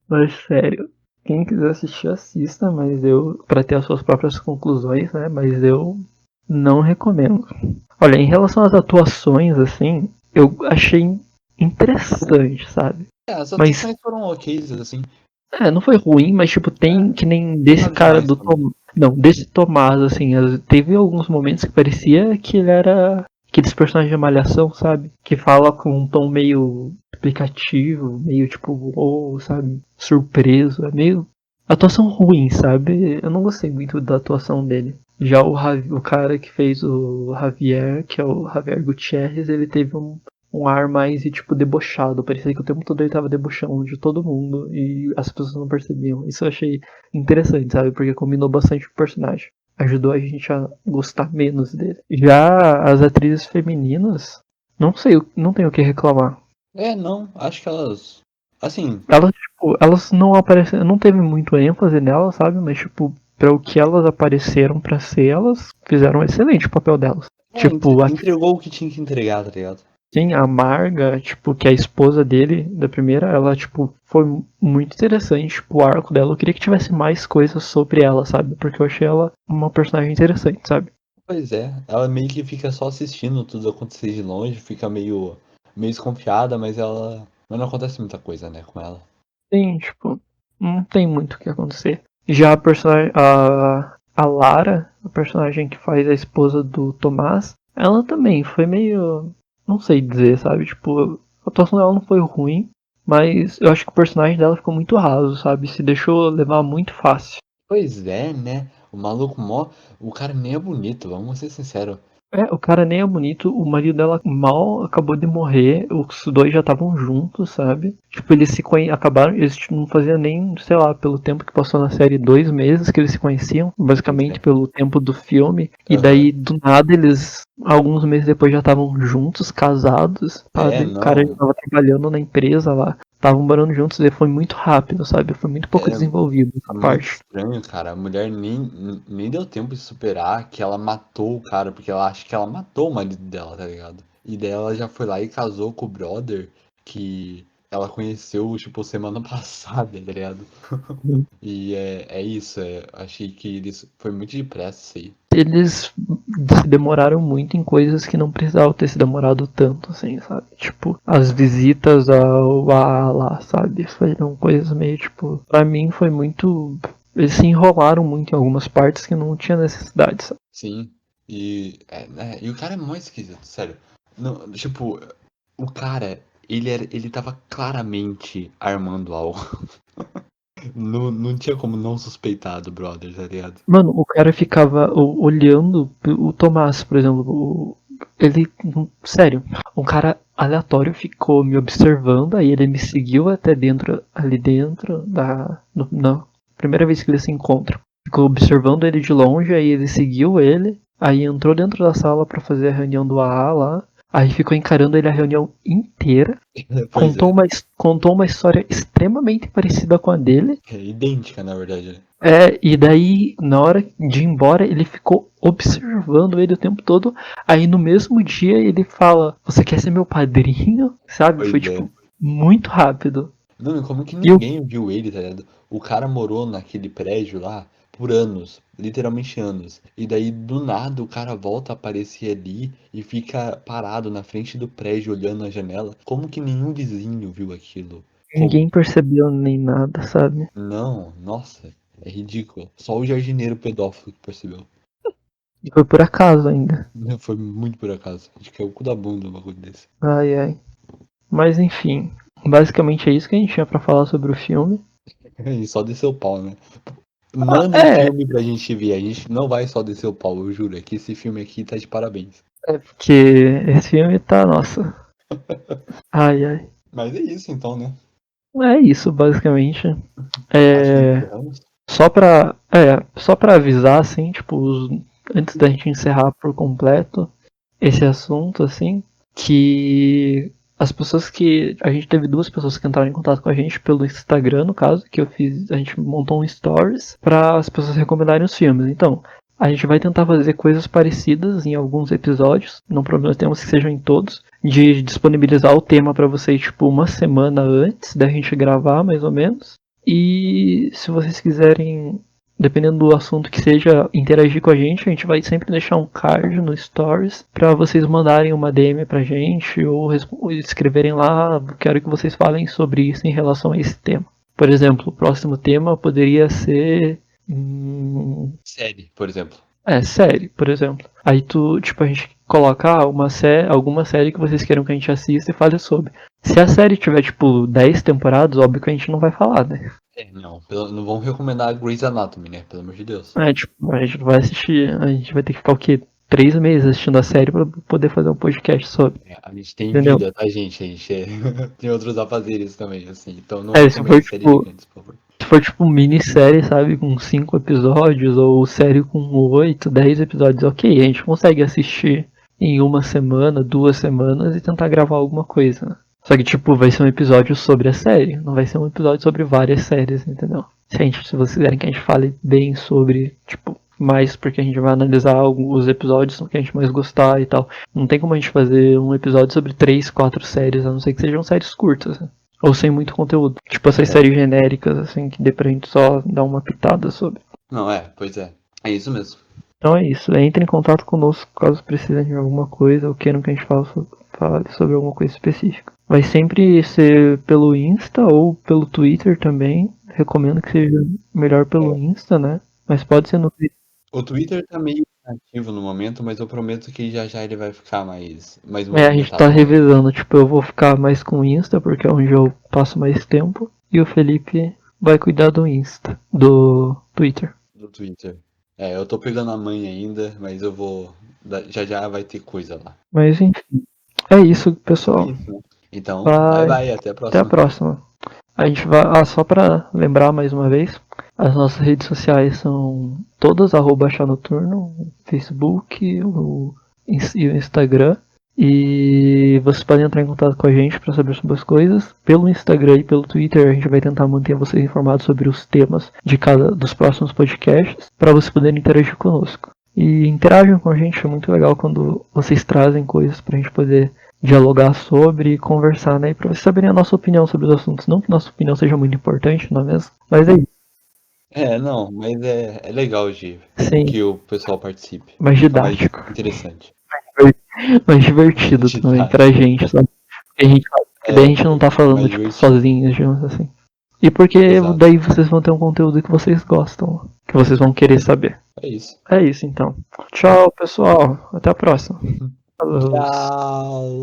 mas sério, quem quiser assistir, assista, mas pra ter as suas próprias conclusões, né? Mas eu não recomendo. Olha, em relação às atuações, assim, eu achei interessante, sabe? As Mas atuações foram ok, assim. não foi ruim, mas tipo, tem que nem desse Nada cara demais do também. Tom. Não, desse Tomás, assim, teve alguns momentos que parecia que ele era aqueles personagens de malhação, sabe? Que fala com um tom meio explicativo, meio tipo, sabe? Surpreso. É meio. Atuação ruim, sabe? Eu não gostei muito da atuação dele. Já o cara que fez o Javier, que é o Javier Gutierrez, ele teve um ar mais tipo debochado. Parecia que o tempo todo ele tava debochando de todo mundo e as pessoas não percebiam. Isso eu achei interessante, sabe? Porque combinou bastante com o personagem. Ajudou a gente a gostar menos dele. Já as atrizes femininas, não sei, não tenho o que reclamar. Não, acho que Assim, Elas não apareceram, não teve muito ênfase nelas, sabe? Mas, tipo, pra o que elas apareceram pra ser, elas fizeram um excelente papel delas. Tipo, entregou o que tinha que entregar, tá ligado? sim, a Marga, tipo, que é a esposa dele, da primeira, ela, tipo, foi muito interessante, tipo, o arco dela. Eu queria que tivesse mais coisas sobre ela, sabe? Porque eu achei ela uma personagem interessante, sabe? Pois é, ela meio que fica só assistindo tudo acontecer de longe, fica meio desconfiada, mas não acontece muita coisa, né, com ela. Sim, tipo, não tem muito o que acontecer. Já a personagem, a Lara, a personagem que faz a esposa do Tomás, ela também foi meio, não sei dizer, sabe? Tipo, a atuação dela não foi ruim, mas eu acho que o personagem dela ficou muito raso, sabe? Se deixou levar muito fácil. Pois é, né? O maluco o cara nem é bonito, vamos ser sinceros. É, o cara nem é bonito, o marido dela mal acabou de morrer, os dois já estavam juntos, sabe? Tipo, eles acabaram, eles tipo, não faziam nem, sei lá, pelo tempo que passou na série, 2 meses que eles se conheciam, Pois basicamente é. pelo tempo do filme, e Aham. daí do nada eles, alguns meses depois já estavam juntos, casados, É, sabe? O cara já não. tava trabalhando na empresa lá, estavam morando juntos e foi muito rápido, sabe? Foi muito pouco É desenvolvido essa muito parte. estranho, cara. A mulher nem deu tempo de superar que ela matou o cara, porque ela acha que ela matou o marido dela, tá ligado? E daí ela já foi lá e casou com o brother que ela conheceu, tipo, semana passada, tá ligado? E é isso, achei que eles foi muito depressa isso aí. Eles se demoraram muito em coisas que não precisavam ter se demorado tanto, assim, sabe? Tipo, as visitas ao AA lá, sabe? Foram coisas meio, tipo, pra mim foi muito. Eles se enrolaram muito em algumas partes que não tinha necessidade, sabe? Sim. E o cara é muito esquisito, sério. Não, tipo, o cara, ele tava claramente armando algo. Não tinha como não suspeitar do brother, tá ligado? Mano, o cara ficava olhando o Tomás, por exemplo. Ele. Sério, um cara aleatório ficou me observando, aí ele me seguiu até dentro, ali dentro da. Na primeira vez que eles se encontram. Ficou observando ele de longe, aí ele seguiu ele, aí entrou dentro da sala pra fazer a reunião do AA lá. Aí ficou encarando ele a reunião inteira. Pois Contou é. uma história extremamente parecida com a dele. É idêntica, na verdade, né? E daí, na hora de ir embora, ele ficou observando ele o tempo todo. Aí no mesmo dia ele fala: Você quer ser meu padrinho? Sabe? Foi Pois é. tipo muito rápido. Não, e como que E eu, ninguém viu ele, tá ligado? O cara morou naquele prédio lá por anos, literalmente anos. E daí, do nada, o cara volta a aparecer ali e fica parado na frente do prédio olhando na janela. Como que nenhum vizinho viu aquilo? Como? ninguém percebeu nem nada, sabe? Não, nossa, é ridículo. Só o jardineiro pedófilo que percebeu. E foi por acaso ainda. Foi muito por acaso. Acho que é o cu da bunda um bagulho desse. Ai, ai. Mas enfim, basicamente é isso que a gente tinha pra falar sobre o filme. E só desceu o pau, né? Ah, Manda é, filme pra gente ver. A gente não vai só descer o pau, eu juro. É que esse filme aqui tá de parabéns. porque esse filme tá, nossa. Ai, ai. Mas é isso então, né? É isso, basicamente. Acho que É. encerramos. Só pra avisar, assim, tipo, antes da gente encerrar por completo esse assunto, assim, que as pessoas que. A gente teve 2 pessoas que entraram em contato com a gente pelo Instagram, no caso, que eu fiz. A gente montou um stories para as pessoas recomendarem os filmes. Então, a gente vai tentar fazer coisas parecidas em alguns episódios, não prometemos que sejam em todos, de disponibilizar o tema para vocês, tipo, uma semana antes da gente gravar, mais ou menos. E se vocês quiserem, dependendo do assunto que seja, interagir com a gente vai sempre deixar um card no Stories para vocês mandarem uma DM pra gente ou escreverem lá, quero que vocês falem sobre isso em relação a esse tema. Por exemplo, o próximo tema poderia ser. Série, por exemplo. Série, por exemplo. Aí a gente coloca alguma série que vocês queiram que a gente assista e fale sobre. Se a série tiver, tipo, 10 temporadas, óbvio que a gente não vai falar, né? Não, não vamos recomendar Grey's Anatomy, né? Pelo amor de Deus. Tipo, a gente não vai assistir, a gente vai ter que ficar o quê? 3 meses assistindo a série pra poder fazer um podcast sobre, A gente tem entendeu? vida, tá, gente? A gente tem outros afazeres também, assim. Então não Se for recomendo séries tipo, gigantes, por favor. se for tipo minissérie, sabe, com 5 episódios, ou série com 8, 10 episódios, ok, a gente consegue assistir em uma semana, 2 semanas e tentar gravar alguma coisa, né? Só que, tipo, vai ser um episódio sobre a série. Não vai ser um episódio sobre várias séries, entendeu? Se vocês quiserem que a gente fale bem sobre, tipo, mais porque a gente vai analisar os episódios que a gente mais gostar e tal. Não tem como a gente fazer um episódio sobre 3, 4 séries, a não ser que sejam séries curtas, né? Ou sem muito conteúdo. Tipo essas séries genéricas, assim, que dê pra gente só dar uma pitada sobre. Não, pois é. É isso mesmo. Então é isso. Entre em contato conosco caso precisem de alguma coisa ou queiram que a gente fale sobre alguma coisa específica. Vai sempre ser pelo Insta ou pelo Twitter também. Recomendo que seja melhor pelo Insta, né? Mas pode ser no Twitter. O Twitter tá meio ativo no momento, mas eu prometo que já ele vai ficar mais A gente movimentado. tá revezando. Tipo, eu vou ficar mais com o Insta, porque é onde eu passo mais tempo. E o Felipe vai cuidar do Insta, do Twitter. Do Twitter. Eu tô pegando a manha ainda, mas eu vou. Já vai ter coisa lá. Mas enfim. É isso, pessoal. É isso, né? Então, Bye. bye, até a próxima. Até a próxima. A gente vai. Só pra lembrar mais uma vez, as nossas redes sociais são todas @achanoturno, o Facebook, e o Instagram. E vocês podem entrar em contato com a gente para saber sobre as coisas. Pelo Instagram e pelo Twitter a gente vai tentar manter vocês informados sobre os temas de cada dos próximos podcasts, para vocês poderem interagir conosco. E interajam com a gente, é muito legal quando vocês trazem coisas pra gente poder dialogar sobre e conversar, né? E pra vocês saberem a nossa opinião sobre os assuntos. Não que nossa opinião seja muito importante, não é mesmo? Mas é isso. Não, mas é legal Sim, que o pessoal participe. mais Fica mais didático. interessante. Mais divertido também pra gente, sabe? Porque daí a gente não tá falando mais tipo, divertido. sozinhos, digamos assim. E porque Exato. daí vocês vão ter um conteúdo que vocês gostam, que vocês vão querer saber. É isso. É isso então. Tchau, pessoal. Até a próxima. Falou. Tchau.